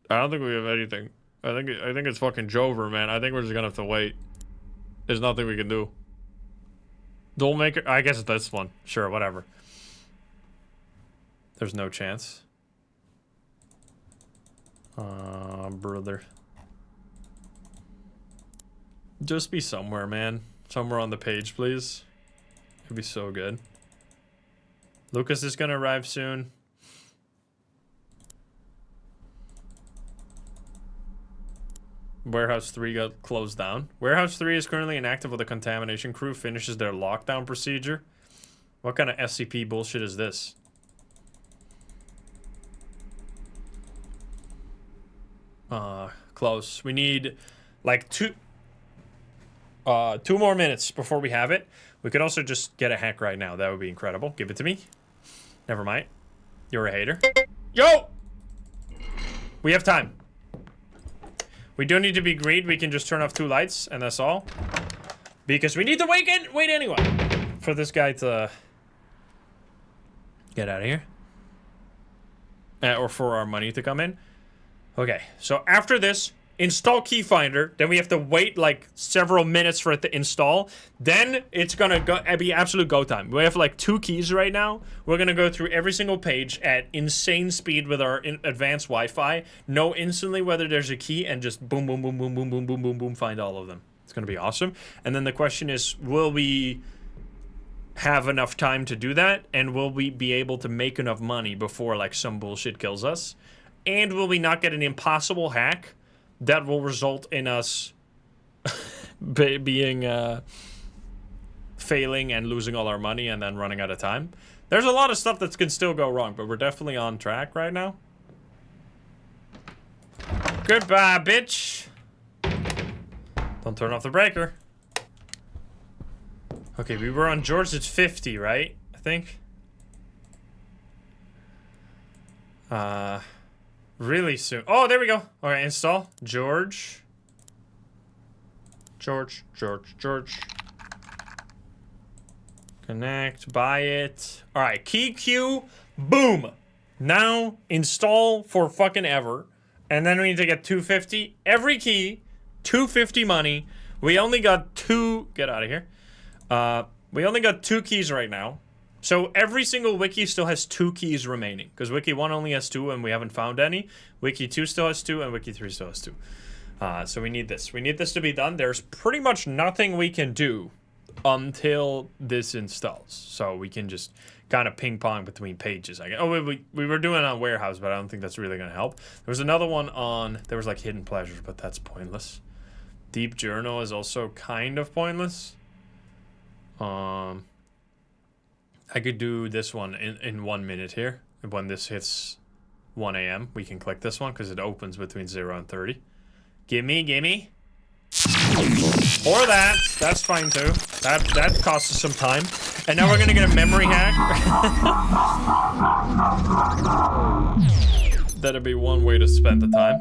I don't think we have anything. I think it's fucking Jover, man. I think we're just gonna have to wait. There's nothing we can do. Dollmaker? I guess it's this one. Sure, whatever. There's no chance. Brother. Just be somewhere, man. Somewhere on the page, please. It'd be so good. Lucas is gonna arrive soon. Warehouse 3 got closed down. Warehouse 3 is currently inactive while the contamination crew finishes their lockdown procedure. What kind of SCP bullshit is this? Close. We need like two more minutes before we have it. We could also just get a hack right now. That would be incredible. Give it to me. Never mind. You're a hater. Yo! We have time. We don't need to be greedy. We can just turn off 2 lights, and that's all. Because we need to wait anyway for this guy to get out of here. Or for our money to come in. Okay, so after this, install Keyfinder. Then we have to wait like several minutes for it to install. Then it's gonna be absolute go time. We have like 2 keys right now. We're gonna go through every single page at insane speed with our advanced Wi-Fi. Know instantly whether there's a key and just boom, boom, boom, boom, boom, boom, boom, boom, boom, find all of them. It's gonna be awesome. And then the question is, will we have enough time to do that? And will we be able to make enough money before like some bullshit kills us? And will we not get an impossible hack that will result in us being failing and losing all our money and then running out of time? There's a lot of stuff that can still go wrong, but we're definitely on track right now. Goodbye, bitch. Don't turn off the breaker. Okay, we were on George at 50, right? I think. Really soon. Oh, there we go. All right, install. George. Connect. Buy it. All right, key queue. Boom. Now install for fucking ever. And then we need to get 250. Every key. 250 money. We only got 2. Get out of here. We only got 2 keys right now. So every single wiki still has 2 keys remaining. Because wiki 1 only has 2 and we haven't found any. Wiki 2 still has 2 and wiki 3 still has 2. So we need this. We need this to be done. There's pretty much nothing we can do until this installs. So we can just kind of ping pong between pages. Oh, we were doing it on Warehouse, but I don't think that's really going to help. There was another one on... There was like Hidden Pleasures, but that's pointless. Deep Journal is also kind of pointless. I could do this one in 1 minute here. When this hits 1 a.m., we can click this one because it opens between 0 and 30. Gimme. Or that. That's fine too. That costs us some time. And now we're gonna get a memory hack. That'd be one way to spend the time.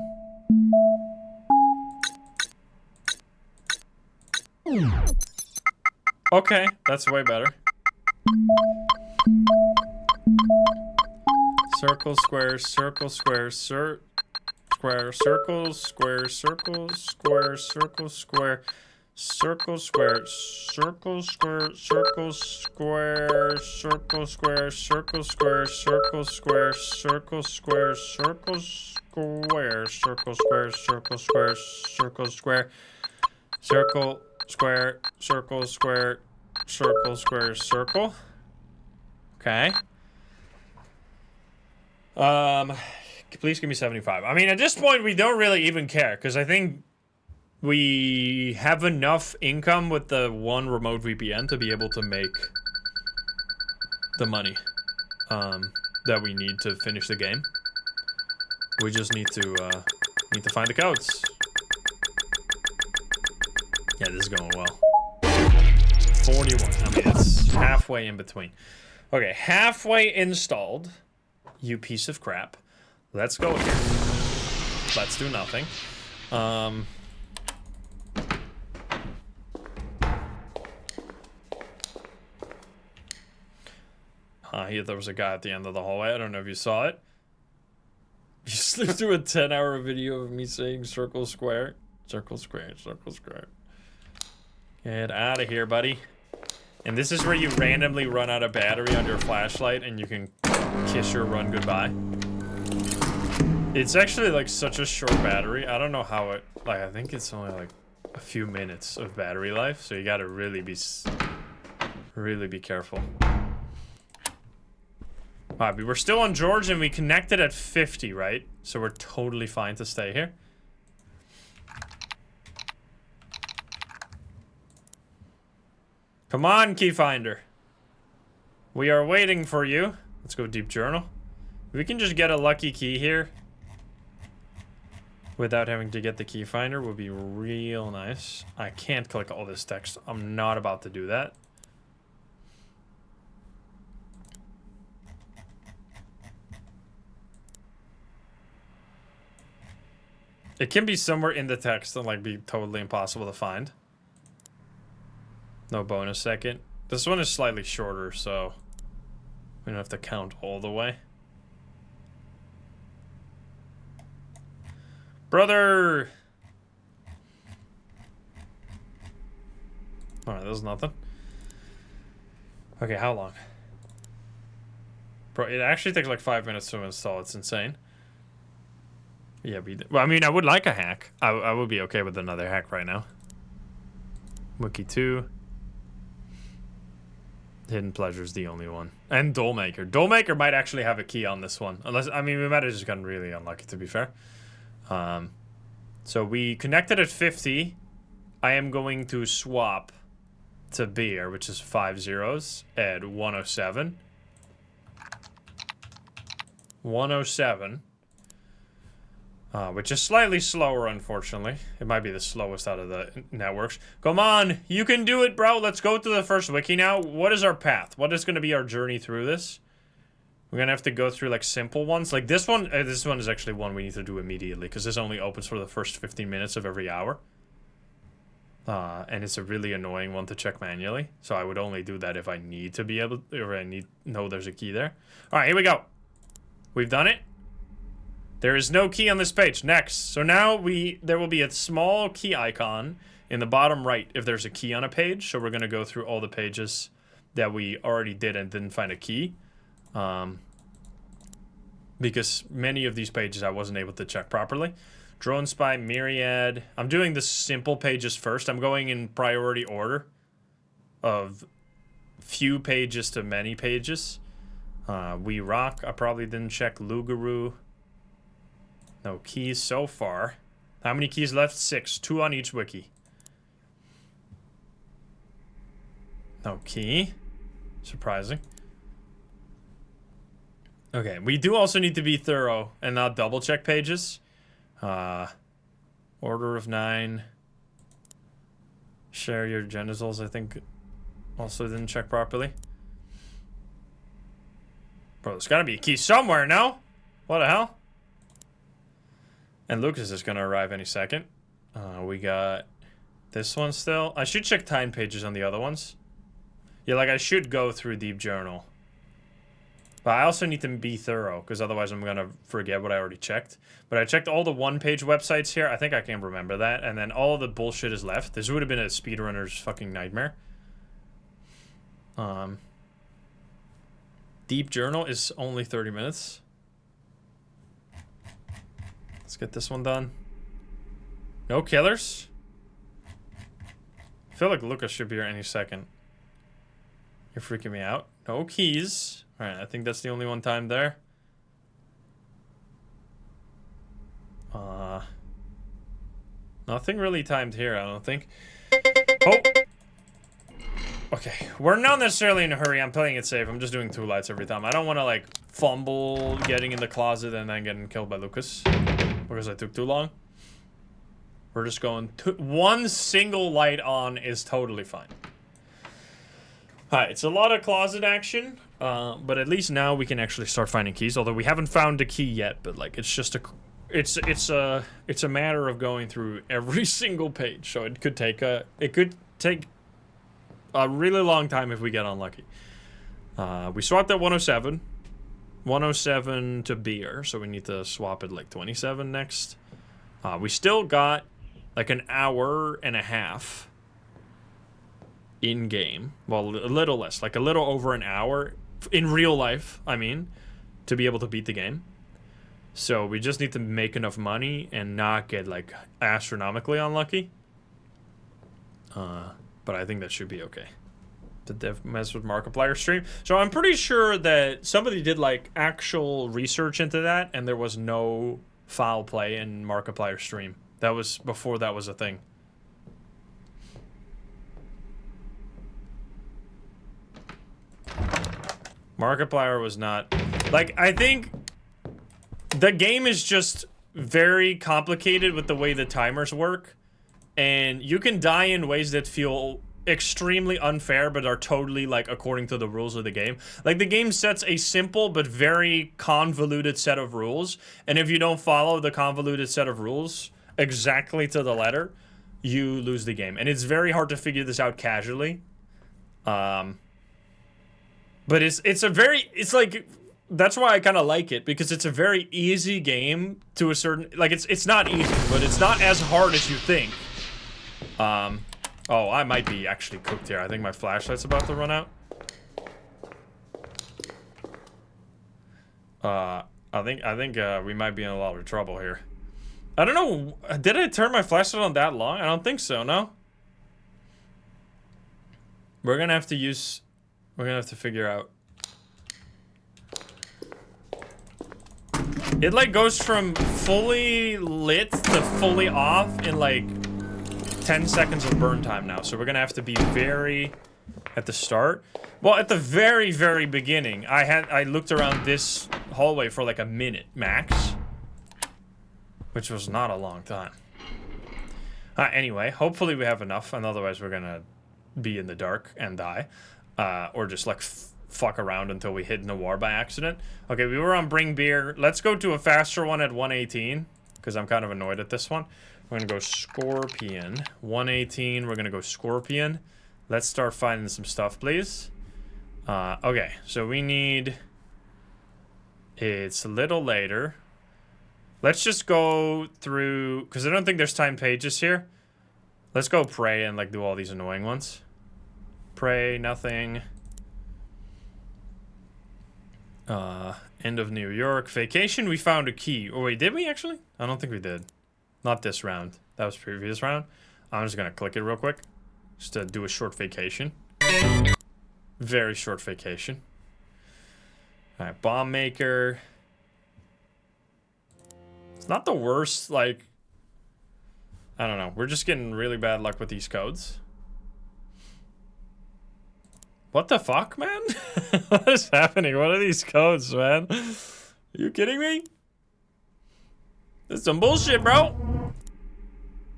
Okay, that's way better. Circle, square, circle, square, square, circle, square, circle, square, circle, square, circle, square, circle, square, circle, square, circle, square, circle, square, circle, square, circle, square, circle, square, circle, square, circle, square, circle, square, Circle, square, circle, square, circle, square, circle. Okay. Please give me 75. I mean, at this point, we don't really even care, because I think we have enough income with the one remote VPN to be able to make the money that we need to finish the game. We just need to find the codes. Yeah, this is going well. 41. I mean, it's halfway in between. Okay, halfway installed. You piece of crap. Let's go here. Let's do nothing. Here there was a guy at the end of the hallway. I don't know if you saw it. You slipped through a 10-hour video of me saying circle square. Circle square, circle square. Get out of here, buddy. And this is where you randomly run out of battery on your flashlight and you can kiss your run goodbye. It's actually like such a short battery. I don't know how it, like, I think it's only like a few minutes of battery life. So you gotta really be careful. Alright, we were still on George and we connected at 50, right? So we're totally fine to stay here. Come on, key finder. We are waiting for you. Let's go deep journal. We can just get a lucky key here without having to get the key finder would be real nice. I can't click all this text. I'm not about to do that. It can be somewhere in the text and like be totally impossible to find. No bonus second. This one is slightly shorter, so we don't have to count all the way. Brother! Alright, that was nothing. Okay, how long? Bro, it actually takes like 5 minutes to install. It's insane. Yeah, well, I mean, I would like a hack. I would be okay with another hack right now. Wiki 2. Hidden Pleasure's the only one. And Dollmaker. Dollmaker might actually have a key on this one. Unless, I mean, we might have just gotten really unlucky, to be fair. So we connected at 50. I am going to swap to beer, which is 5 zeros, at 107. 107. Which is slightly slower, unfortunately. It might be the slowest out of the networks. Come on, you can do it, bro. Let's go to the first wiki now. What is our path? What is going to be our journey through this? We're going to have to go through, like, simple ones. Like, this one is actually one we need to do immediately, because this only opens for the first 15 minutes of every hour. And it's a really annoying one to check manually. So I would only do that if I need to be able to, or know there's a key there. All right, here we go. We've done it. There is no key on this page. Next. So now there will be a small key icon in the bottom right if there's a key on a page. So we're going to go through all the pages that we already did and didn't find a key. Because many of these pages I wasn't able to check properly. Drone Spy, Myriad. I'm doing the simple pages first. I'm going in priority order of few pages to many pages. We Rock. I probably didn't check. Lugaroo. No keys so far. How many keys left? 6. 2 on each wiki. No key. Surprising. Okay, we do also need to be thorough and not double check pages. Order of 9. Share your genitals, I think, also didn't check properly. Bro, there's gotta be a key somewhere, no? What the hell? And Lucas is gonna arrive any second. We got this one still. I should check time pages on the other ones. Yeah, like I should go through Deep Journal. But I also need to be thorough, because otherwise I'm gonna forget what I already checked. But I checked all the one-page websites here. I think I can remember that. And then all of the bullshit is left. This would have been a speedrunner's fucking nightmare. Deep Journal is only 30 minutes. Let's get this one done. No killers. feel like Lucas should be here any second. You're freaking me out. No keys. Alright, I think that's the only one time there. Nothing really timed here, I don't think. Oh! Okay, we're not necessarily in a hurry. I'm playing it safe. I'm just doing 2 lights every time. I don't want to, like, fumble getting in the closet and then getting killed by Lucas. Because I took too long. We're just going... 1 single light on is totally fine. Alright, it's a lot of closet action. But at least now we can actually start finding keys. Although we haven't found a key yet. But, like, it's just a... It's a matter of going through every single page. So it could take a... It could take... a really long time if we get unlucky. We swapped at 107. 107 to beer, so we need to swap it like 27 next. We still got like an hour and a half in game. Well, a little less, like a little over an hour in real life, I mean, to be able to beat the game. So we just need to make enough money and not get like astronomically unlucky. But I think that should be okay. Did they mess with Markiplier stream? So I'm pretty sure that somebody did like actual research into that and there was no foul play in Markiplier stream. That was before that was a thing. Markiplier was not... Like, I think the game is just very complicated with the way the timers work. And you can die in ways that feel extremely unfair, but are totally, like, according to the rules of the game. Like, the game sets a simple but very convoluted set of rules. And if you don't follow the convoluted set of rules exactly to the letter, you lose the game. And it's very hard to figure this out casually. But it's a very... It's, like... That's why I kind of like it, because it's a very easy game to a certain... Like, it's not easy, but it's not as hard as you think. Oh, I might be actually cooked here. I think my flashlight's about to run out. I think we might be in a lot of trouble here. I don't know. Did I turn my flashlight on that long? I don't think so, no? We're gonna have to figure out. It, like, goes from fully lit to fully off in, like, 10 seconds of burn time now. So we're gonna have to be very... At the start? Well, at the very, very beginning, I looked around this hallway for, like, a minute, max. Which was not a long time. Anyway, hopefully we have enough, and otherwise we're gonna be in the dark and die. Or just, like, fuck around until we hit Noir by accident. Okay, we were on Bring Beer. Let's go to a faster one at 118, because I'm kind of annoyed at this one. We're gonna go Scorpion. 118, we're gonna go Scorpion. Let's start finding some stuff, please. Okay, so we need... It's a little later. Let's just go through... Because I don't think there's timed pages here. Let's go Pray and, like, do all these annoying ones. Pray, nothing. End of New York. Vacation, we found a key. Oh, wait, did we actually? I don't think we did. Not this round. That was previous round. I'm just gonna click it real quick. Just to do a short vacation. Very short vacation. Alright, Bomb Maker. It's not the worst, like... I don't know. We're just getting really bad luck with these codes. What the fuck, man? What is happening? What are these codes, man? Are you kidding me? This is some bullshit, bro.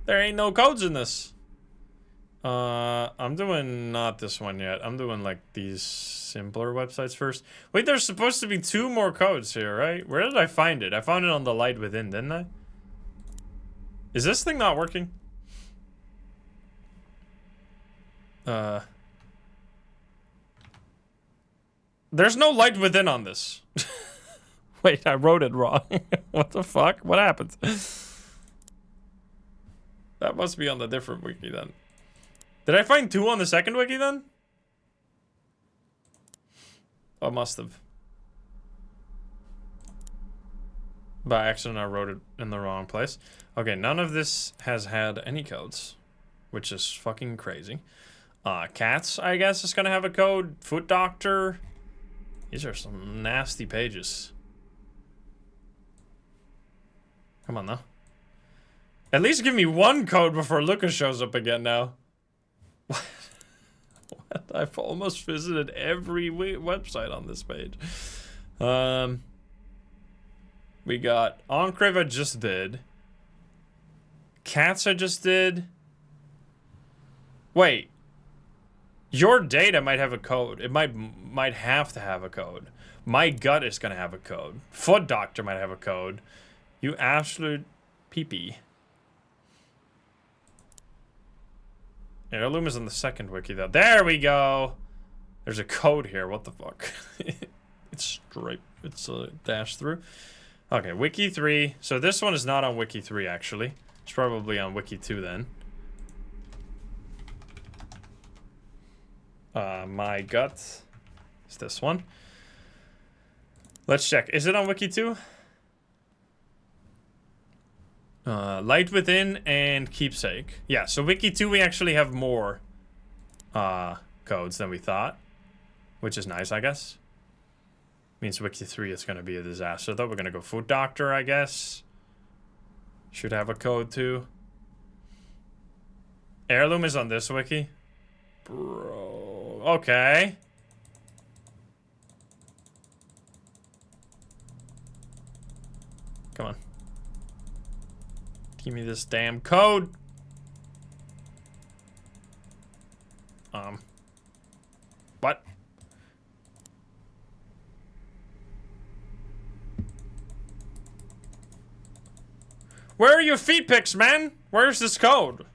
There ain't no codes in this. I'm doing not this one yet. I'm doing, like, these simpler websites first. Wait, there's supposed to be 2 more codes here, right? Where did I find it? I found it on the light within, didn't I? Is this thing not working? There's no light within on this. Wait, I wrote it wrong. What the fuck? What happened? That must be on the different wiki then. Did I find 2 on the second wiki then? I must have. By accident, I wrote it in the wrong place. Okay, none of this has had any codes. which is fucking crazy. Cats, I guess, is gonna have a code. Foot doctor. These are some nasty pages. Come on, though. At least give me one code before Lucas shows up again now. What? What? I've almost visited every website on this page. We got Enclave I just did. Cats I just did. Wait. Your data might have a code. It might have to have a code. My gut is gonna have a code. Foot doctor might have a code. You absolute pee-pee. Heirloom is on the second wiki though. There we go. There's a code here. What the fuck? It's straight. It's a dash through. Okay, wiki 3. So this one is not on wiki 3 actually. It's probably on wiki 2 then. My gut is this one. Let's check. Is it on wiki 2? Light Within and Keepsake. Yeah, so wiki 2 we actually have more codes than we thought, which is nice, I guess. Means wiki 3 is going to be a disaster though. We're going to go Food Doctor, I guess. Should have a code too. Heirloom is on this wiki. Bro, okay. Come on. Give me this damn code. What? Where are your feet pics, man? Where's this code?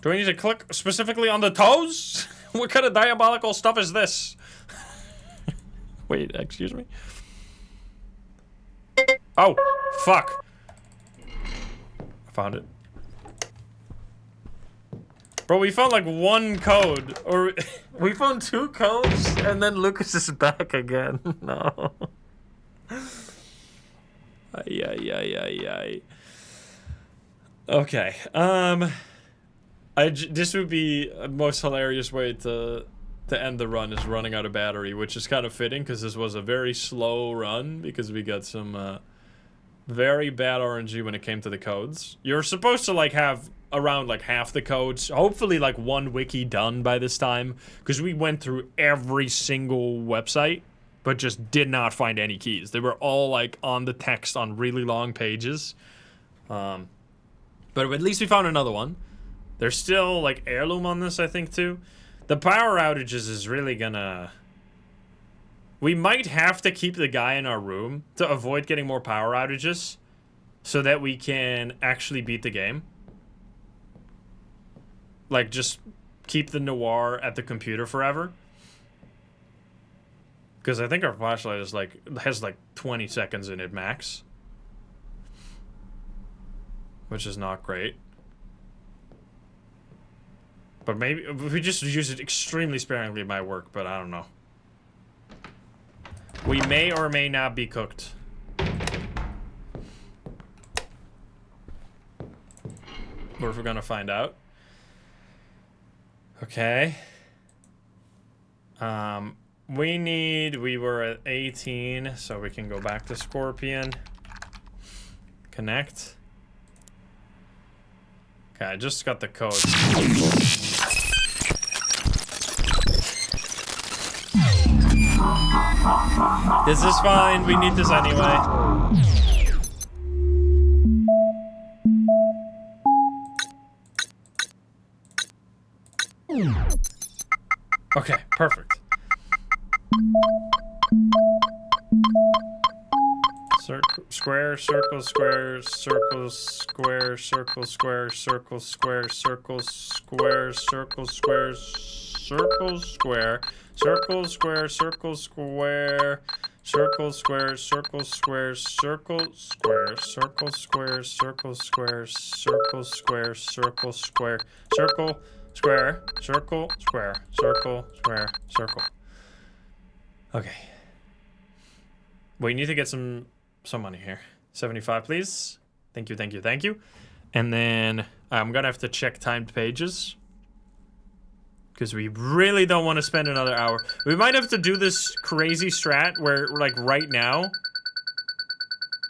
Do I need to click specifically on the toes? What kind of diabolical stuff is this? Wait, excuse me? Oh, fuck. I found it. Bro, we found like one code. Or we found 2 codes and then Lucas is back again. No. Ay. Okay. This would be a most hilarious way to end the run is running out of battery, which is kind of fitting because this was a very slow run because we got some very bad RNG when it came to the codes. You're supposed to like have around like half the codes, hopefully like 1 wiki done by this time, because we went through every single website but just did not find any keys. They were all like on the text on really long pages. But at least we found another one. There's still like Heirloom on this, I think, too. The power outages is really gonna... We might have to keep the guy in our room to avoid getting more power outages so that we can actually beat the game. Like, just keep the Noir at the computer forever. Because I think our flashlight is like has like 20 seconds in it max. Which is not great. But maybe we just use it extremely sparingly, it might work, but I don't know. We may or may not be cooked. What if we're gonna find out? Okay. We were at 18, so we can go back to Scorpion. Connect. Okay, I just got the code. This is fine, we need this anyway. Okay, perfect. Square, circle, square, circle, square, circle, square, circle, square, circle, square, circle, square, circle, square, circle, square, circle, square, circle, square, circle, square, circle, square, circle, square, circle, square, circle, square, circle, square, circle, square, circle, square, circle, square, circle. Okay. We need to get some money here. 75, please. Thank you, thank you, thank you. And then I'm gonna have to check timed pages. Because we really don't want to spend another hour. We might have to do this crazy strat where, like, right now.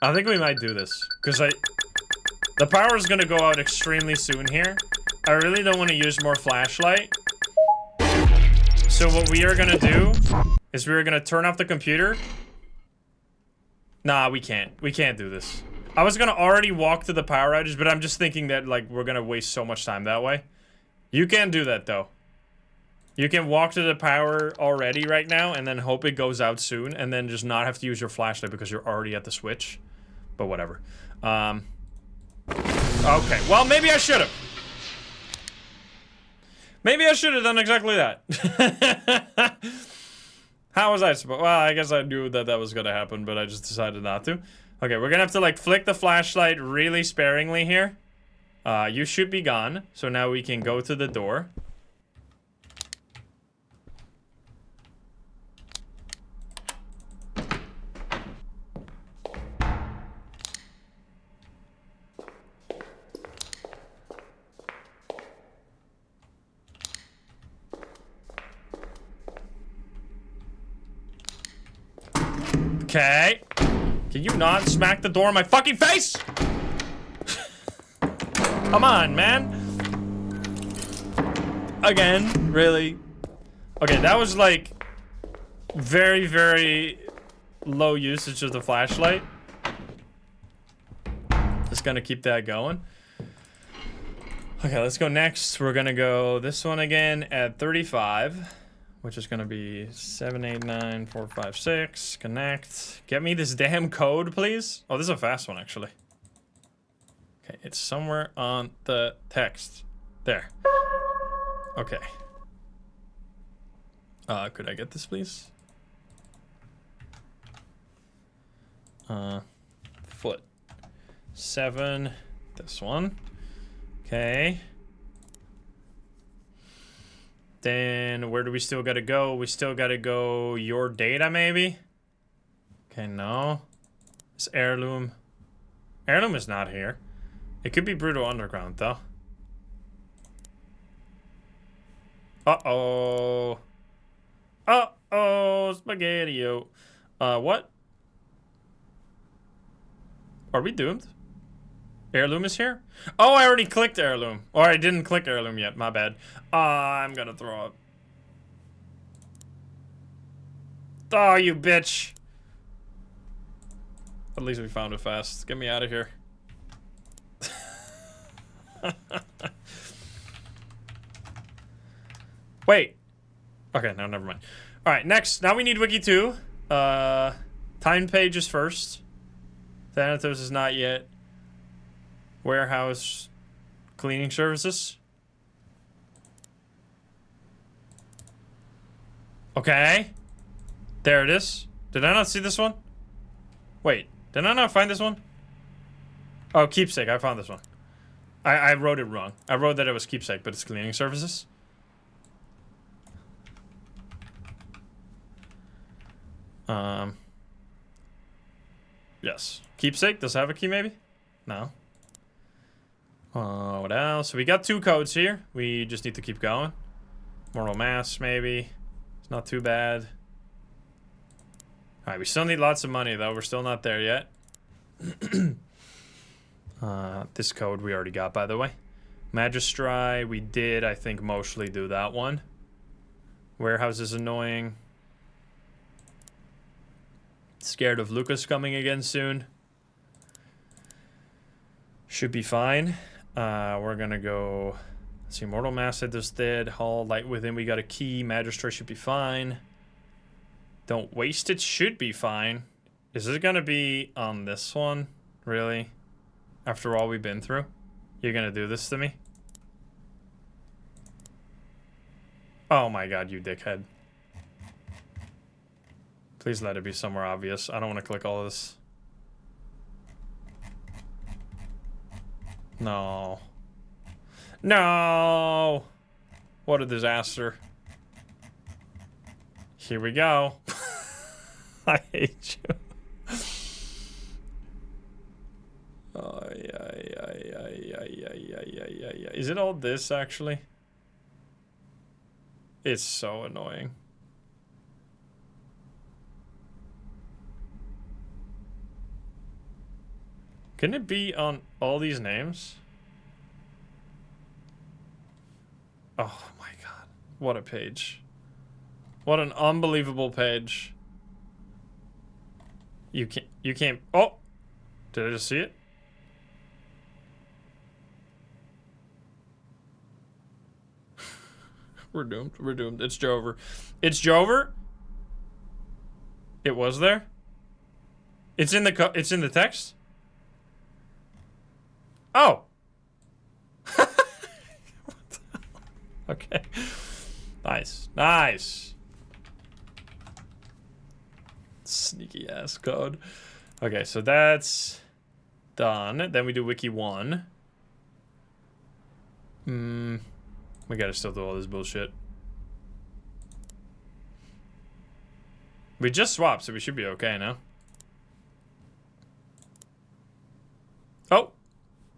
I think we might do this. Because the power is gonna go out extremely soon here. I really don't want to use more flashlight. So what we are gonna do is we are gonna turn off the computer. Nah, we can't. We can't do this. I was gonna already walk to the power outage, but I'm just thinking that, like, we're gonna waste so much time that way. You can't do that, though. You can walk to the power already right now and then hope it goes out soon and then just not have to use your flashlight because you're already at the switch. But whatever. Okay, well, maybe I should have. Maybe I should have done exactly that. How was I supposed? Well, I guess I knew that that was going to happen, but I just decided not to. Okay, we're going to have to, like, flick the flashlight really sparingly here. You should be gone. So now we can go to the door. Okay. Can you not smack the door in my fucking face? Come on, man. Again, really? Okay, that was like very, very low usage of the flashlight. Just gonna keep that going. Okay, let's go next. We're gonna go this one again at 35. Which is gonna be 7894556. Connect. Get me this damn code, please. Oh, this is a fast one, actually. Okay, it's somewhere on the text. There. Okay. Could I get this, please? Foot. 7. This one. Okay. Then, where do we still gotta go? We still gotta go your data, maybe? Okay, no. It's heirloom. Heirloom is not here. It could be Brutal Underground, though. Uh-oh. Uh-oh, Spaghetti-O. What? Are we doomed? Heirloom is here? Oh, I already clicked heirloom. Or I didn't click heirloom yet. My bad. I'm gonna throw up. Oh, you bitch. At least we found it fast. Get me out of here. Wait. Okay, no, never mind. Alright, next. Now we need Wiki 2. Time pages first. Thanatos is not yet. Warehouse cleaning services. Okay. There it is. Did I not see this one? Wait, did I not find this one? Oh, keepsake. I found this one. I wrote it wrong. I wrote that it was keepsake, but it's cleaning services. Yes. Keepsake. Does it have a key, maybe? No. What else? So we got 2 codes here. We just need to keep going. Mortal mass, maybe. It's not too bad. Alright, we still need lots of money, though. We're still not there yet. This code we already got, by the way. Magistri, we did, I think, mostly do that one. Warehouse is annoying. Scared of Lucas coming again soon. Should be fine. We're gonna go. Let's see, Mortal Mass I just did. Hall, Light Within, we got a key. Magistrate should be fine. Don't Waste It should be fine. Is this gonna be on this one? Really? After all we've been through? You're gonna do this to me? Oh my god, you dickhead. Please let it be somewhere obvious. I don't want to click all of this. No. No! What a disaster. Here we go. I hate you. Is it all this, actually? It's so annoying. Can it be on all these names? Oh my god. What a page. What an unbelievable page. You can't, oh! Did I just see it? We're doomed. We're doomed. It's Jover. It's Jover? It was there? It's in the it's in the text? Oh! Okay. Nice. Nice. Sneaky ass code. Okay, so that's done. Then we do wiki 1. We gotta still do all this bullshit. We just swapped, so we should be okay now. Oh!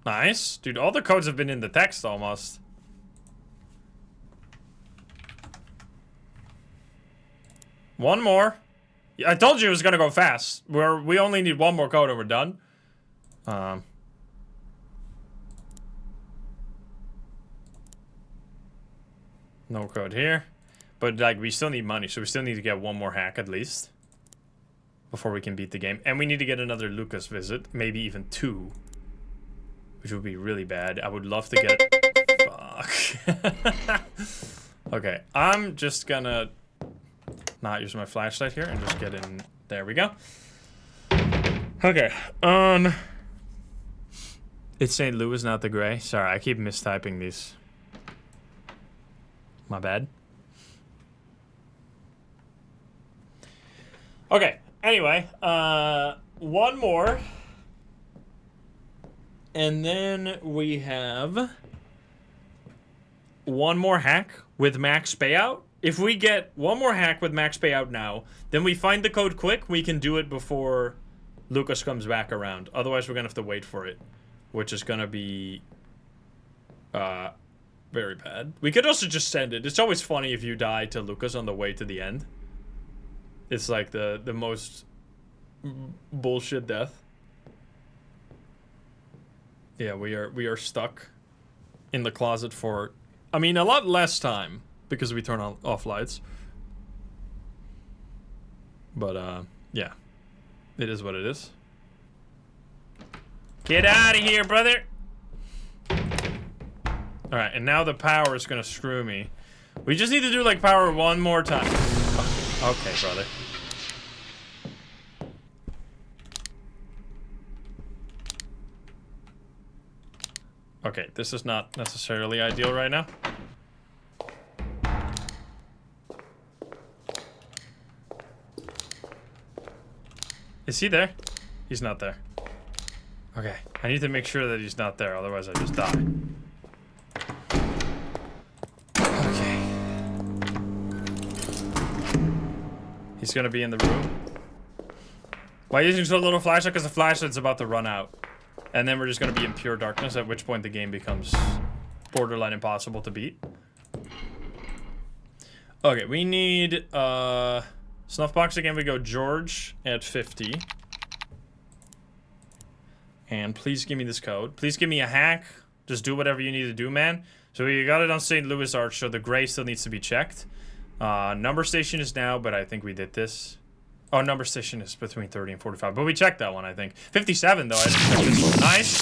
Nice. Dude, all the codes have been in the text almost. One more. Yeah, I told you it was gonna go fast. We only need one more code and we're done. No code here. But, like, we still need money, so we still need to get one more hack at least. Before we can beat the game. And we need to get another Lucas visit. Maybe even 2. Which would be really bad. I would love to get... Fuck. Okay, I'm just gonna... not use my flashlight here and just get in. There we go. Okay, it's St. Louis, not the gray. Sorry, I keep mistyping these. My bad. Okay, anyway, one more. And then we have one more hack with max payout. If we get one more hack with max payout now, then we find the code quick, we can do it before Lucas comes back around. Otherwise, we're gonna have to wait for it, which is gonna be very bad. We could also just send it. It's always funny if you die to Lucas on the way to the end. It's like the most bullshit death. Yeah, we are stuck in the closet for, I mean, a lot less time. Because we turn off lights. But, yeah. It is what it is. Get out of here, brother! Alright, and now the power is gonna screw me. We just need to do, like, power one more time. Okay, brother. Okay, this is not necessarily ideal right now. Is he there? He's not there. Okay, I need to make sure that he's not there, otherwise I just die. Okay. He's gonna be in the room. Why are you using so little flashlight? Because the flashlight's about to run out. And then we're just gonna be in pure darkness, at which point the game becomes borderline impossible to beat. Okay, we need, snuff box again. We go George at 50. And please give me this code. Please give me a hack. Just do whatever you need to do, man. So we got it on St. Louis Arch, so the gray still needs to be checked. Number station is now, but I think we did this. Oh, number station is between 30 and 45. But we checked that one, I think. 57, though. I didn't check this one. Nice.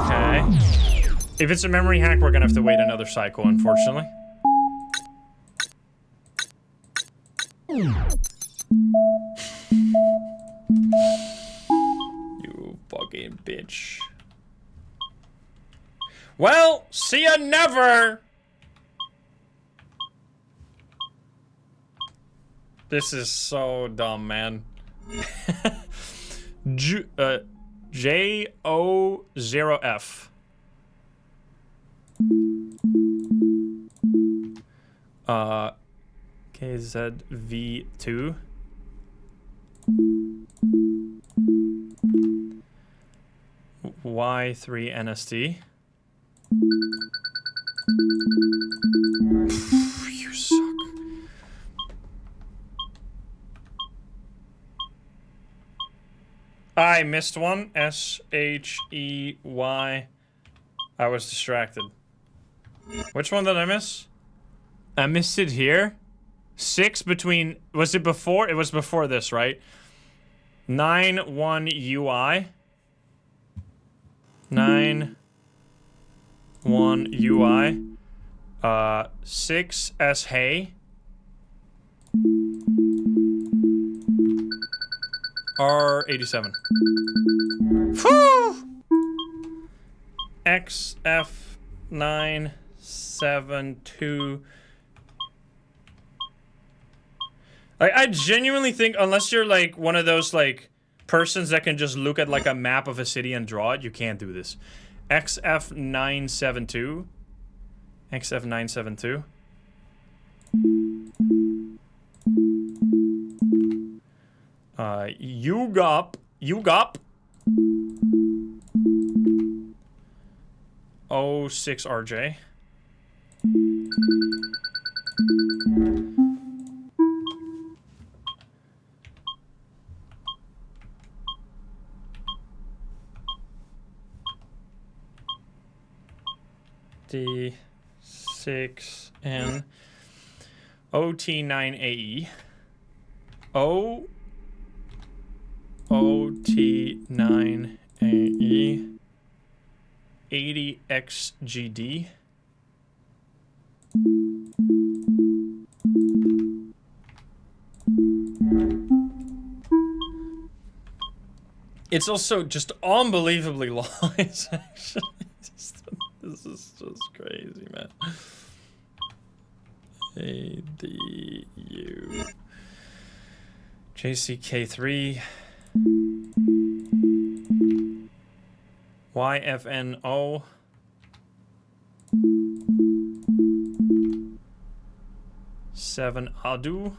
Okay. If it's a memory hack, we're gonna have to wait another cycle, unfortunately. You fucking bitch. Well, see ya never! This is so dumb, man. J-O-0-F. KZV2. Y3NST. You suck. I missed one. SHEY. I was distracted. Which one did I miss? I missed it here. 6 between... Was it before? It was before this, right? 9-1 UI. 9-1 UI. 6 S Hey. R87. Whew! XF972. I genuinely think, unless you're like one of those like persons that can just look at like a map of a city and draw it, you can't do this. XF972. XF972. UGOP. 06 RJ. D6N OT9AE OT9AE 80XGD It's also just unbelievably long. It's actually just, this is just crazy, man. ADU JCK3 YFNO 7 Adu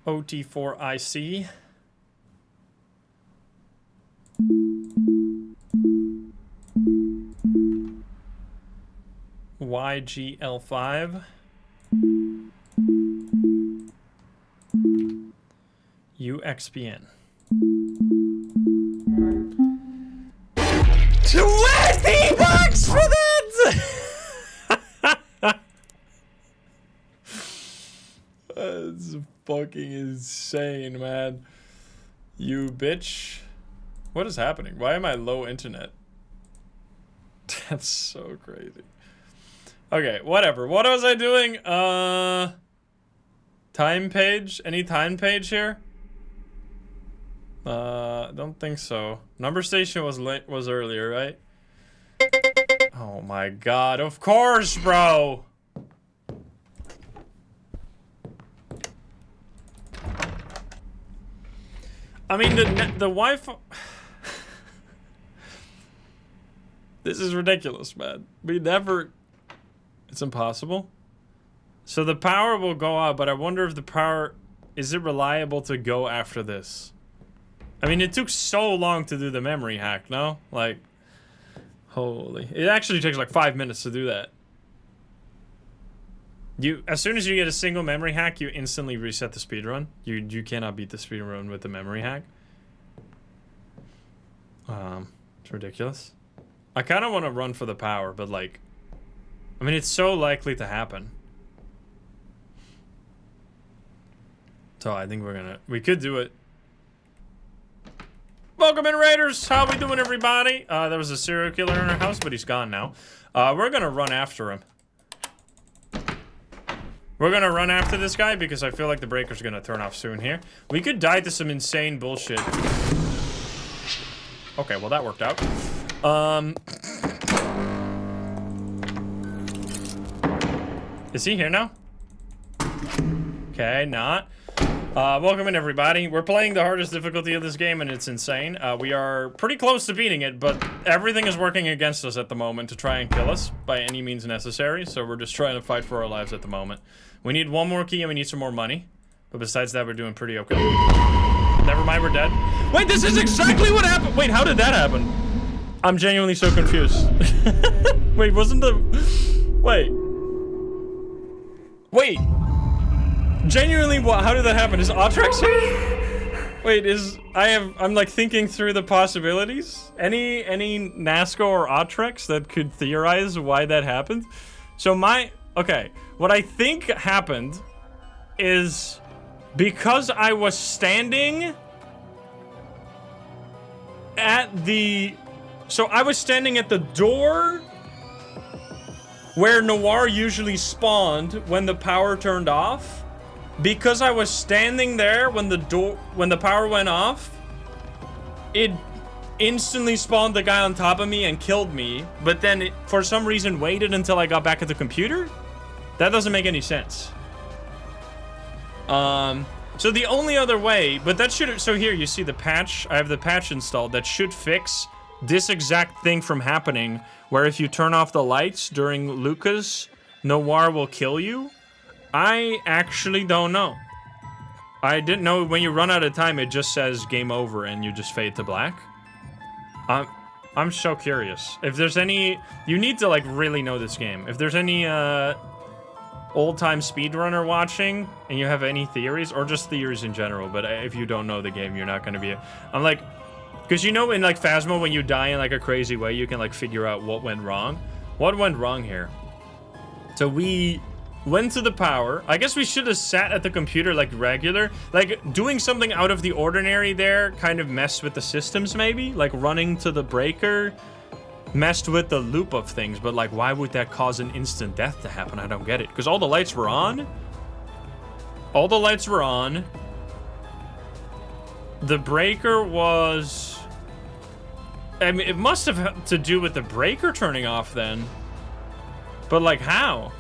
OT4IC YGL5 UXPN 20 bucks for that. That's fucking insane, man. You bitch. What is happening? Why am I low internet? That's so crazy. Okay, whatever. What was I doing? Time page? Any time page here? Don't think so. Number station was earlier, right? Oh my god, of course, bro! I mean, the Wi-Fi... This is ridiculous, man. We never... It's impossible. So the power will go out, but I wonder if the power... Is it reliable to go after this? I mean, it took so long to do the memory hack, no? Like... Holy... It actually takes like 5 minutes to do that. As soon as you get a single memory hack, you instantly reset the speedrun. You cannot beat the speedrun with the memory hack. It's ridiculous. I kind of want to run for the power, but like... I mean, it's so likely to happen. So I think we could do it. Welcome in, Raiders! How we doing, everybody? There was a serial killer in our house, but he's gone now. We're gonna run after him. We're gonna run after this guy because I feel like the breaker's gonna turn off soon here. We could die to some insane bullshit. Okay, well that worked out. Is he here now? Okay, not. Welcome in, everybody. We're playing the hardest difficulty of this game, and it's insane. We are pretty close to beating it, but everything is working against us at the moment to try and kill us by any means necessary, so we're just trying to fight for our lives at the moment. We need one more key, and we need some more money. But besides that, we're doing pretty okay. Never mind, we're dead. Wait, this is exactly what happened! Wait, how did that happen? I'm genuinely so confused. Wait, wasn't the... Wait. Wait. Genuinely, what? How did that happen? Is Autrex here? Wait, I'm like thinking through the possibilities. Any Nasco or Autrex that could theorize why that happened? So okay, what I think happened is because I was standing at the... So I was standing at the door where Noir usually spawned when the power turned off. Because I was standing there when the power went off, it instantly spawned the guy on top of me and killed me, but then it, for some reason, waited until I got back at the computer? That doesn't make any sense. So the only other way, but that should, so here you see the patch, I have the patch installed that should fix this exact thing from happening, where if you turn off the lights during Lucas, Noir will kill you. I actually don't know. I didn't know when you run out of time, it just says game over and you just fade to black. I'm so curious. If there's any, you need to like really know this game. If there's any old-time speedrunner watching and you have any theories, or just theories in general, but if you don't know the game, you're not gonna be, I'm like, because you know in like Phasmo, when you die in like a crazy way, you can like figure out what went wrong. What went wrong here? So we went to the power. I guess we should have sat at the computer like regular. Like, doing something out of the ordinary there kind of messed with the systems, maybe? Like, running to the breaker messed with the loop of things, but like, why would that cause an instant death to happen? I don't get it. Because all the lights were on. All the lights were on. The breaker was... I mean, it must have had to do with the breaker turning off then. But like, how?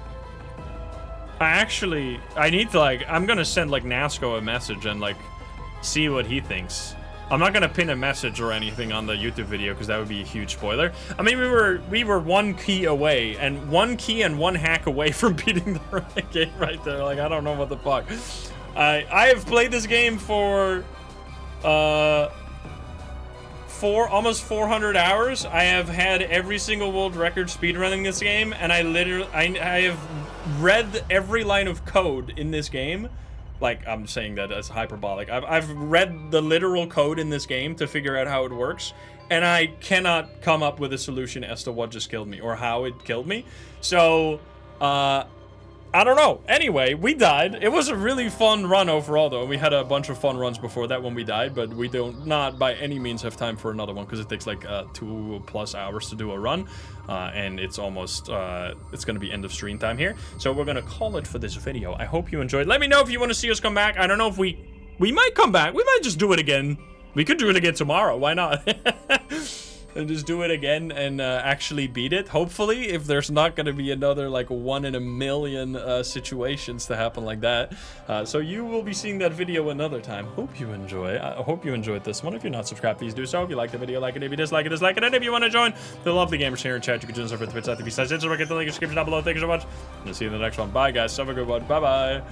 I need to like, I'm gonna send like Nasco a message and like see what he thinks. I'm not gonna pin a message or anything on the YouTube video because that would be a huge spoiler. I mean, we were one key away, and one key and one hack away from beating the game right there. Like, I don't know what the fuck. I have played this game for almost 400 hours. I have had every single world record speedrunning this game, and I have read every line of code in this game. Like, I'm saying that as hyperbolic. I've read the literal code in this game to figure out how it works, and I cannot come up with a solution as to what just killed me or how it killed me. So, I don't know. Anyway, we died. It was a really fun run overall, though. We had a bunch of fun runs before that when we died, but we do not by any means have time for another one because it takes like 2+ hours to do a run, and it's almost, it's going to be end of stream time here. So we're going to call it for this video. I hope you enjoyed. Let me know if you want to see us come back. I don't know if we might come back. We might just do it again. We could do it again tomorrow. Why not? And just do it again and actually beat it. Hopefully, if there's not going to be another like 1 in a million situations to happen like that. So you will be seeing that video another time. Hope you enjoy. I hope you enjoyed this one. If you're not subscribed, please do so. If you like the video, like it. If you dislike it, dislike it. And if you want to join the lovely gamers here in chat, you can join us over at the Twitch at the Instagram. Get the link in the description down below. Thank you so much. And I'll see you in the next one. Bye, guys. Have a good one. Bye-bye.